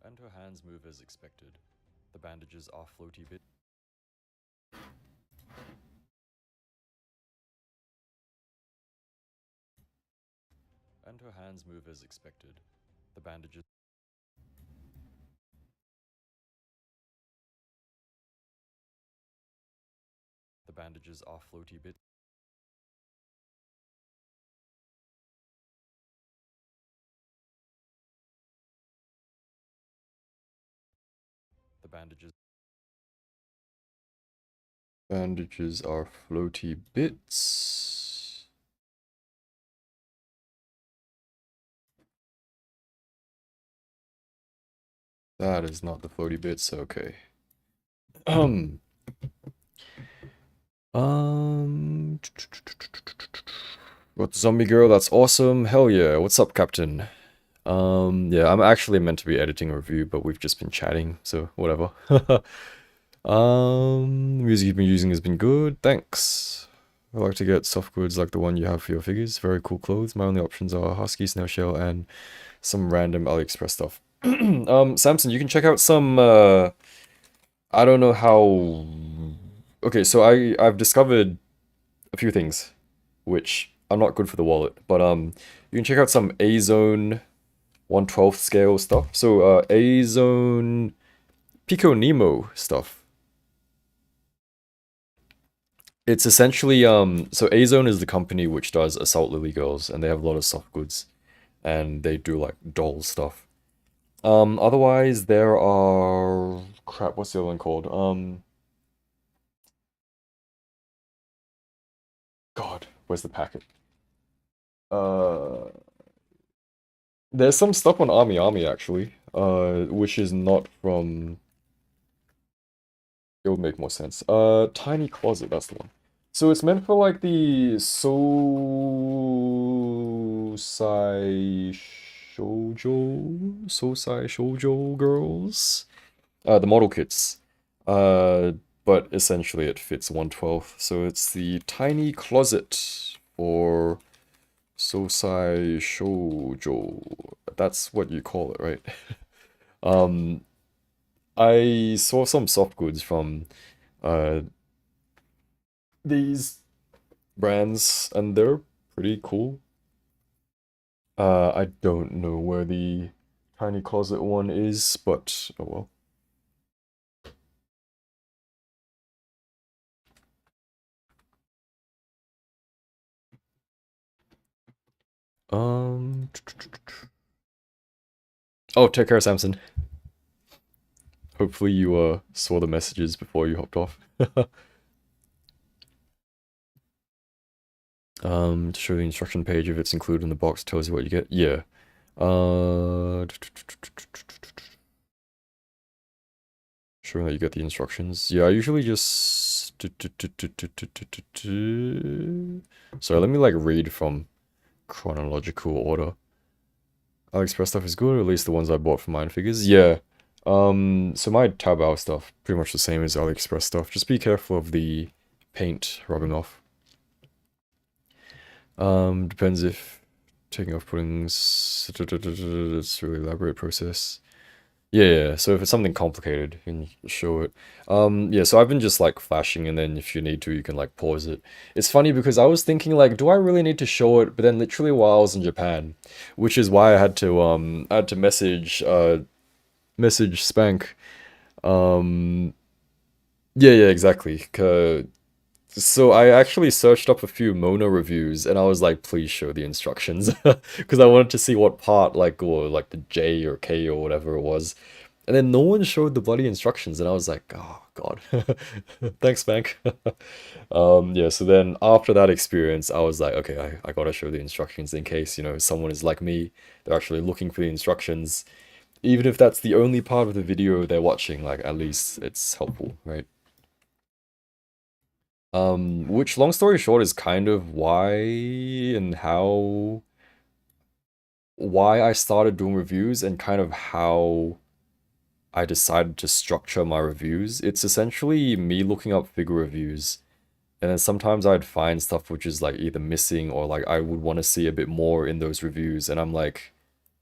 And her hands move as expected. The bandages are floaty bit. And her hands move as expected. The bandages. The bandages are floaty bit. The bandages. Bandages are floaty bits. That is not the floaty bits, okay. What, zombie girl? That's awesome. Hell yeah. What's up, Captain? Yeah, I'm actually meant to be editing a review, but we've just been chatting, so whatever. The music you've been using has been good. Thanks. I like to get soft goods like the one you have for your figures. Very cool clothes. My only options are Husky, Snail Shell, and some random AliExpress stuff. Samson, you can check out some, I don't know how... Okay, so I've discovered a few things, which are not good for the wallet, but, you can check out some A-Zone 1/12 scale stuff. So, A-Zone Pico Nemo stuff. It's essentially, so A-Zone is the company which does Assault Lily Girls, and they have a lot of soft goods, and they do, like, doll stuff. Otherwise, there are... Crap, what's the other one called? God, where's the packet? Uh, there's some stuff on Army Army, actually, which is not from... It would make more sense. Tiny Closet, that's the one. So it's meant for, like, the Sosai Shoujo girls? The model kits. But essentially it fits 1/12. So it's the tiny closet for Sosai Shoujo. That's what you call it, right? Um, I saw some soft goods from uh these brands and they're pretty cool. I don't know where the tiny closet one is, but oh well. Um, oh, take care, Samson. Hopefully you saw the messages before you hopped off. To show the instruction page if it's included in the box tells you what you get. Yeah. Showing that you get the instructions. Yeah, I usually just... Sorry, let me like read from chronological order. AliExpress stuff is good, or at least the ones I bought for mine figures. Yeah. So my Taobao stuff, pretty much the same as AliExpress stuff. Just be careful of the paint rubbing off. Depends if taking off puddings. It's a really elaborate process. Yeah, so if it's something complicated, you can show it. Yeah, so I've been just like flashing, and then if you need to, you can like pause it. It's funny because I was thinking like, do I really need to show it? But then literally while I was in Japan, which is why I had to message Spank. Um, yeah, exactly. So I actually searched up a few Mona reviews, and I was like, please show the instructions, because I wanted to see what part, like, or like the J or K or whatever it was. And then no one showed the bloody instructions, and I was like, oh god. Thanks, Bank. Yeah, so then after that experience, I was like, okay, I gotta show the instructions in case, someone is like me, they're actually looking for the instructions. Even if that's the only part of the video they're watching, like at least it's helpful, right? Which long story short is kind of and why I started doing reviews and kind of how I decided to structure my reviews. It's essentially me looking up figure reviews, and then sometimes I'd find stuff which is like either missing or like I would want to see a bit more in those reviews, and I'm like,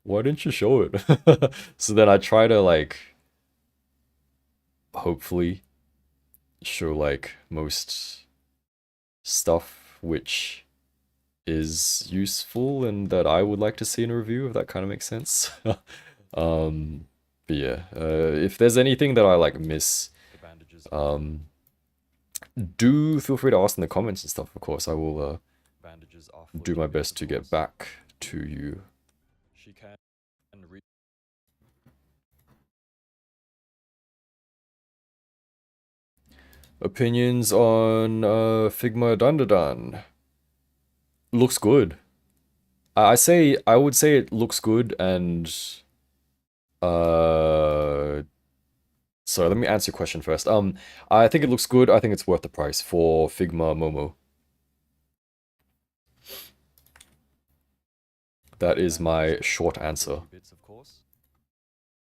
why didn't you show it? So then I try to like hopefully show like most stuff which is useful and that I would like to see in a review, if that kind of makes sense. um, but yeah, if there's anything that I like miss, um, do feel free to ask in the comments and stuff. Of course, I will do my best to get back to you. Opinions on Figma Dandadan. Looks good. I would say it looks good, and uh so let me answer your question first. I think it looks good. I think it's worth the price for Figma Momo. That is my short answer.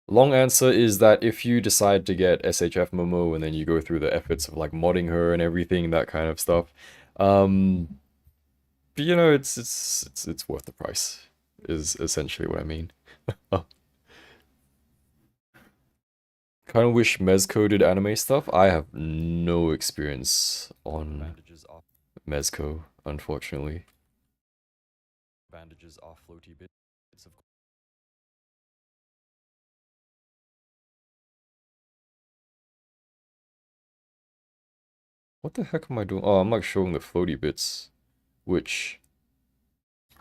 Long answer is that if you decide to get SHF Momo and then you go through the efforts of like modding her and everything, that kind of stuff, but it's worth the price. Is essentially what I mean. Kind of wish Mezco did anime stuff. I have no experience on Mezco, unfortunately. What the heck am I doing? Oh, I'm like showing the floaty bits, which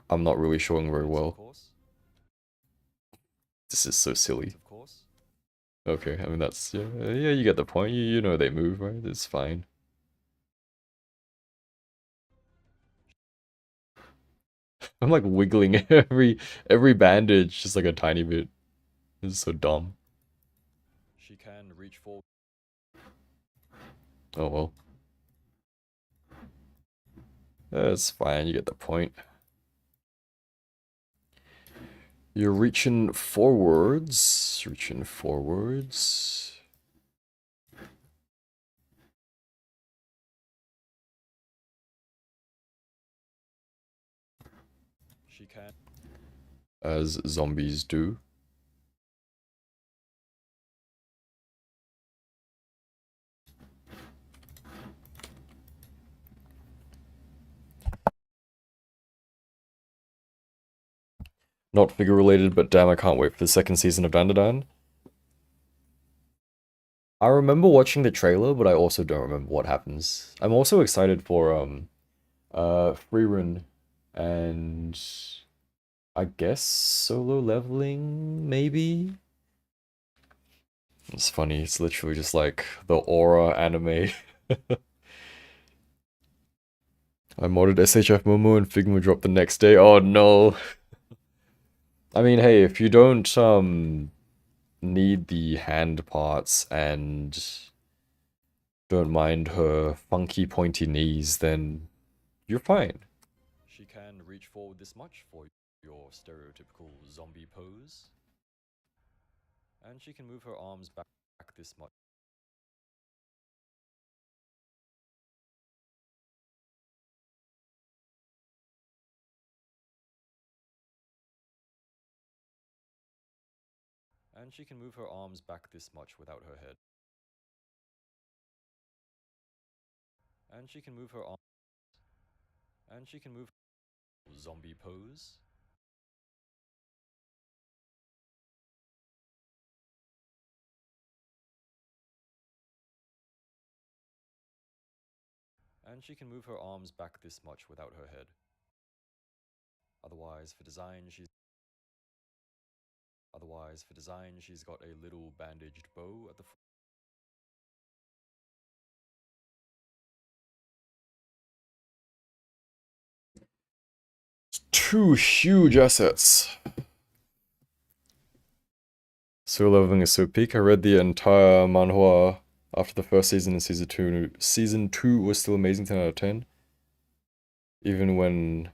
I'm not really showing very well. This is so silly. Okay, I mean that's yeah, you get the point. You know they move, right? It's fine. I'm like wiggling every bandage just like a tiny bit. This is so dumb. Oh well. That's fine, you get the point. You're reaching forwards. Reaching forwards. As zombies do. Not figure related, but damn, I can't wait for the second season of Dandadan. I remember watching the trailer, but I also don't remember what happens. I'm also excited for Frieren't and I guess solo leveling, maybe? It's funny, it's literally just like the aura anime. I modded SHF Momo and Figma dropped the next day. Oh no. I mean, hey, if you don't need the hand parts and don't mind her funky pointy knees, then you're fine. She can reach forward this much for your stereotypical zombie pose. And she can move her arms back this much. And she can move her arms back this much without her head. And she can move her arms. And she can move zombie pose. And she can move her arms back this much without her head. Otherwise, for design, she's got a little bandaged bow at the front. Two huge assets. So Leveling is so peak. I read the entire manhwa after the first season and season 2. Season 2 was still amazing, 10 out of 10. Even when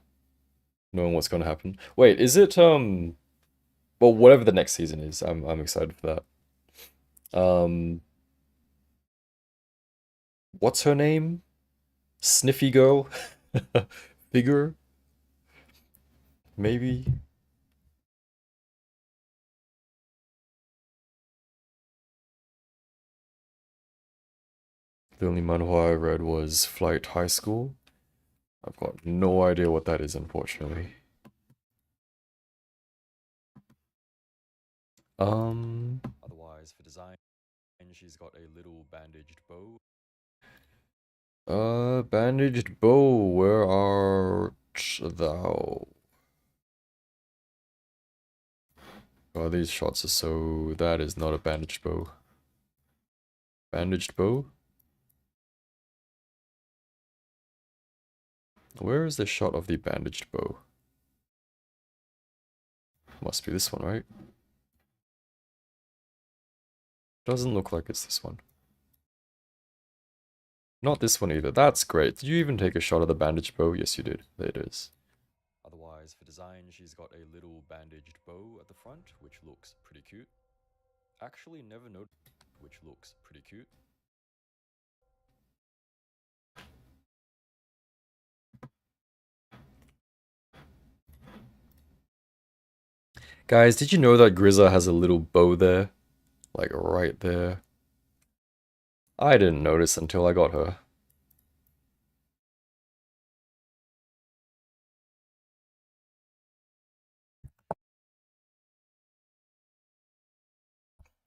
knowing what's gonna happen. Wait, is it well, whatever the next season is, I'm excited for that. What's her name? Sniffy girl? Figure? Maybe? The only manhwa I read was Flight High School. I've got no idea what that is, unfortunately. Otherwise, for design, she's got a little bandaged bow. Bandaged bow, where art thou? Oh, these shots are so... That is not a bandaged bow. Bandaged bow? Where is the shot of the bandaged bow? Must be this one, right? Doesn't look like it's this one. Not this one either. That's great. Did you even take a shot of the bandaged bow? Yes, you did. There it is. Otherwise, for design, she's got a little bandaged bow at the front, which looks pretty cute. Actually, never noticed, which looks pretty cute. Guys, did you know that Grisa has a little bow there? Like, right there. I didn't notice until I got her.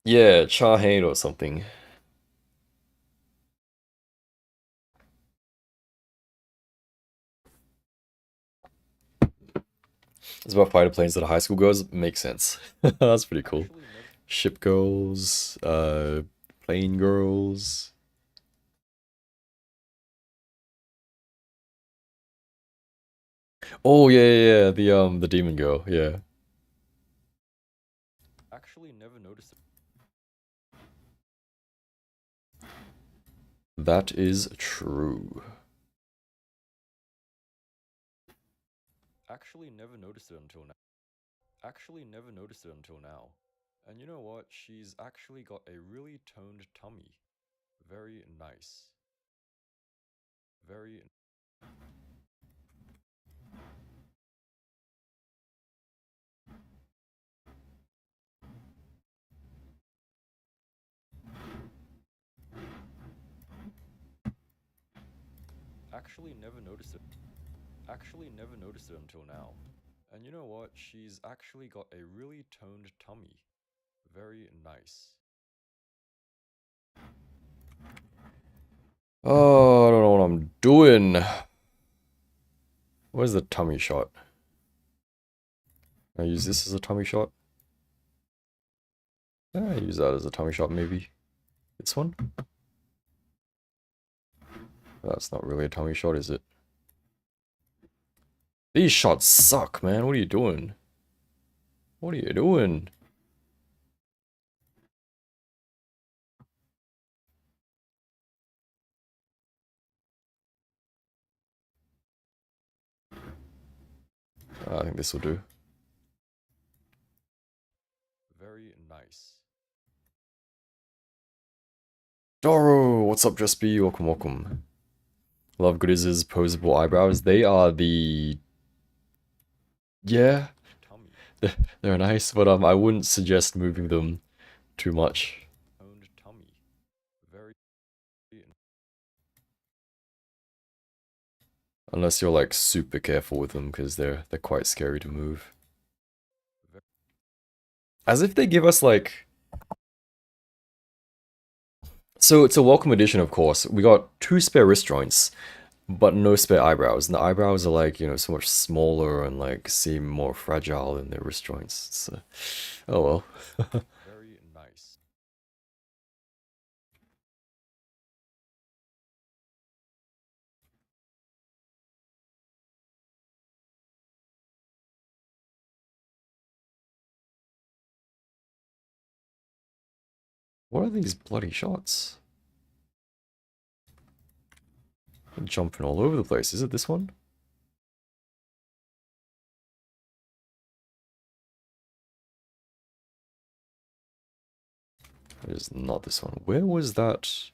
Yeah, Charhain or something. It's about fighter planes that are high school girls. Makes sense. That's pretty cool. Ship girls, plane girls. Oh yeah, the demon girl, yeah. Actually never noticed it. That is true. Actually never noticed it until now. And you know what? She's actually got a really toned tummy. Very nice. Very... Actually never noticed it. Until now. And you know what? She's actually got a really toned tummy. Very nice. Oh, I don't know what I'm doing. Where's the tummy shot? I use this as a tummy shot. I use that as a tummy shot, maybe. This one? That's not really a tummy shot, is it? These shots suck, man. What are you doing? What are you doing? I think this will do. Very nice. Doro! What's up, Just Be? Welcome, welcome. Love Grizz's posable eyebrows. They are the... Yeah. They're nice, but I wouldn't suggest moving them too much. Owned tummy. Very. Unless you're like super careful with them because they're quite scary to move. As if they give us like. So it's a welcome addition, of course. We got 2 spare wrist joints, but no spare eyebrows. And the eyebrows are like, you know, so much smaller and like seem more fragile than their wrist joints. It's, oh well. Very nice. What are these bloody shots? I'm jumping all over the place. Is it this one? It is not this one. Where was that?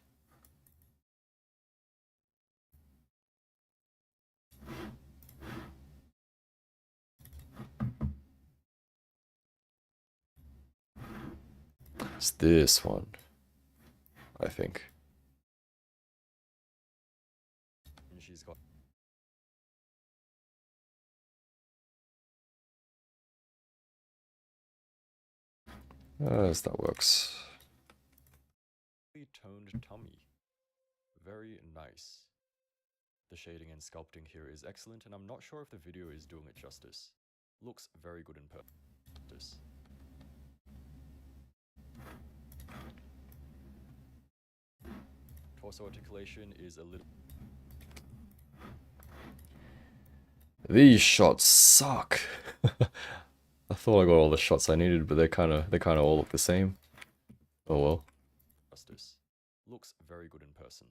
It's this one, I think. She's got. As that works. Toned tummy. Very nice. The shading and sculpting here is excellent, and I'm not sure if the video is doing it justice. Looks very good in practice. Torso articulation is a little. These shots suck. I thought I got all the shots I needed, but they kind of all look the same. Oh well. Justice. Looks very good in person.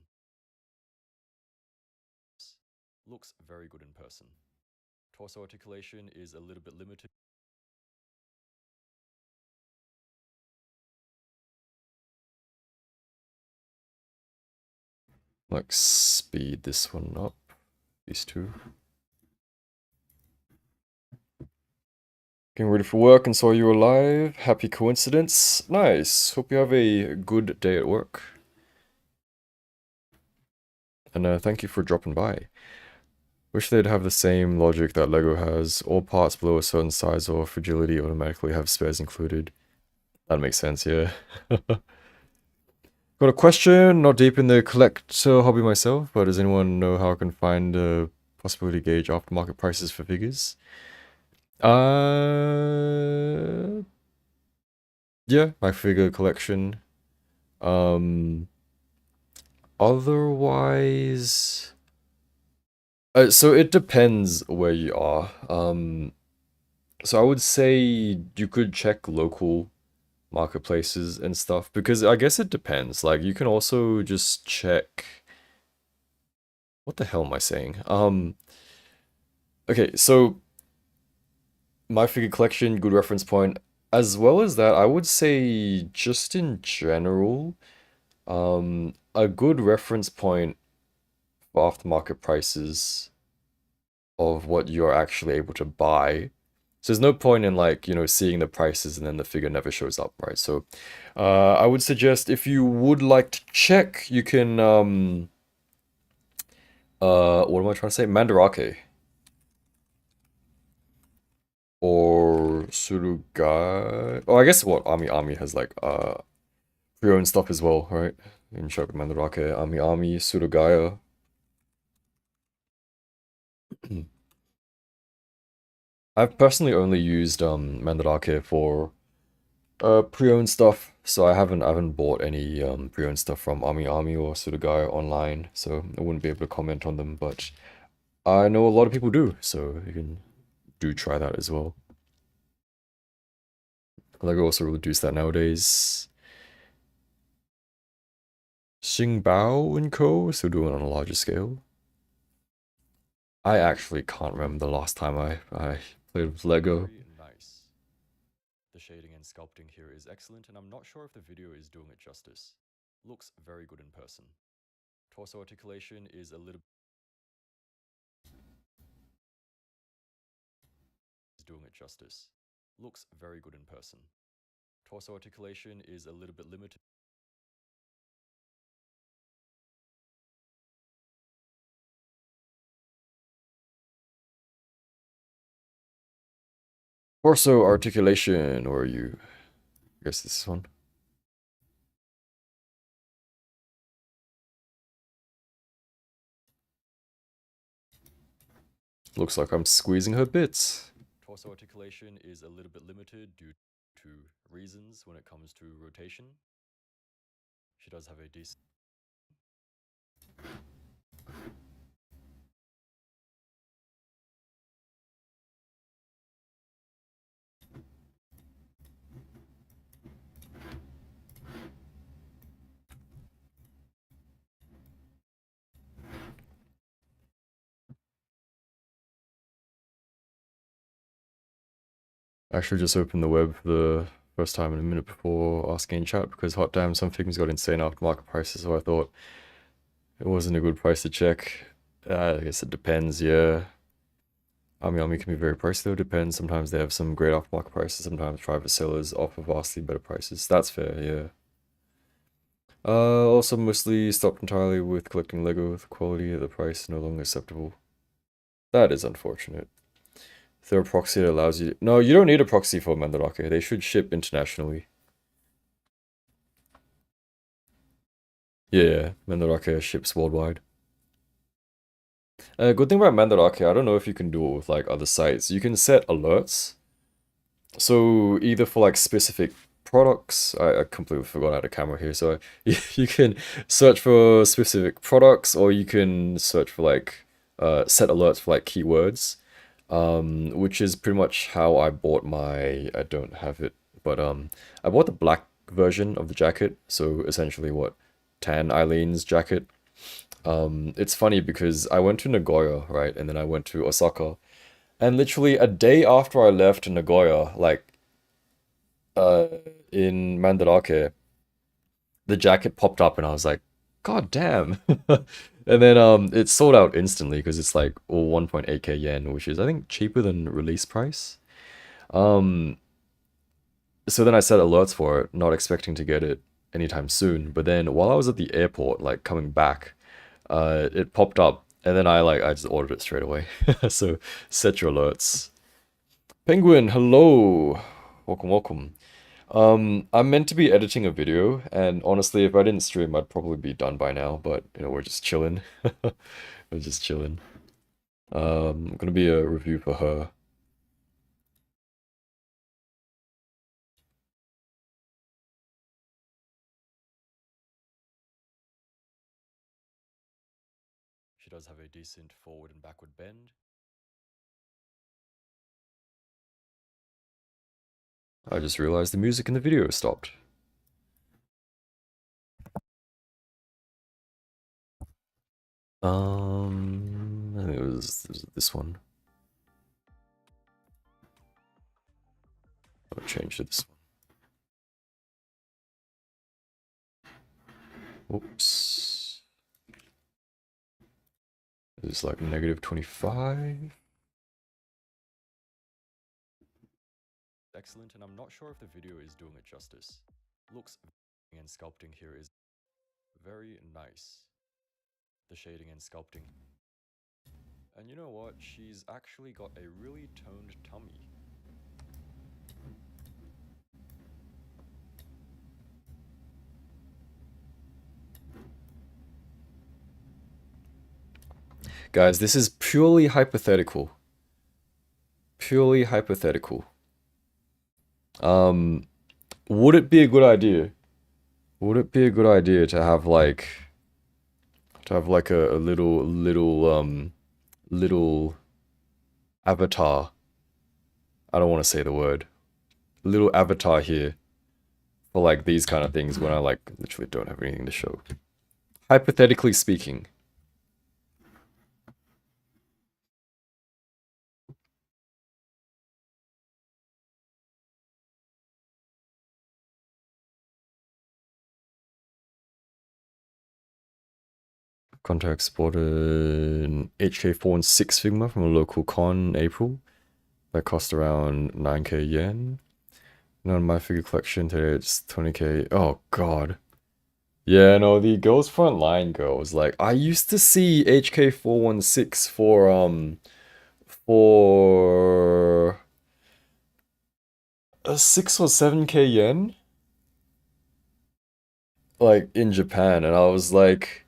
Looks very good in person. Torso articulation is a little bit limited. Like speed this one up. These two. Getting ready for work and saw you were live. Happy coincidence. Nice. Hope you have a good day at work. And thank you for dropping by. Wish they'd have the same logic that LEGO has. All parts below a certain size or fragility automatically have spares included. That makes sense, yeah. Got a question, not deep in the collector hobby myself, but does anyone know how I can find a possibility gauge aftermarket prices for figures? Yeah, my figure collection. Otherwise, so it depends where you are. So I would say you could check local marketplaces and stuff because I guess it depends. Like you can also just check. What the hell am I saying? Okay, so my figure collection, good reference point. As well as that, I would say just in general, a good reference point for aftermarket prices of what you're actually able to buy. So there's no point in like, you know, seeing the prices and then the figure never shows up, right? So I would suggest if you would like to check, you can what am I trying to say? Mandarake. Or Surugai. Oh, I guess what Ami has like pre-owned stuff as well, right? In Shop Mandarake, Ami, Surugaya. I've personally only used Mandarake for pre-owned stuff, so I haven't bought any pre-owned stuff from Ami or Surugaya online, so I wouldn't be able to comment on them, but I know a lot of people do, so you can do try that as well. Lego also reduced that nowadays. Xingbao and Co. still doing it on a larger scale. I actually can't remember the last time I played with Lego. Nice. The shading and sculpting here is excellent, and I'm not sure if the video is doing it justice. Looks very good in person. Torso articulation is a little doing it justice. Looks very good in person. Torso articulation is a little bit limited. Torso articulation, or you? I guess this one. Looks like I'm squeezing her bits. Torso articulation is a little bit limited due to reasons when it comes to rotation. She does have a decent... I actually just opened the web for the first time in a minute before asking in chat because hot damn, some figures got insane aftermarket prices, so I thought it wasn't a good price to check. I guess it depends, yeah. Ami can be very pricey though, depends. Sometimes they have some great aftermarket prices, sometimes private sellers offer vastly better prices. That's fair, yeah. Also mostly stopped entirely with collecting Lego. The quality of the price no longer acceptable. That is unfortunate. Is there a proxy that allows you... No, you don't need a proxy for Mandarake. They should ship internationally. Yeah, Mandarake ships worldwide. Good thing about Mandarake, I don't know if you can do it with like other sites. You can set alerts. So either for like specific products, I completely forgot how to camera here. So you can search for specific products, or you can search for like set alerts for like keywords, which is pretty much how I bought my. I don't have it, but I bought the black version of the jacket. So essentially, what Tan Eileen's jacket. It's funny because I went to Nagoya, right, and then I went to Osaka. And literally a day after I left Nagoya, like, uh, in Mandarake, the jacket popped up and I was like, God damn. And then it sold out instantly because it's like 1.8k yen, which is I think cheaper than release price. Um, so then I set alerts for it, not expecting to get it anytime soon. But then while I was at the airport, like coming back, it popped up and then I just ordered it straight away. So set your alerts. Penguin, hello. Welcome, welcome. I'm meant to be editing a video, and honestly, if I didn't stream, I'd probably be done by now, but, you know, we're just chilling. We're just chilling. Gonna be a review for her. She does have a decent forward and backward bend. I just realized the music in the video stopped. I think it was this one. I'll change to this one. Oops. It's like -25. Excellent, and I'm not sure if the video is doing it justice. Looks and sculpting here is very nice. The shading and sculpting. And you know what? She's actually got a really toned tummy. Guys, this is purely hypothetical. Purely hypothetical. Would it be a good idea? Would it be a good idea to have like a little avatar? I don't want to say the word. Little avatar here for like these kind of things when I like literally don't have anything to show. Hypothetically speaking. Contact spotted an HK4 and 6 figma from a local con in April. That cost around 9k yen. On my figure collection today, it's 20k. Oh god. Yeah, no, the Girls Frontline girls. Like, I used to see HK416 for a 6 or 7k yen, like in Japan, and I was like,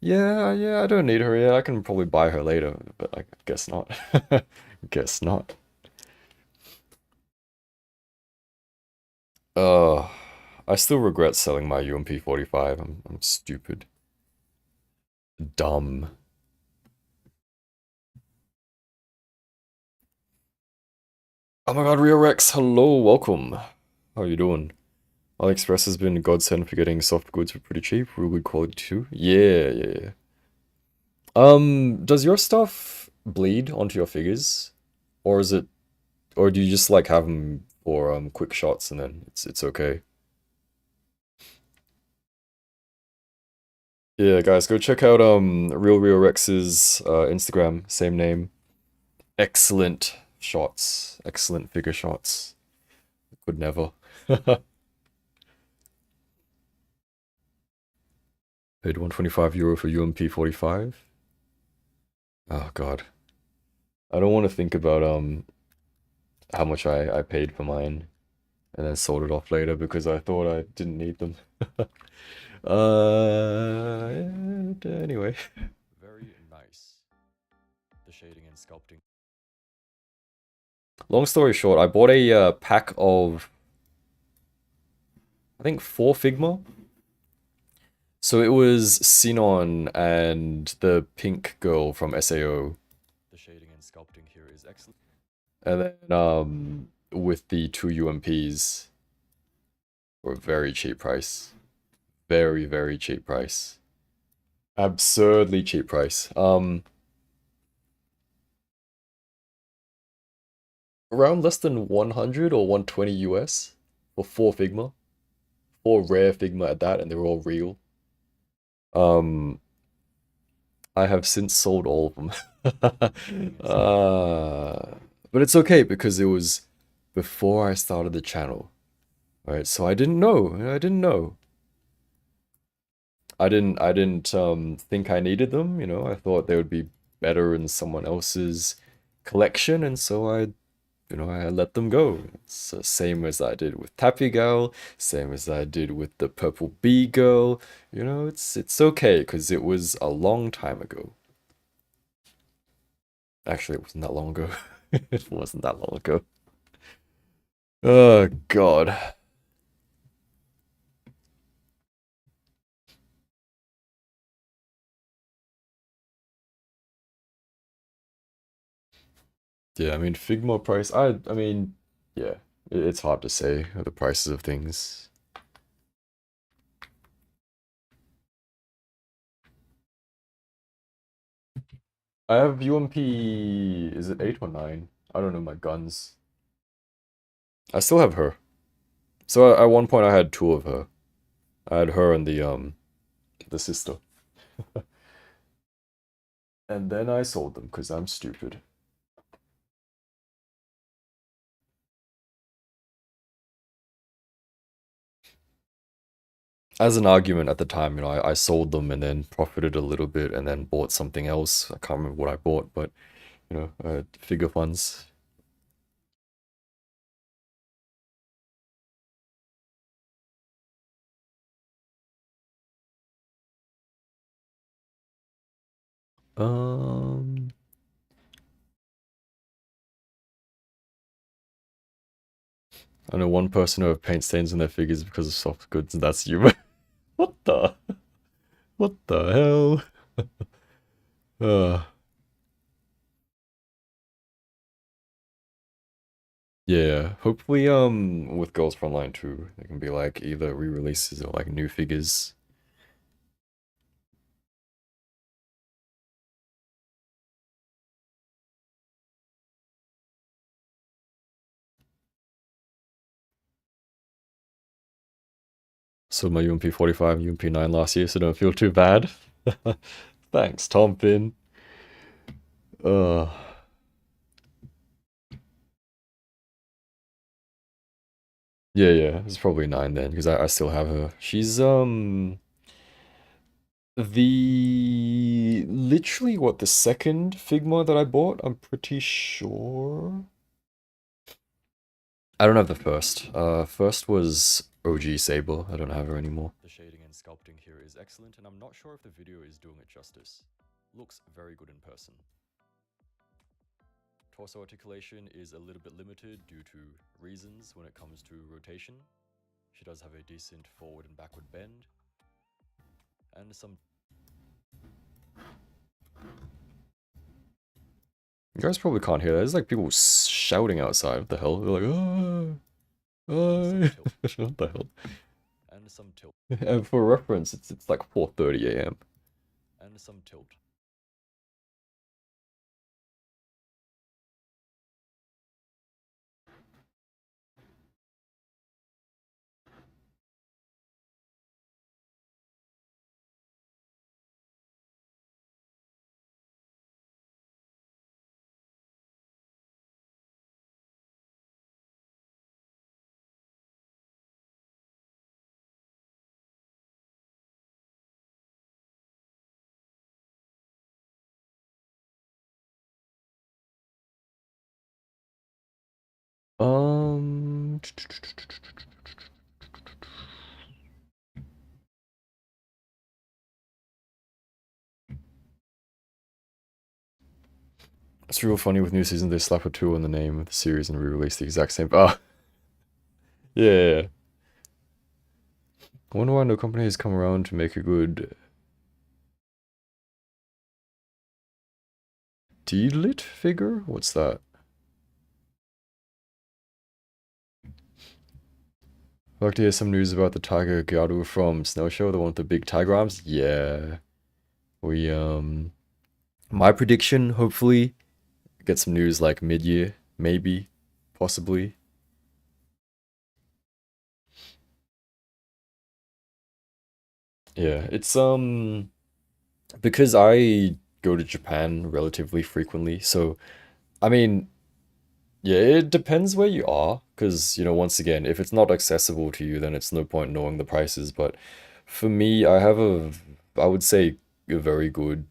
yeah, I don't need her. Yeah, I can probably buy her later, but I guess not. Guess not. Uh, I still regret selling my UMP 45. I'm stupid. Dumb. Oh my god, Rio Rex, hello, welcome. How you doing? AliExpress has been a godsend for getting soft goods for pretty cheap, real good quality too. Yeah. Does your stuff bleed onto your figures? Or is it, or do you just like have them for quick shots and then it's okay? Yeah, guys, go check out Real Rio Rex's Instagram, same name. Excellent shots, excellent figure shots. Could never. Paid 125 euro for UMP 45. Oh god. I don't want to think about how much I paid for mine and then sold it off later because I thought I didn't need them. Anyway. Very nice. The shading and sculpting. Long story short, I bought a pack of, I think, 4 figma. So it was Sinon and the pink girl from SAO. The shading and sculpting here is excellent. And then with the 2 UMPs for a very cheap price. Very cheap price. Absurdly cheap price. Around less than 100 or 120 US for 4 figma. 4 rare figma at that, and they were all real. Um, I have since sold all of them. But it's okay because it was before I started the channel, right? So I didn't know. I didn't know. I didn't think I needed them, you know. I thought they would be better in someone else's collection, and so I let them go. It's the same as I did with Tappy Girl, same as I did with the Purple Bee Girl. You know, it's okay because it was a long time ago. Actually, it wasn't that long ago. It wasn't that long ago. Oh God. Yeah, I mean Figma price. I mean, yeah, it's hard to say the prices of things. I have UMP. Is it 8 or 9? I don't know my guns. I still have her. So at one point I had 2 of her. I had her and the sister. And then I sold them because I'm stupid. As an argument at the time, I sold them and then profited a little bit and then bought something else. I can't remember what I bought, but figure funds. Um, I know one person who have paint stains on their figures because of soft goods, and that's you. What the? What the hell? uh, yeah, hopefully, with Girls Frontline 2, they can be like either re-releases or like new figures. So my UMP 45, UMP 9 last year, so don't feel too bad. Thanks, Tom Finn. Uh, Yeah, yeah, it's probably 9 then, because I still have her. She's, literally, what, the second Figma that I bought, I'm pretty sure. I don't have the first. First was OG Sable. I don't have her anymore. The shading and sculpting here is excellent, and I'm not sure if the video is doing it justice. Looks very good in person. Torso articulation is a little bit limited due to reasons when it comes to rotation. She does have a decent forward and backward bend, and some... You guys probably can't hear that. There's like people shouting outside. What the hell? They're like, ah, ah. What the hell? And some tilt. And for reference, it's like 4:30 a.m. And some tilt. Um, it's real funny with new seasons. They slap a 2 on the name of the series and re-release the exact same. Oh, yeah. I wonder why no company has come around to make a good D-lit figure? What's that? I'd like to hear some news about the Tiger Gyaru from Snow Show, the one with the big tiger arms. Yeah. We, my prediction, hopefully, get some news like mid-year, maybe, possibly. Yeah, it's, because I go to Japan relatively frequently, so, I mean, yeah, it depends where you are, because, you know, once again, if it's not accessible to you, then it's no point knowing the prices, but for me, I have I would say, a very good,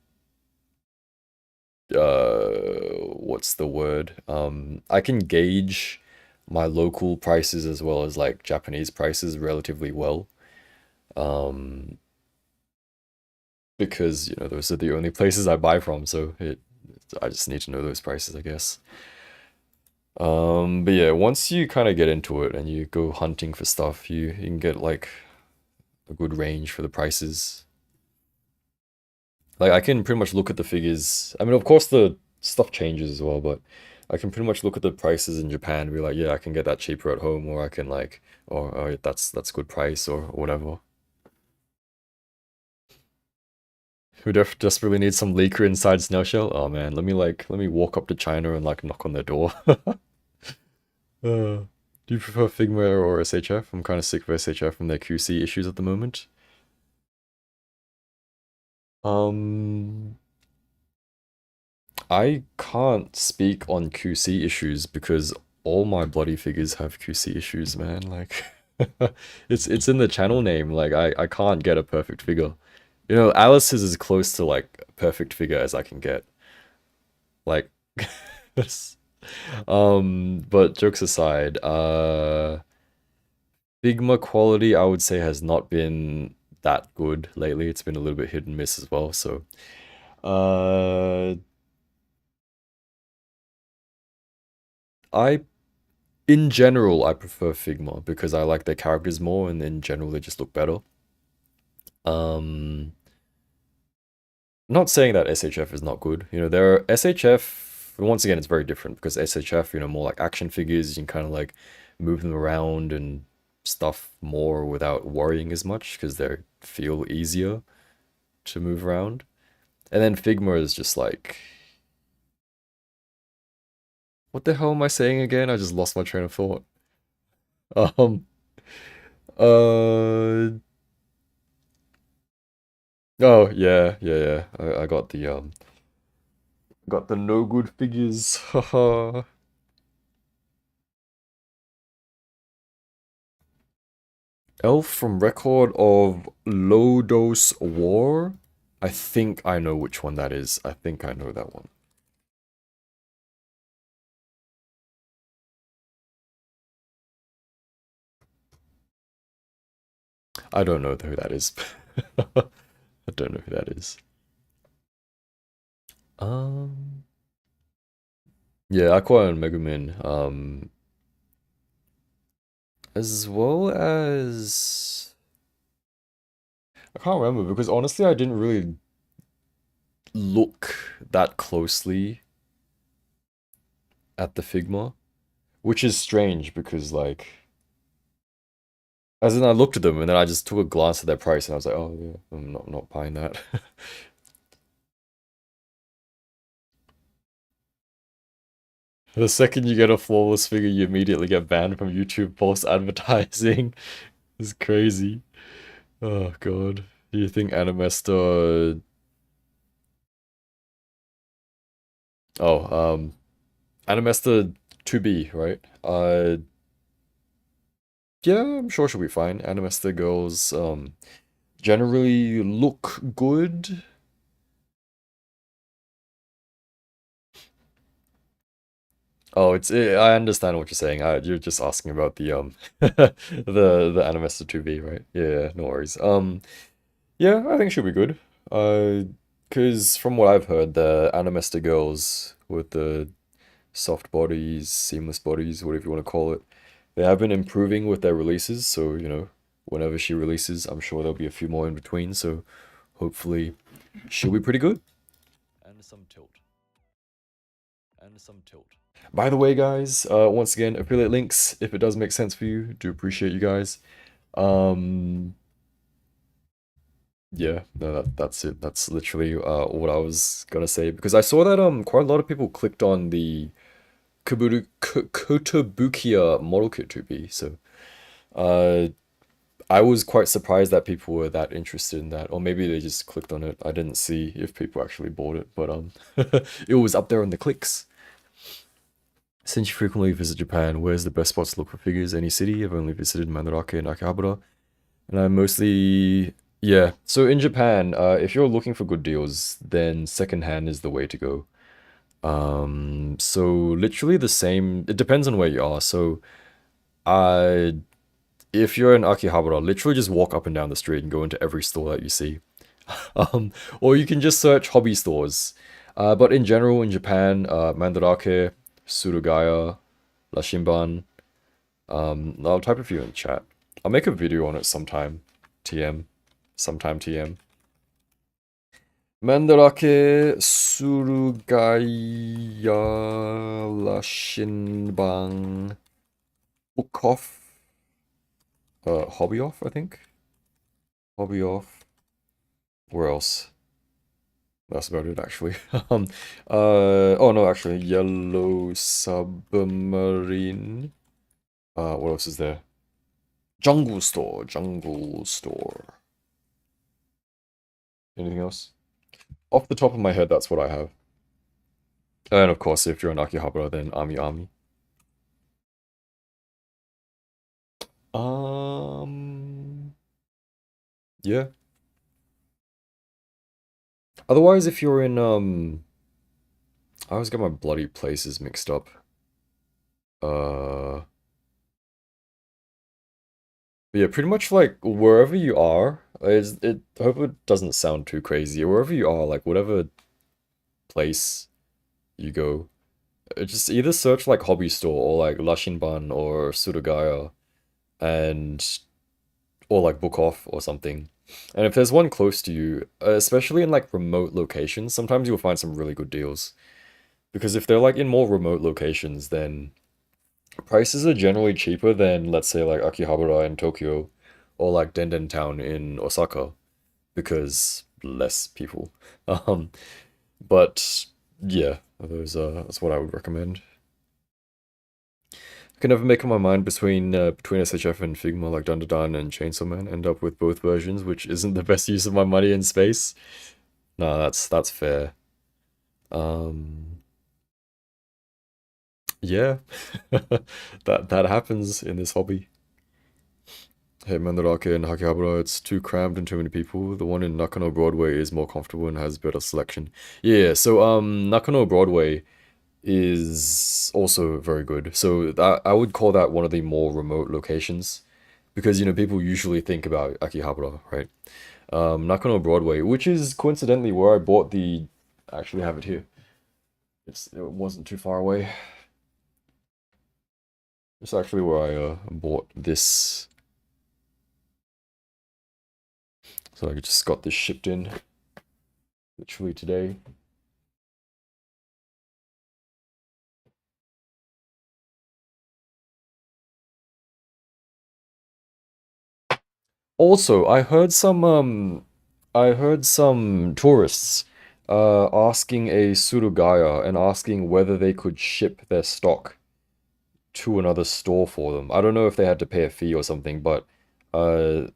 what's the word? I can gauge my local prices as well as, like, Japanese prices relatively well, um, because, you know, those are the only places I buy from, so I just need to know those prices, I guess. But yeah, once you kind of get into it and you go hunting for stuff, you can get like a good range for the prices. Like I can pretty much look at the figures. I mean, of course the stuff changes as well, but I can pretty much look at the prices in Japan and be like, yeah, I can get that cheaper at home, or I can like, or that's good price or whatever. Who desperately needs some leaker inside Snowshell? Oh man, let me walk up to China and like knock on their door. Do you prefer Figma or SHF? I'm kind of sick of SHF and their QC issues at the moment. Um, I can't speak on QC issues because all my bloody figures have QC issues, man. Like, it's in the channel name. Like, I can't get a perfect figure. You know, Alice's is as close to like a perfect figure as I can get. Like, but jokes aside, Figma quality, I would say, has not been that good lately. It's been a little bit hit and miss as well. So, uh, I, in general, I prefer Figma because I like their characters more, and in general, they just look better. Um, not saying that SHF is not good. You know, there are SHF. Once again, it's very different because SHF, you know, more like action figures. You can kind of like move them around and stuff more without worrying as much because they feel easier to move around. And then Figma is just like, what the hell am I saying again? I just lost my train of thought. Um, uh, oh yeah, yeah, yeah. I got the no good figures. Haha. Elf from Record of Low Dose War? I think I know which one that is. I think I know that one. I don't know who that is. I don't know who that is. Um, yeah, Aqua and Megumin. As well as I can't remember because honestly, I didn't really look that closely at the Figma, which is strange because like, as in I looked at them and then I just took a glance at their price and I was like, oh yeah, I'm not buying that. The second you get a flawless figure, you immediately get banned from YouTube post advertising. It's crazy. Oh god. Do you think Animester? Oh, Animester 2B, right? Yeah, I'm sure she'll be fine. Animester girls, generally look good. Oh, I understand what you're saying. You're just asking about the the Animester 2B, right? Yeah, no worries. Yeah, I think she'll be good. Because from what I've heard, the Animester girls with the soft bodies, seamless bodies, whatever you want to call it, they have been improving with their releases. So, whenever she releases, I'm sure there'll be a few more in between. So, hopefully, she'll be pretty good. And some tilt. And some tilt. By the way, guys, once again, affiliate links, if it does make sense for you, do appreciate you guys. Um, yeah, no, that's it. That's literally what I was gonna say because I saw that quite a lot of people clicked on the Kotobukiya model kit 2B. So uh, I was quite surprised that people were that interested in that, or maybe they just clicked on it. I didn't see if people actually bought it, but it was up there on the clicks. Since you frequently visit Japan, where's the best spots to look for figures? Any city? I've only visited Mandarake and Akihabara, and I mostly yeah. So in Japan, if you're looking for good deals, then secondhand is the way to go. So literally the same. It depends on where you are. So, uh, if you're in Akihabara, literally just walk up and down the street and go into every store that you see. Or you can just search hobby stores. But in general, in Japan, Mandarake, Surugaya, Lashinban. I'll type a few in chat. I'll make a video on it sometime. TM. Sometime TM. Mandarake, Surugaya, Lashinban. Bookoff, Hobby Off, I think. Hobby Off. Where else? That's about it, actually. Oh no, actually, Yellow Submarine. What else is there? Jungle Store, Jungle Store. Anything else? Off the top of my head, that's what I have. And of course, if you're in Akihabara, then Ami Ami. Yeah. Otherwise, if you're in, I always get my bloody places mixed up. Uh, But yeah, pretty much like wherever you are, I hope it doesn't sound too crazy. Wherever you are, like whatever place you go, just either search like hobby store or like Lashinban or Surugaya and or like Book Off or something. And if there's one close to you, especially in like remote locations, sometimes you'll find some really good deals. Because if they're like in more remote locations, then prices are generally cheaper than let's say like Akihabara in Tokyo or like Denden Town in Osaka because less people. Um, but yeah, that's what I would recommend. I can never make up my mind between SHF and Figma like Dandadan and Chainsaw Man. End up with both versions, which isn't the best use of my money and space. No, that's fair. Um, yeah, that happens in this hobby. Hey, Mandarake and Hakihabara, it's too crammed and too many people. The one in Nakano Broadway is more comfortable and has better selection. Yeah, so Nakano Broadway is also very good. So that I would call that one of the more remote locations because people usually think about Akihabara, right? Nakano Broadway, which is coincidentally where I bought the. I actually have it here. It wasn't too far away. It's actually where I bought this. So I just got this shipped in literally today. Also, I heard some tourists asking a Surugaya and asking whether they could ship their stock to another store for them. I don't know if they had to pay a fee or something, but uh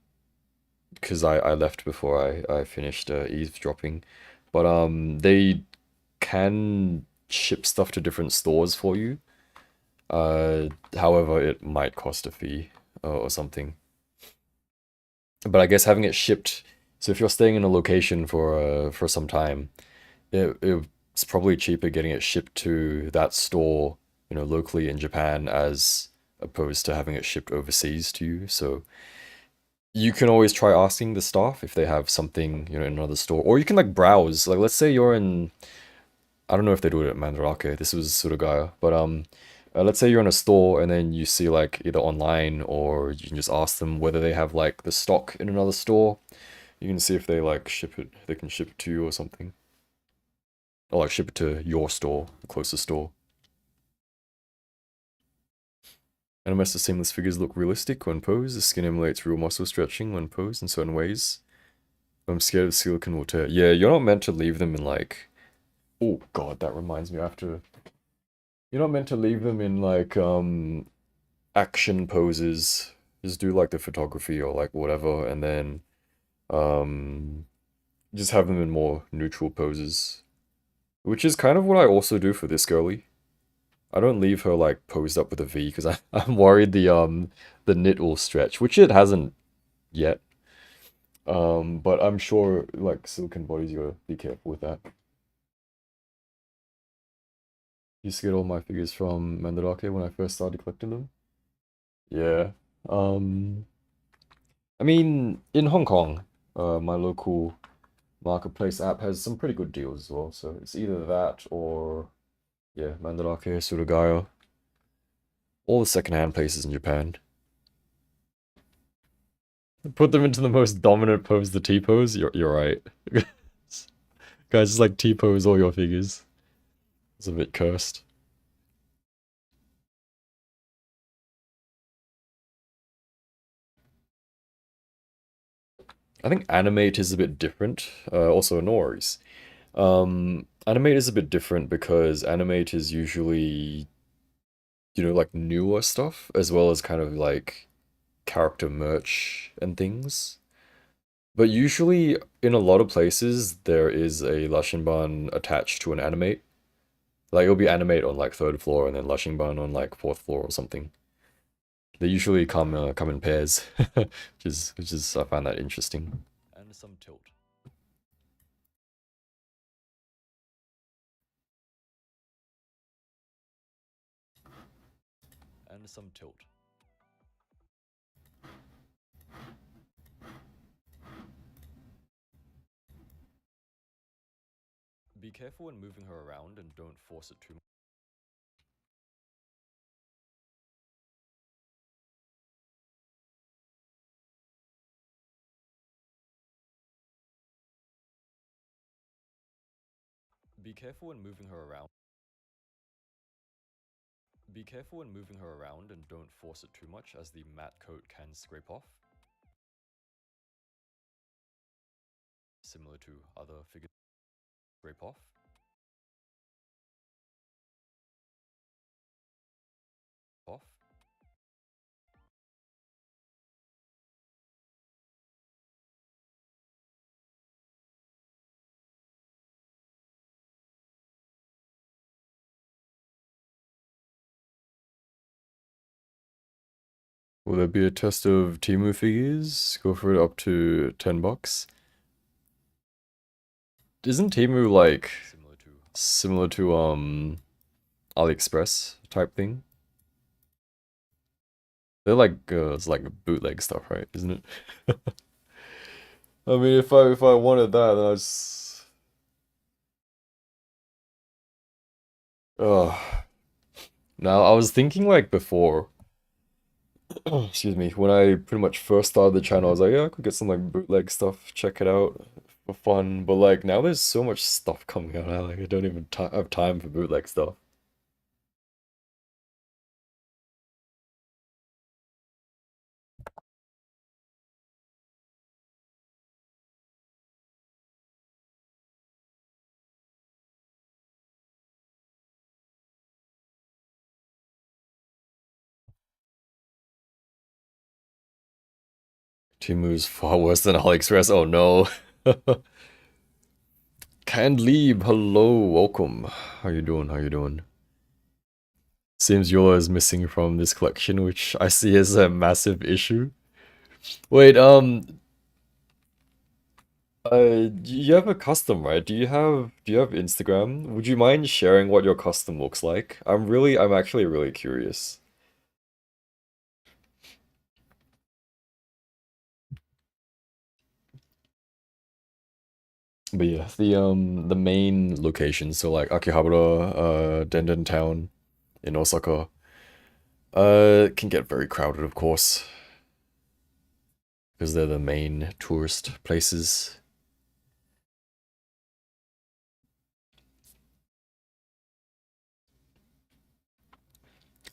because I left before I finished eavesdropping. But they can ship stuff to different stores for you. However, it might cost a fee or something. But I guess having it shipped, so if you're staying in a location for some time, it's probably cheaper getting it shipped to that store, locally in Japan as opposed to having it shipped overseas to you. So you can always try asking the staff if they have something, in another store, or you can like browse. Like let's say you're in, I don't know if they do it at Mandarake. This was Surugaya, but let's say you're in a store and then you see like either online or you can just ask them whether they have like the stock in another store. You can see if they like ship it. They can ship it to you or something, or like ship it to your store, the closest store. NMS the seamless figures look realistic when posed. The skin emulates real muscle stretching when posed in certain ways. I'm scared of silicone will tear. Yeah, you're not meant to leave them in like. Oh god, that reminds me. I have to. You're not meant to leave them in like action poses. Just do like the photography or like whatever, and then um just have them in more neutral poses. Which is kind of what I also do for this girly. I don't leave her like posed up with a V because I'm worried the knit will stretch, which it hasn't yet. But I'm sure like silicone bodies, you gotta be careful with that. Used to get all my figures from Mandarake when I first started collecting them. Yeah. Um, I mean, in Hong Kong, my local marketplace app has some pretty good deals as well. So it's either that or yeah, Mandarake, Surugaya, all the secondhand places in Japan. Put them into the most dominant pose, the T pose. You're right. Guys, just like T pose all your figures. It's a bit cursed. I think animate is a bit different. Also, no worries. Animate is a bit different because animate is usually, like newer stuff as well as kind of like character merch and things. But usually, in a lot of places, there is a Lashinban attached to an animate. Like it'll be animate on like third floor and then Lashinban on like fourth floor or something. They usually come in pairs, which is I find that interesting. And some tilt. And some tilt. Be careful when moving her around and don't force it too much. Be careful when moving her around. Be careful when moving her around and don't force it too much as the matte coat can scrape off. Similar to other figures scrape off. Off. Will there be a test of Temu figures? Go for it up to $10. Isn't Temu like similar to AliExpress type thing? They're like it's like bootleg stuff, right? Isn't it? I mean, if I wanted that, then I just now I was thinking like before, excuse me, when I pretty much first started the channel, I was like, yeah, I could get some like bootleg stuff, check it out for fun. But like now there's so much stuff coming out, I don't even have time for bootleg stuff. Temu's far worse than AliExpress. Oh no. Canned Leeb, hello, welcome. How you doing? How you doing? Seems Yola is missing from this collection, which I see as a massive issue. Wait, you have a custom, right? Do you have Instagram? Would you mind sharing what your custom looks like? I'm actually really curious. But yeah, the main locations, so like Akihabara, Denden Town in Osaka, can get very crowded, of course, because they're the main tourist places.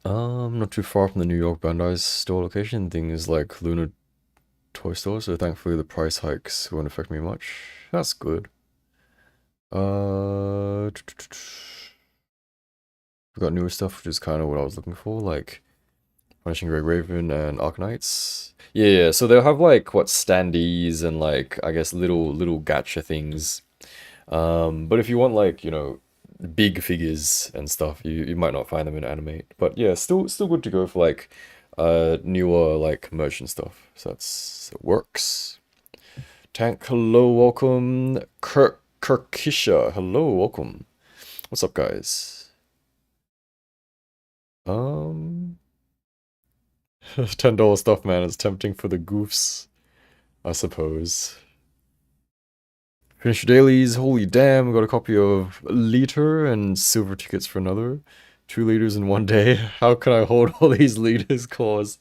Not too far from the New York Bandai's store location. Thing is like Luna Toy Store, so thankfully the price hikes won't affect me much. That's good. Uh, we got newer stuff, which is kind of what I was looking for, like Punishing Greg Raven and Arknights. Yeah, yeah, so they'll have like what standees and like I guess little gacha things. But if you want like, big figures and stuff, you might not find them in Animate. But yeah, still good to go for like newer like merchant stuff. So it works. Tank, hello, welcome. Kirkisha, hello, welcome. What's up, guys? Um, $10 stuff, man. It's tempting for the goofs, I suppose. Finish your dailies. Holy damn! Got a copy of Liter and silver tickets for another. 2 liters in one day. How can I hold all these liters, cause?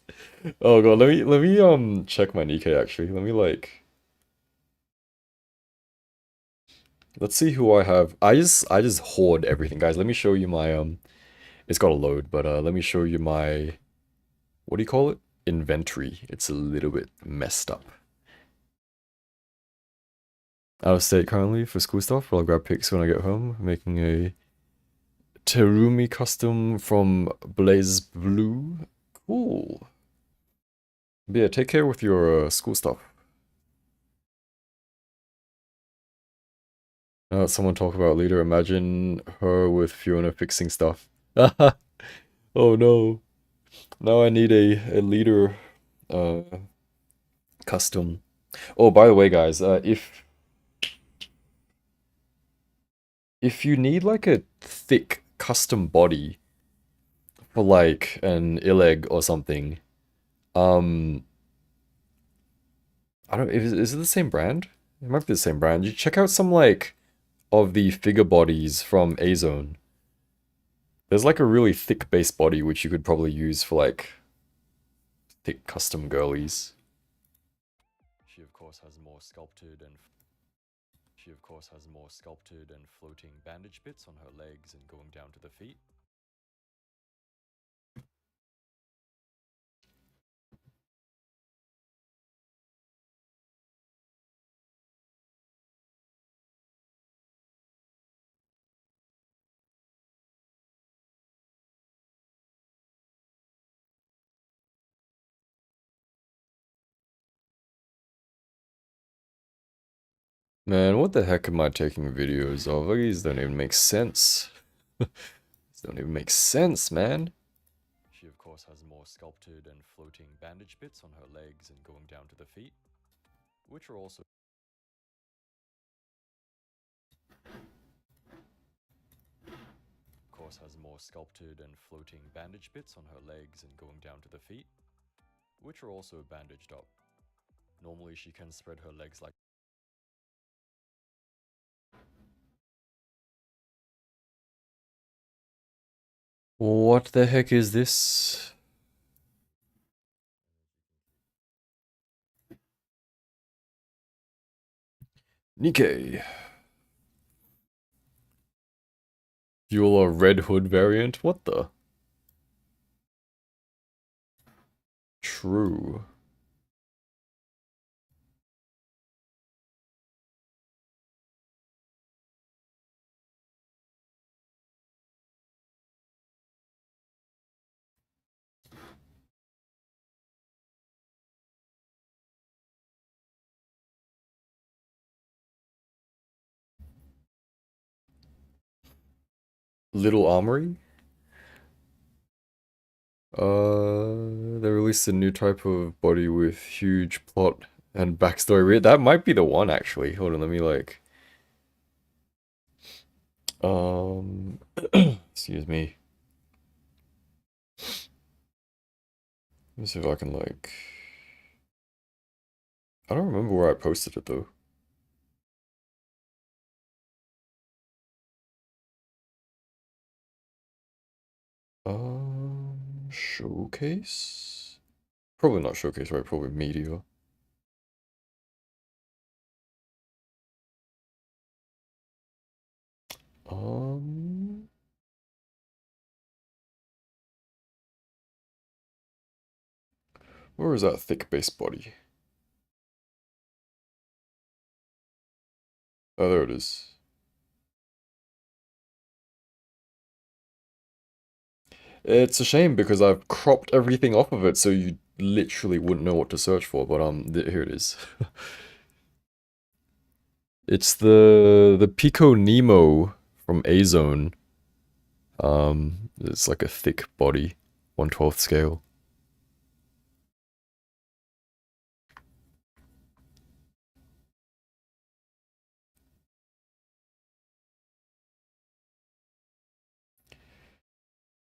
Oh god, let me check my Nikkei actually. Let me like let's see who I have. I just hoard everything, guys. Let me show you my it's got to load, but let me show you my what do you call it? Inventory. It's a little bit messed up. Out of state currently for school stuff, but I'll grab pics when I get home. Making a Terumi custom from Blaze Blue. Cool. But yeah, take care with your school stuff. Someone talk about leader. Imagine her with Fiona fixing stuff. Oh no. Now I need a leader uh, custom. Oh, by the way, guys, if you need like a thick custom body for like an Ileg or something, um, I don't. Is it the same brand? It might be the same brand. You check out some like of the figure bodies from A-Zone. There's like a really thick base body which you could probably use for like thick custom girlies. She of course has more sculpted and floating bandage bits on her legs and going down to the feet. Man, what the heck am I taking videos of? These don't even make sense. These don't even make sense, man. She of course has more sculpted and floating bandage bits on her legs and going down to the feet, which are also has more sculpted and floating bandage bits on her legs and going down to the feet, which are also bandaged up. Normally she can spread her legs like what the heck is this? Nikkei. You're a Red Hood variant? What the? True. Little Armory? They released a new type of body with huge plot and backstory. That might be the one, actually. Hold on, let me, like... excuse me. Let me see if I can, like... I don't remember where I posted it, though. Showcase? Probably not showcase, right? Probably media. Where is that thick base body? Oh, there it is. It's a shame because I've cropped everything off of it so you literally wouldn't know what to search for, but here it is. It's the Pico Nemo from A-Zone. It's like a thick body, 1/12 scale.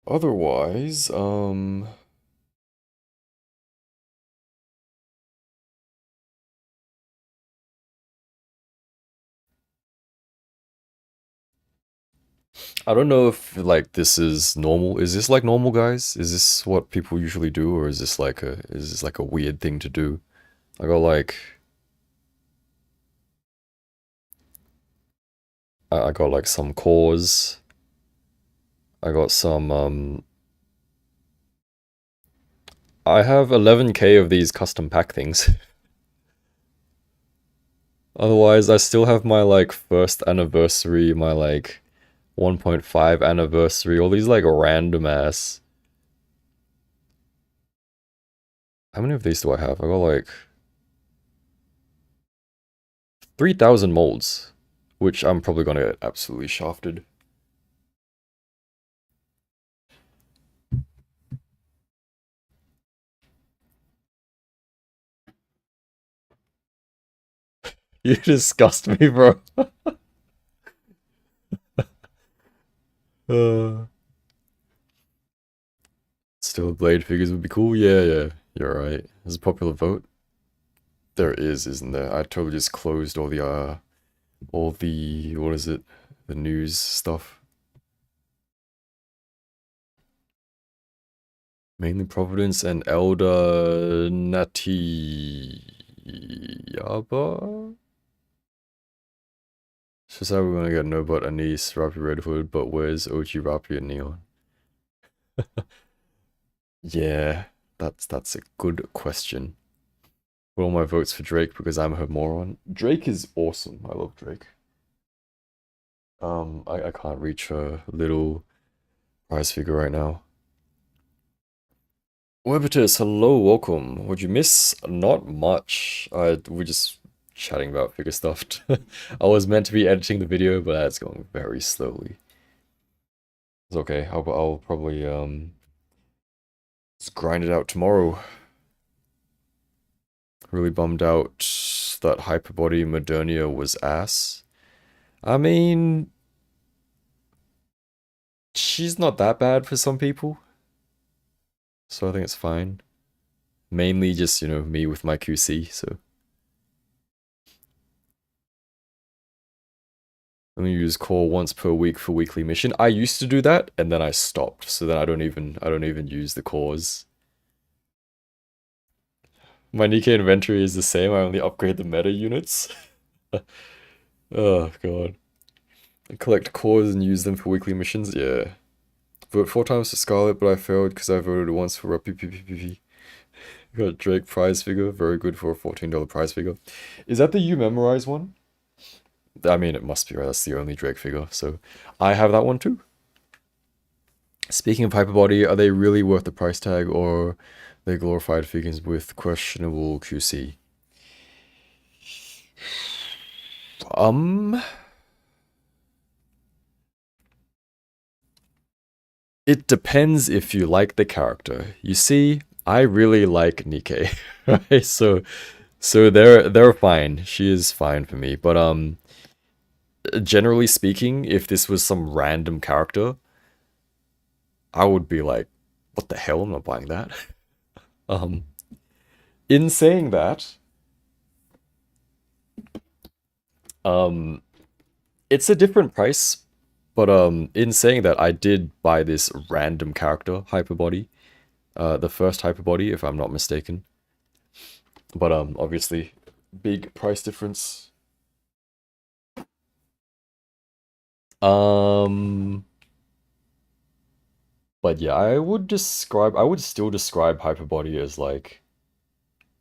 Otherwise, I don't know if like this is normal. Is this like normal, guys? Is this what people usually do, or is this like a weird thing to do? I got like I got like some cores. I got some I have 11k of these custom pack things. Otherwise, I still have my like first anniversary, my like 1.5 anniversary, all these like random ass. How many of these do I have? I got like 3,000 molds, which I'm probably gonna get absolutely shafted. You disgust me, bro. Still blade figures would be cool. Yeah, you're right. There's a popular vote. There is, isn't there? I totally just closed all the what is it? The news stuff. Mainly Providence and Elder Natiyaba? She said we're gonna get no but Anise, Rappy Red Hood, but where's OG Rappy and Neon? Yeah, that's a good question. Put all my votes for Drake because I'm her moron. Drake is awesome. I love Drake. I can't reach a little prize figure right now. Webitus, hello, welcome. What'd you miss? Not much. We're just chatting about figure stuff. I was meant to be editing the video, but that's going very slowly. It's okay. I'll probably Let's grind it out tomorrow. Really bummed out that Hyperbody Modernia was ass. I mean, she's not that bad for some people, so I think it's fine. Mainly just, you know, me with my QC, so. Only use core once per week for weekly mission. I used to do that, and then I stopped, so then I don't even use the cores. My Nikkei inventory is the same, I only upgrade the meta units. Oh god. I collect cores and use them for weekly missions, yeah. Vote 4 times for Scarlet, but I failed because I voted once for PPPP. Got Drake prize figure, very good for a $14 prize figure. Is that the You Memorize one? I mean, it must be, right? That's the only Drake figure, so I have that one too. Speaking of Hyperbody, are they really worth the price tag, or are they glorified figures with questionable QC? It depends if you like the character. You see, I really like Nikkei, right? So they're fine. She is fine for me, but generally speaking, if this was some random character, I would be like, what the hell? I'm not buying that. Um, in saying that, it's a different price, but in saying that, I did buy this random character, Hyperbody, the first Hyperbody, if I'm not mistaken. But obviously, big price difference. But yeah, I would still describe Hyperbody as like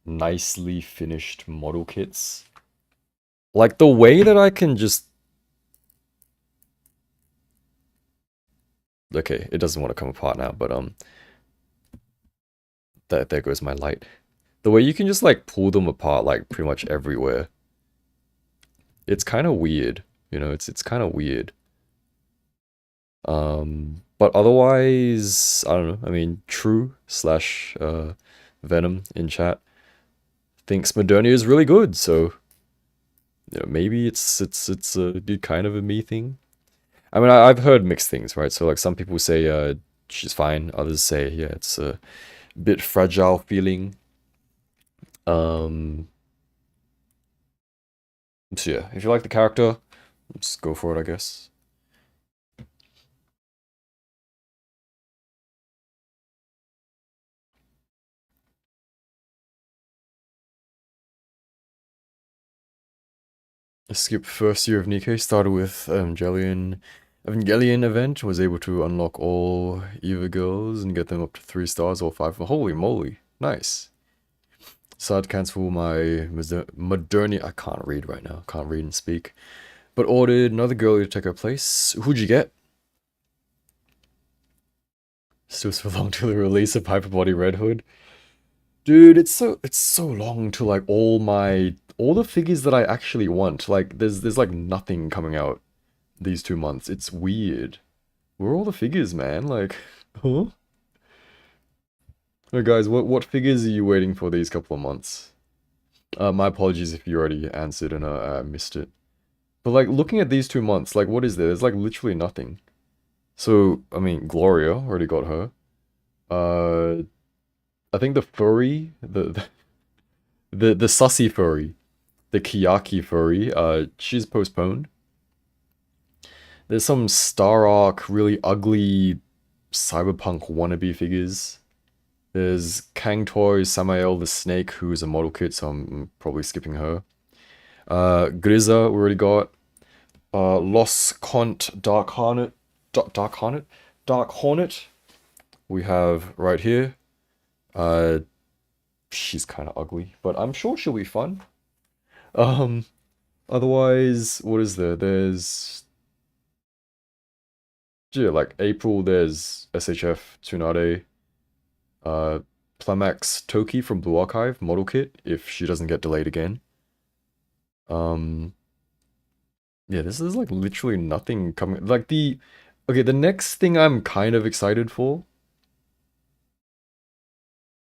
nicely finished model kits. Like the way that I can just... Okay, it doesn't want to come apart now, but there goes my light. The way you can just like pull them apart like pretty much everywhere. It's kind of weird, you know, it's kind of weird. But otherwise, I don't know. I mean, True slash Venom in chat thinks Modernia is really good, so you know, maybe it's a kind of a me thing. I mean, I've heard mixed things, right? So like some people say she's fine, others say yeah, it's a bit fragile feeling. So yeah, if you like the character, just go for it, I guess. I skipped first year of Nikkei, started with Evangelion event, was able to unlock all Eva girls and get them up to 3 stars or 5. Holy moly, nice. Decided to cancel my Modernia. I can't read right now, can't read and speak. But ordered another girlie to take her place. Who'd you get? Still so long till the release of Hyperbody Red Hood. Dude, it's so long to like all the figures that I actually want. Like there's like nothing coming out these 2 months. It's weird. Where are all the figures, man? Like, huh? Hey guys, what figures are you waiting for these couple of months? My apologies if you already answered and I missed it. But like looking at these 2 months, like what is there? There's like literally nothing. So I mean, Gloria already got her. I think the furry, the sussy furry, the Kiyaki furry, she's postponed. There's some Star Arc, really ugly cyberpunk wannabe figures. There's Kang Toy Samael the Snake, who is a model kit, so I'm probably skipping her. Grisa, we already got. Los Cont Dark Hornet. Dark Hornet. We have right here. She's kind of ugly, but I'm sure she'll be fun. Otherwise, what is there? There's... Yeah, like April, there's SHF Tsunade. Plamax Toki from Blue Archive, model kit, if she doesn't get delayed again. Yeah, this is like literally nothing coming. Like the... Okay, the next thing I'm kind of excited for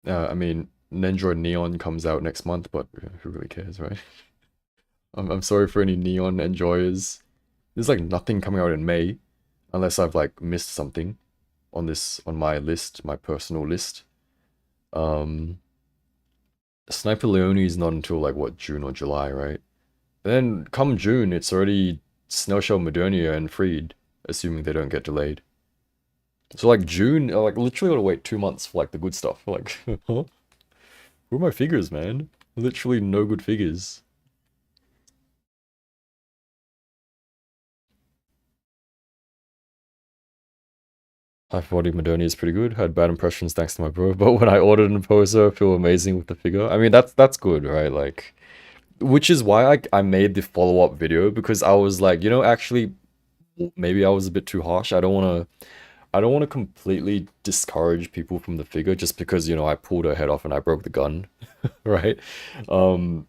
I mean, Nendroid Neon comes out next month, but who really cares, right? I'm sorry for any Neon enjoyers. There's like nothing coming out in May, unless I've like missed something on my list, my personal list. Um, Sniper Leone is not until like what, June or July, right? And then come June, it's already Snowshell Modernia and Freed, assuming they don't get delayed. So like June, like literally gotta wait 2 months for like the good stuff. Like, huh? Where are my figures, man? Literally no good figures. Hyperbody Modernia is pretty good. Had bad impressions thanks to my bro, but when I ordered an Imposer, I feel amazing with the figure. I mean, that's good, right? Like, which is why I made the follow-up video, because I was like, you know, actually, maybe I was a bit too harsh. I don't want to completely discourage people from the figure just because, you know, I pulled her head off and I broke the gun, right? Um,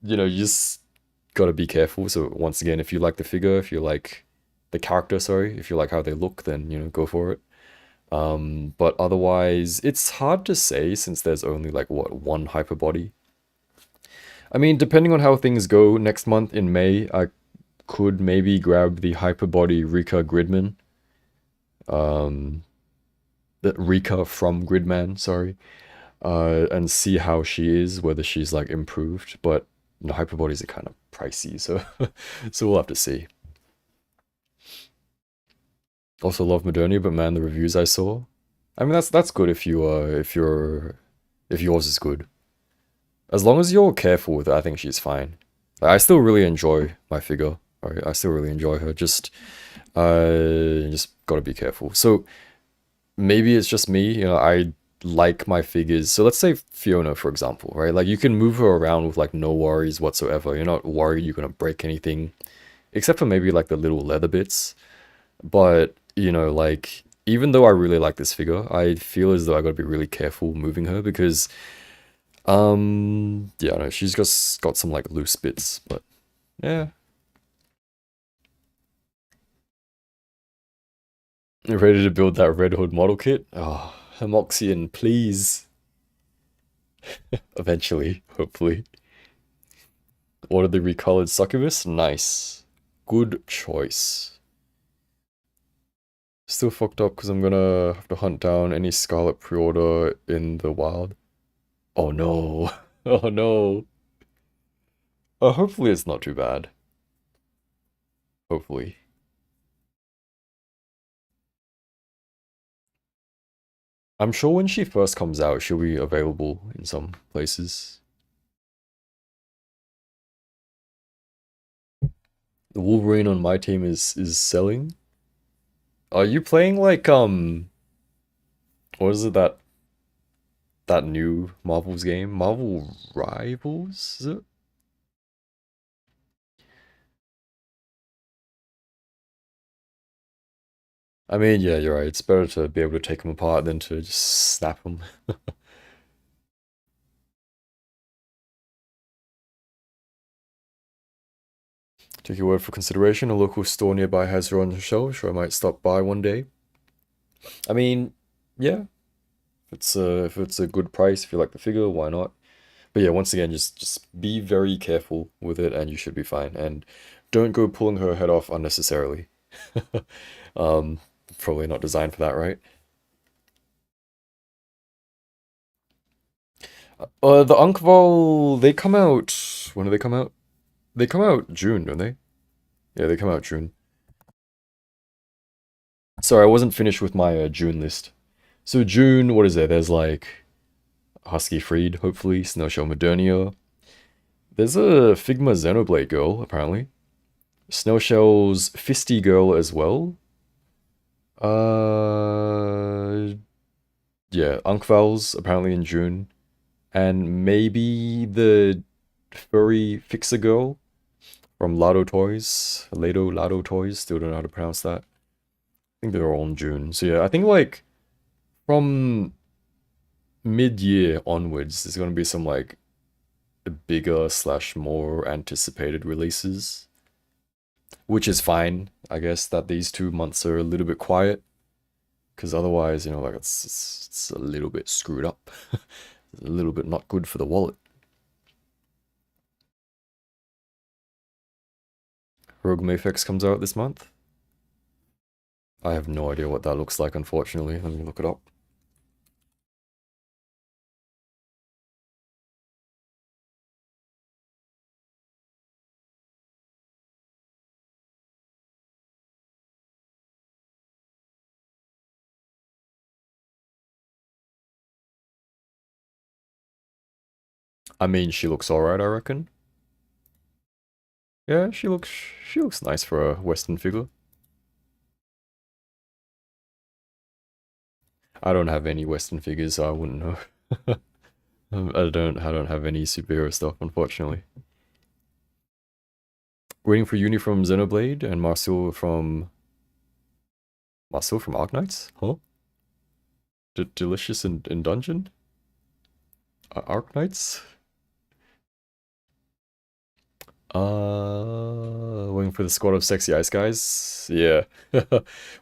you know, you just gotta be careful. So once again, if you like the figure, if you like the character, sorry, if you like how they look, then, you know, go for it. But otherwise, it's hard to say since there's only like, what, one hyper body. I mean, depending on how things go next month in May, I could maybe grab the hyper body Rika Gridman. Um, the Rika from Gridman, sorry. And see how she is, whether she's like improved. But you know, hyper bodies are kind of pricey, so so we'll have to see. Also love Modernia, but man, the reviews I saw. I mean, that's good if you if yours is good. As long as you're careful with it, I think she's fine. Like, I still really enjoy my figure. I still really enjoy her. Just gotta be careful. So maybe it's just me. You know, I like my figures. So let's say Fiona, for example, right? Like you can move her around with like no worries whatsoever. You're not worried you're gonna break anything, except for maybe like the little leather bits. But you know, like even though I really like this figure, I feel as though I gotta be really careful moving her because yeah, no, she's just got some like loose bits, but yeah. Ready to build that Red Hood model kit? Oh, Hemoxian, please. Eventually, hopefully. Order the recolored succubus? Nice. Good choice. Still fucked up because I'm gonna have to hunt down any Scarlet pre-order in the wild. Oh no. Oh no. Hopefully it's not too bad. Hopefully. I'm sure when she first comes out, she'll be available in some places. The Wolverine on my team is selling. Are you playing like what is it that new Marvel's game? Marvel Rivals, is it? I mean, yeah, you're right. It's better to be able to take them apart than to just snap them. Take your word for consideration. A local store nearby has her on the shelf, so I might stop by one day. I mean, yeah, if it's a good price, if you like the figure, why not? But yeah, once again, just be very careful with it, and you should be fine. And don't go pulling her head off unnecessarily. um, Probably not designed for that, right? The Unkval, they come out. When do they come out? They come out June, don't they? Yeah, they come out June. Sorry, I wasn't finished with my June list. So June, what is there? There's like Husky Freed, hopefully, Snowshell Modernia. There's a Figma Xenoblade girl, apparently. Snowshell's Fisty girl as well. Uh, yeah, Unkval's apparently in June. And maybe the furry Fixer girl from Lado Toys. Lado Toys, still don't know how to pronounce that. I think they're all in June. So yeah, I think like from mid-year onwards, there's gonna be some like bigger slash more anticipated releases, which is fine. I guess that these 2 months are a little bit quiet. Because otherwise, you know, like it's a little bit screwed up. A little bit not good for the wallet. Rogue Mayfex comes out this month. I have no idea what that looks like, unfortunately. Let me look it up. I mean, she looks alright, I reckon. Yeah, she looks nice for a Western figure. I don't have any Western figures, so I wouldn't know. I don't have any superhero stuff, unfortunately. Waiting for Uni from Xenoblade and Marcel from Arknights? Huh? Delicious in Dungeon? Arknights? Waiting for the squad of sexy ice guys. Yeah.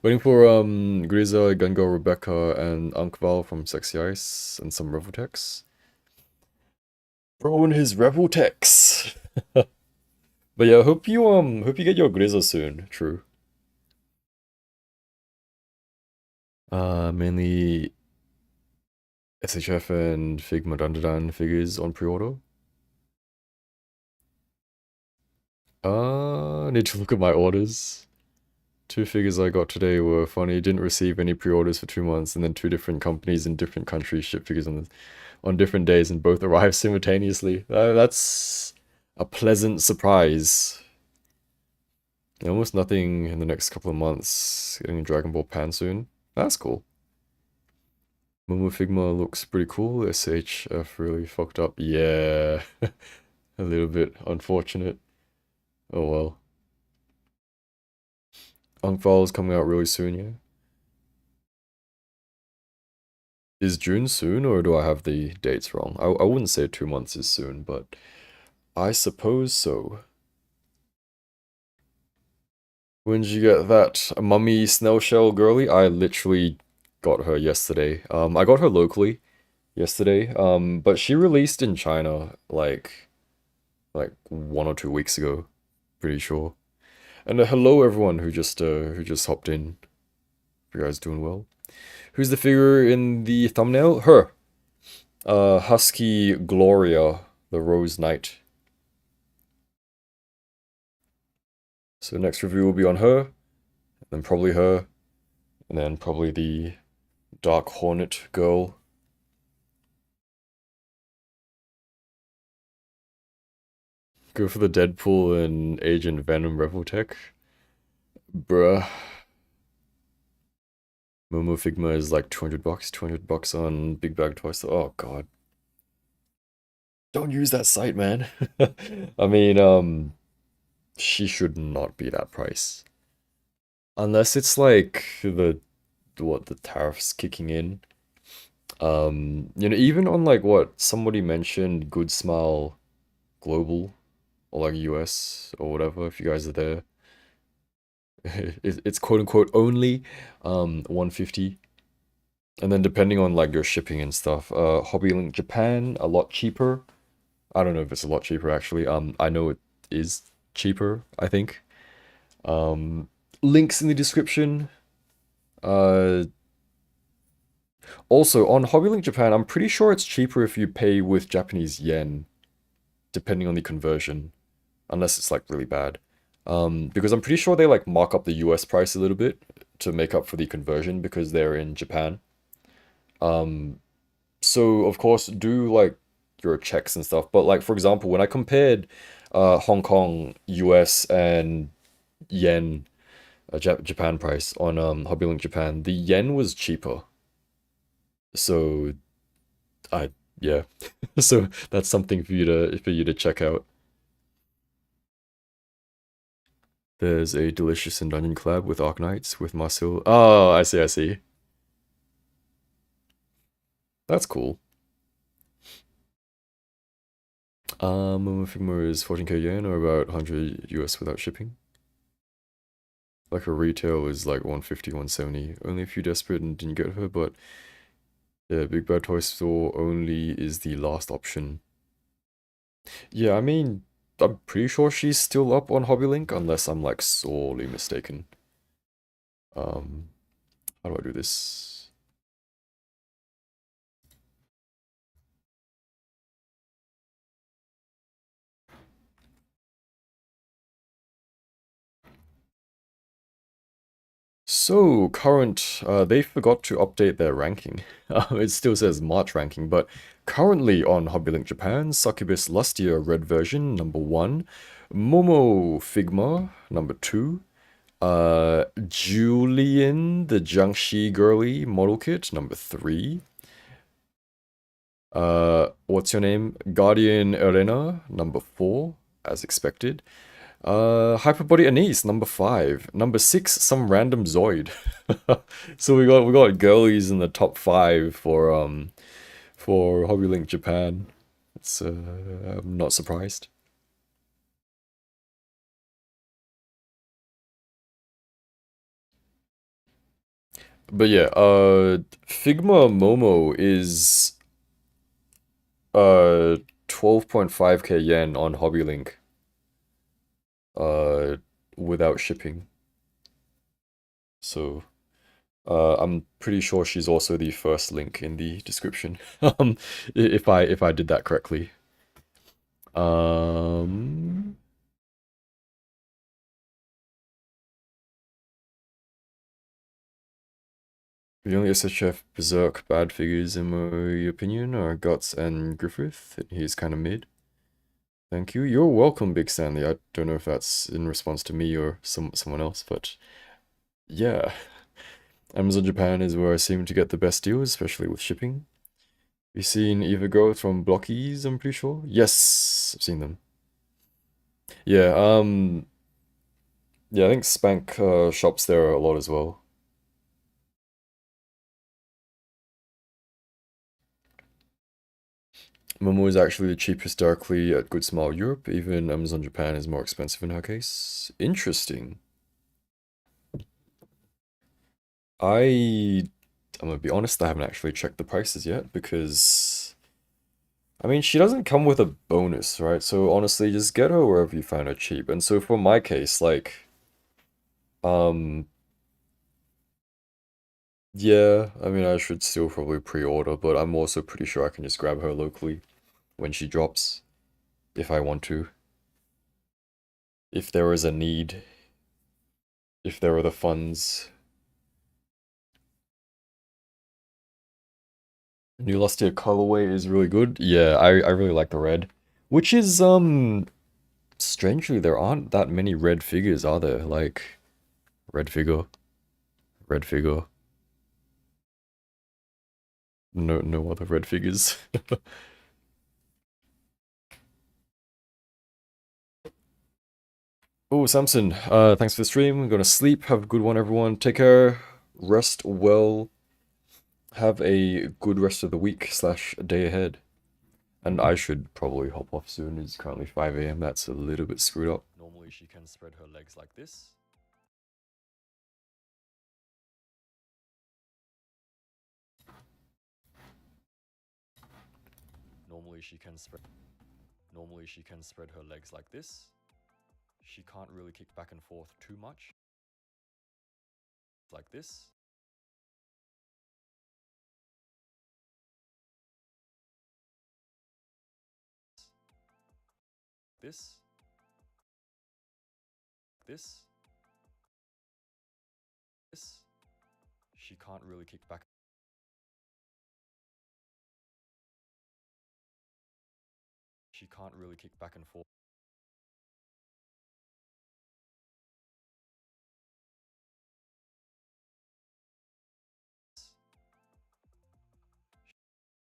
Waiting for Grisa, Gungo, Rebecca, and Ankval from Sexy Ice and some Revoltex. Bro and his Revoltex. But yeah, hope you get your Grisa soon. True. Mainly SHF and Figma Dandadan figures on pre-order. Need to look at my orders. 2 figures I got today were funny. Didn't receive any pre-orders for 2 months, and then 2 different companies in different countries ship figures on different days, and both arrived simultaneously. That's a pleasant surprise. Almost nothing in the next couple of months. Getting a Dragon Ball Pan soon. That's cool. Momo Figma looks pretty cool. SHF really fucked up. Yeah. A little bit unfortunate. Oh well. Ungfall is coming out really soon, yeah. Is June soon, or do I have the dates wrong? I wouldn't say 2 months is soon, but I suppose so. When did you get that mummy snail shell girly? I literally got her yesterday. I got her locally yesterday. But she released in China like 1 or 2 weeks ago, pretty sure. And hello everyone who just hopped in. You guys doing well? Who's the figure in the thumbnail? Her. Husky Gloria, the Rose Knight. So next review will be on her, and then probably her, and then probably the Dark Hornet girl. Go for the Deadpool and Agent Venom Revoltech. Bruh. Momo Figma is like 200 bucks, 200 bucks on Big Bag Toy Store. Oh god. Don't use that site, man. I mean, she should not be that price. Unless it's like the tariffs kicking in. You know, even on like what somebody mentioned, Good Smile Global or like US or whatever, if you guys are there. It's quote unquote only 150. And then depending on like your shipping and stuff, Hobbylink Japan, a lot cheaper. I don't know if it's a lot cheaper actually. I know it is cheaper, I think. Links in the description. Uh, Also on Hobbylink Japan, I'm pretty sure it's cheaper if you pay with Japanese yen, depending on the conversion, unless it's like really bad. Because I'm pretty sure they like mark up the US price a little bit to make up for the conversion because they're in Japan. So of course do like your checks and stuff. But like for example, when I compared Hong Kong, US, and yen Japan price on Hobbylink Japan, the yen was cheaper. So I yeah. So that's something for you to check out. There's a delicious and dungeon collab with Arknights with Marcel. Oh, I see, I see. That's cool. Momo Figma is 14k yen or about 100 US without shipping. Like a retail is like 150, 170. Only if you're desperate and didn't get her, but yeah, Big Bad Toy Store only is the last option. Yeah, I mean, I'm pretty sure she's still up on HobbyLink, unless I'm like sorely mistaken. Um, how do I do this? So, current, they forgot to update their ranking. It still says March ranking, but currently on HobbyLink Japan, Succubus Lustia Red version, number 1. Momo Figma, number 2. Julian, the Jiangxi girly model kit, number 3. What's your name? Guardian Erena, number 4, as expected. Hyperbody Anise, number 5. Number 6, some random Zoid. So we got girlies in the top 5 for HobbyLink Japan. It's I'm not surprised. But yeah, Figma Momo is 12.5k yen on HobbyLink uh without shipping. So I'm pretty sure she's also the first link in the description. If I did that correctly. Um, the only SHF Berserk bad figures, in my opinion, are Guts and Griffith. He's kind of mid. Thank you. You're welcome, Big Stanley. I don't know if that's in response to me or someone else, but yeah. Amazon Japan is where I seem to get the best deals, especially with shipping. You seen Eva Growth from Blockies, I'm pretty sure? Yes, I've seen them. Yeah, yeah, I think Spank shops there a lot as well. Momo is actually the cheapest directly at Good Smile Europe. Even Amazon Japan is more expensive in her case. Interesting. I'm gonna be honest, I haven't actually checked the prices yet because I mean she doesn't come with a bonus, right? So honestly, just get her wherever you find her cheap. And so for my case, like, um, yeah, I mean I should still probably pre-order, but I'm also pretty sure I can just grab her locally when she drops if I want to. If there is a need, if there are the funds. New Lustia colorway is really good. Yeah, I really like the red. Which is, strangely, there aren't that many red figures, are there? Like, red figure, red figure. No other red figures. Oh, Samson, thanks for the stream. I'm gonna sleep. Have a good one, everyone. Take care. Rest well. Have a good rest of the week slash day ahead. And I should probably hop off soon. It's currently 5 a.m. That's a little bit screwed up. Normally she can spread her legs like this. Normally she can spread her legs like this. She can't really kick back and forth too much. Like this. This. This. This. She can't really kick back. She can't really kick back and forth.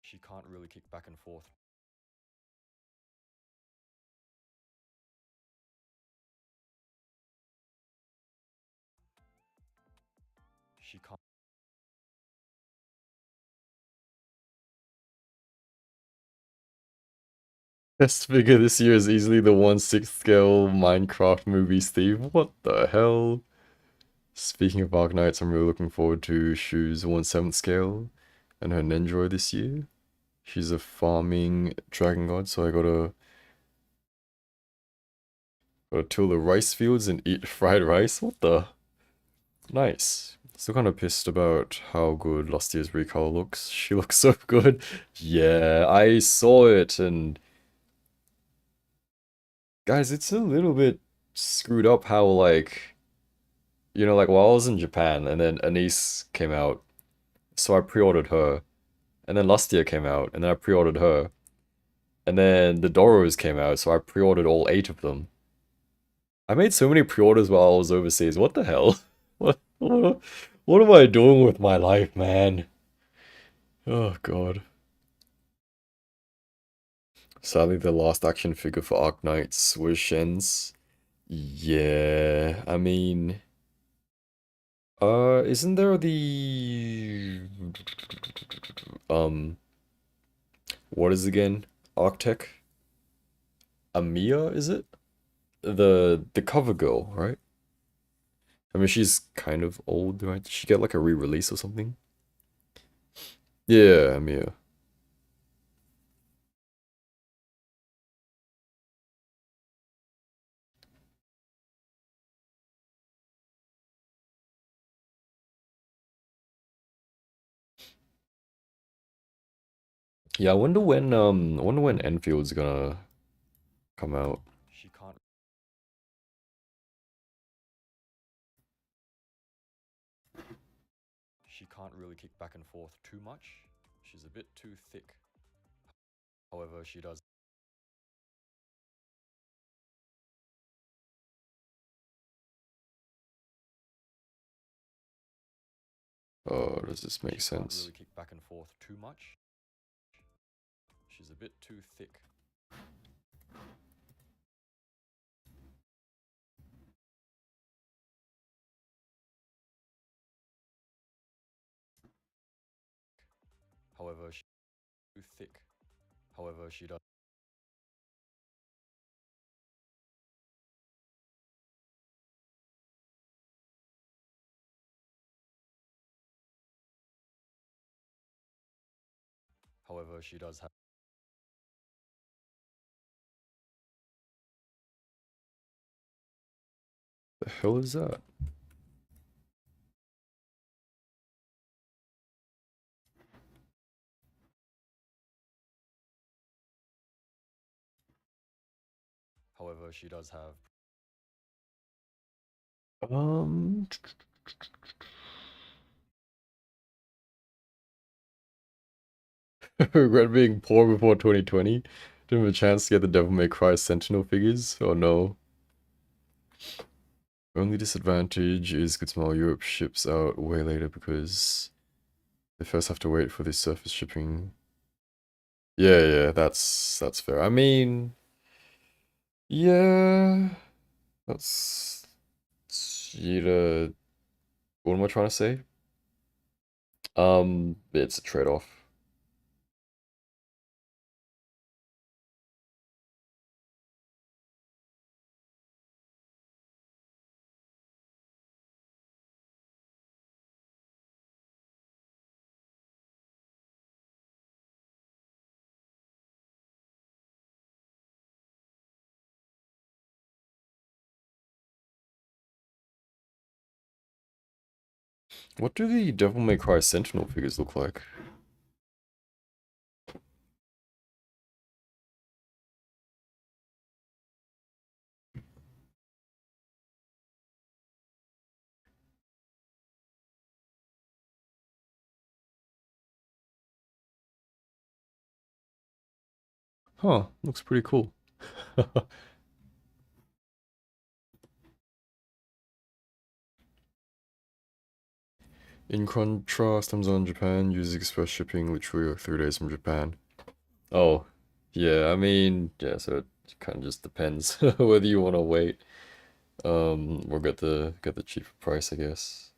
She can't really kick back and forth. She can't. Best figure this year is easily the 1/6 scale Minecraft movie, Steve. What the hell? Speaking of Arknights, I'm really looking forward to Shu's 1/7 scale and her Nendroid this year. She's a farming dragon god, so I gotta till the rice fields and eat fried rice. What the? Nice. Still kind of pissed about how good Lustia's recolor looks. She looks so good. Yeah, I saw it, and guys, it's a little bit screwed up how, like, like while I was in Japan and then Anise came out, so I pre-ordered her, and then Lustia came out, and then I pre-ordered her, and then the Doros came out, so I pre-ordered all 8 of them. I made so many pre-orders while I was overseas. What the hell? What am I doing with my life, man? Oh god. Sadly, the last action figure for Arknights was Shen's. Yeah, I mean, isn't there the what is it again? Arctech? Amia, is it? The cover girl, right? I mean, she's kind of old, right? Did she get like a re-release or something? Yeah, Amia. Yeah, I wonder when Enfield's gonna come out. She can't really kick back and forth too much. She's a bit too thick. However, she does. Oh, does this make sense? Can't really kick back and forth too much. She's a bit too thick. However, she's too thick. However, she does. However, she does have. The hell is that? However, she does have. Um, Regret being poor before 2020. Didn't have a chance to get the Devil May Cry Sentinel figures. Oh no. Only disadvantage is Good Smile Europe ships out way later because they first have to wait for the surface shipping. Yeah, yeah, that's fair. I mean, yeah, that's you know, what am I trying to say? It's a trade-off. What do the Devil May Cry Sentinel figures look like? Huh, looks pretty cool. In contrast, Amazon Japan uses express shipping literally like 3 days from Japan. Oh, yeah, I mean, yeah, so it kind of just depends whether you want to wait, or get the cheaper price, I guess.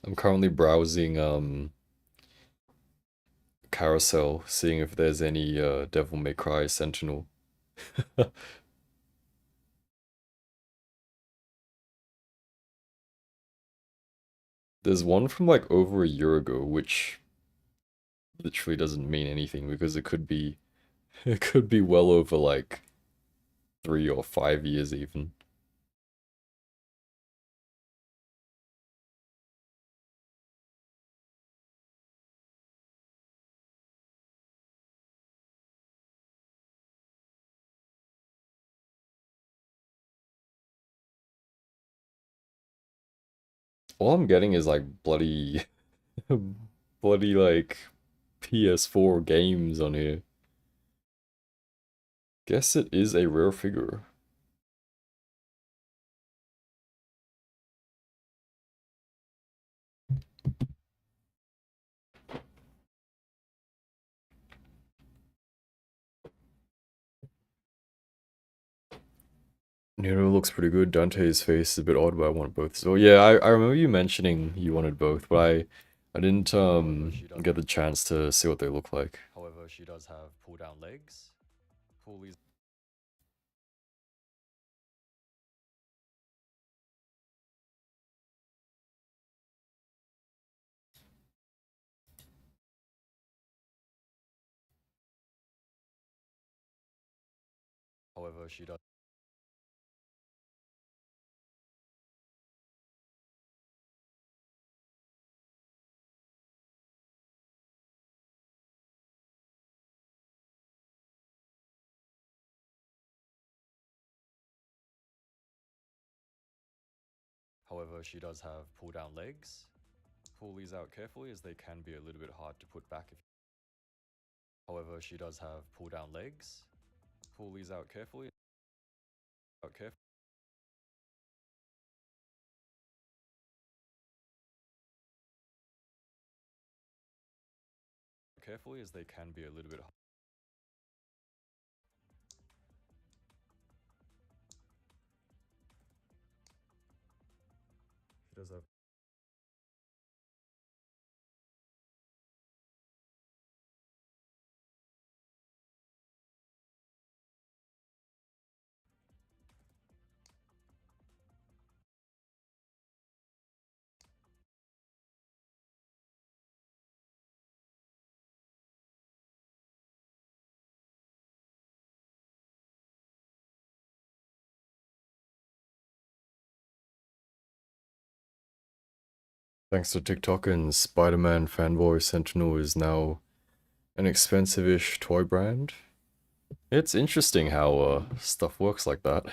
I'm currently browsing Carousel, seeing if there's any Devil May Cry Sentinel. There's one from like over a year ago, which literally doesn't mean anything because it could be it could be well over like 3 or 5 years even. All I'm getting is like bloody bloody like PS4 games on here. Guess it is a rare figure. Nero looks pretty good. Dante's face is a bit odd, but I want both. So yeah, I remember you mentioning you wanted both, but I didn't get the chance to see what they look like. However, she does have pull down legs. Pull these. However, she does. However, she does have pull down legs. Pull these out carefully as they can be a little bit hard to put back. However, she does have pull down legs. Pull these out carefully. Out carefully. Carefully as they can be a little bit. She does have. Thanks to TikTok and Spider-Man fanboy, Sentinel is now an expensive-ish toy brand. It's interesting how stuff works like that.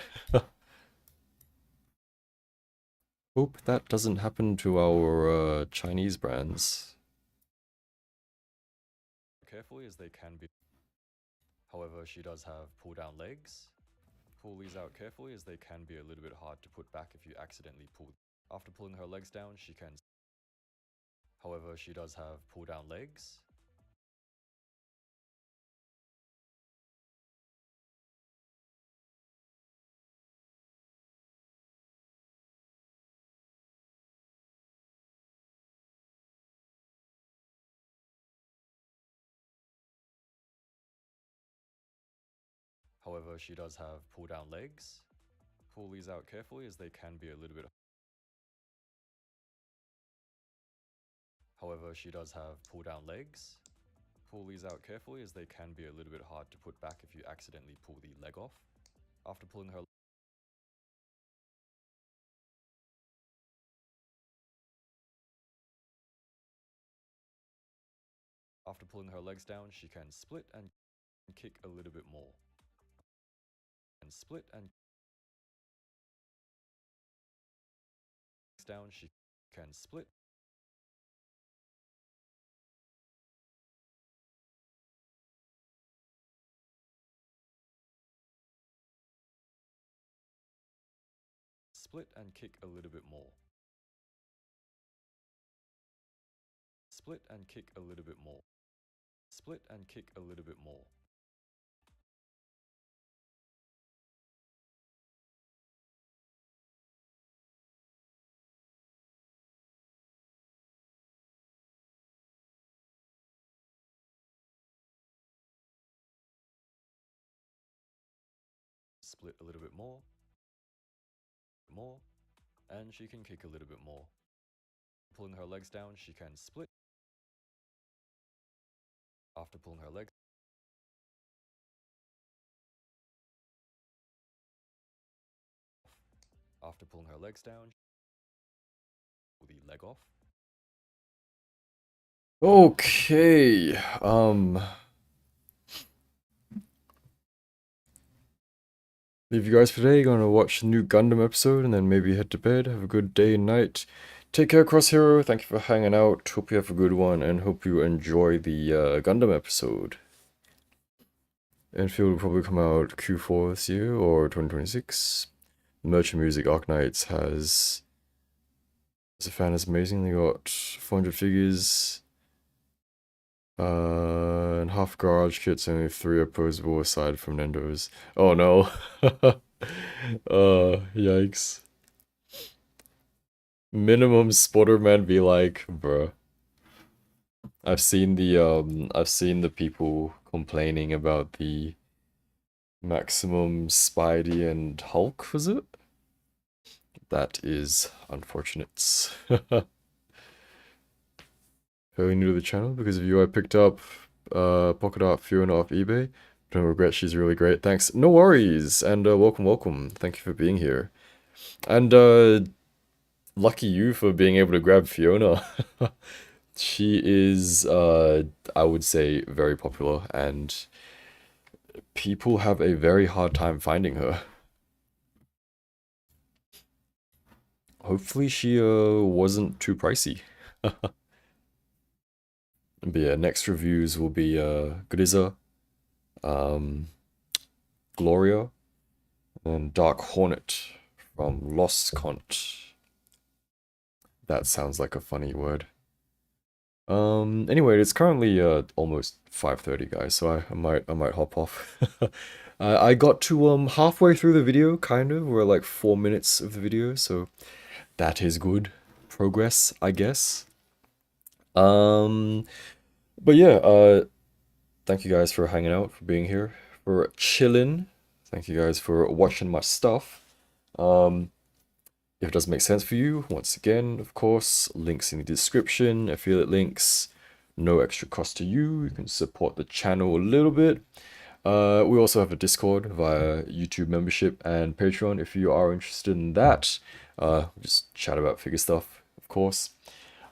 Hope that doesn't happen to our Chinese brands. Carefully as they can be. However, she does have pull down legs. Pull these out carefully as they can be a little bit hard to put back if you accidentally pull. After pulling her legs down, she can. However, she does have pull down legs. However, she does have pull down legs. Pull these out carefully as they can be a little bit. However, she does have pull down legs. Pull these out carefully as they can be a little bit hard to put back if you accidentally pull the leg off. After pulling her legs down, she can split and kick a little bit more. And split and down, she can split. Split and kick a little bit more. Split and kick a little bit more. Split and kick a little bit more. split a little bit more, and she can kick a little bit more. Pulling her legs down, she can split. After pulling her legs, down, pull the leg off. Okay, leave you guys for today. Gonna watch the new Gundam episode and then maybe head to bed. Have a good day and night. Take care, Cross Hero. Thank you for hanging out. Hope you have a good one and hope you enjoy the Gundam episode. Enfield will probably come out Q4 this year or 2026. Merchant Music Arknights has a fan is amazing. They got 400 figures. And half garage kits, only 3 opposable aside from Nendo's. Oh no. Yikes. Minimum Spotter-Man be like, bruh. I've seen the people complaining about the Maximum Spidey and Hulk, was it? That is unfortunate. Fairly new to the channel. Because of you, I picked up Pocket Art Fiona off eBay. Don't regret, she's really great. Thanks. No worries. And welcome. Thank you for being here. And lucky you for being able to grab Fiona. She is, I would say, very popular, and people have a very hard time finding her. Hopefully she wasn't too pricey. But yeah, next reviews will be Grisa, Gloria, and Dark Hornet from Lost Cont. That sounds like a funny word. Anyway, it's currently almost 5:30, guys, so I might hop off. I got to halfway through the video, kind of. We're like 4 minutes of the video, so that is good progress, I guess. But yeah, thank you guys for hanging out, for being here, for chilling. Thank you guys for watching my stuff. If it doesn't make sense for you, once again, of course, links in the description, affiliate links, no extra cost to you. You can support the channel a little bit. We also have a Discord via YouTube membership and Patreon if you are interested in that. Just chat about figure stuff, of course.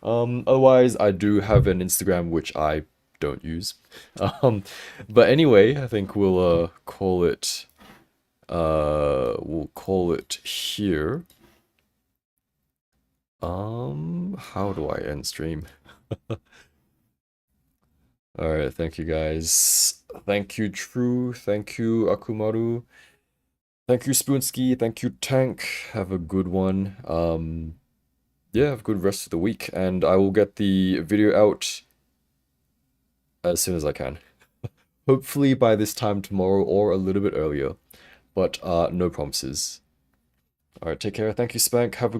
Otherwise, I do have an Instagram which I don't use. But anyway, I think we'll call it here. How do I end stream? Alright, thank you guys. Thank you, True. Thank you, Akumaru. Thank you, Spoonsky. Thank you, Tank. Have a good one. Yeah, have a good rest of the week, and I will get the video out as soon as I can. Hopefully by this time tomorrow or a little bit earlier, but no promises. Alright, take care. Thank you, Spank. Have a good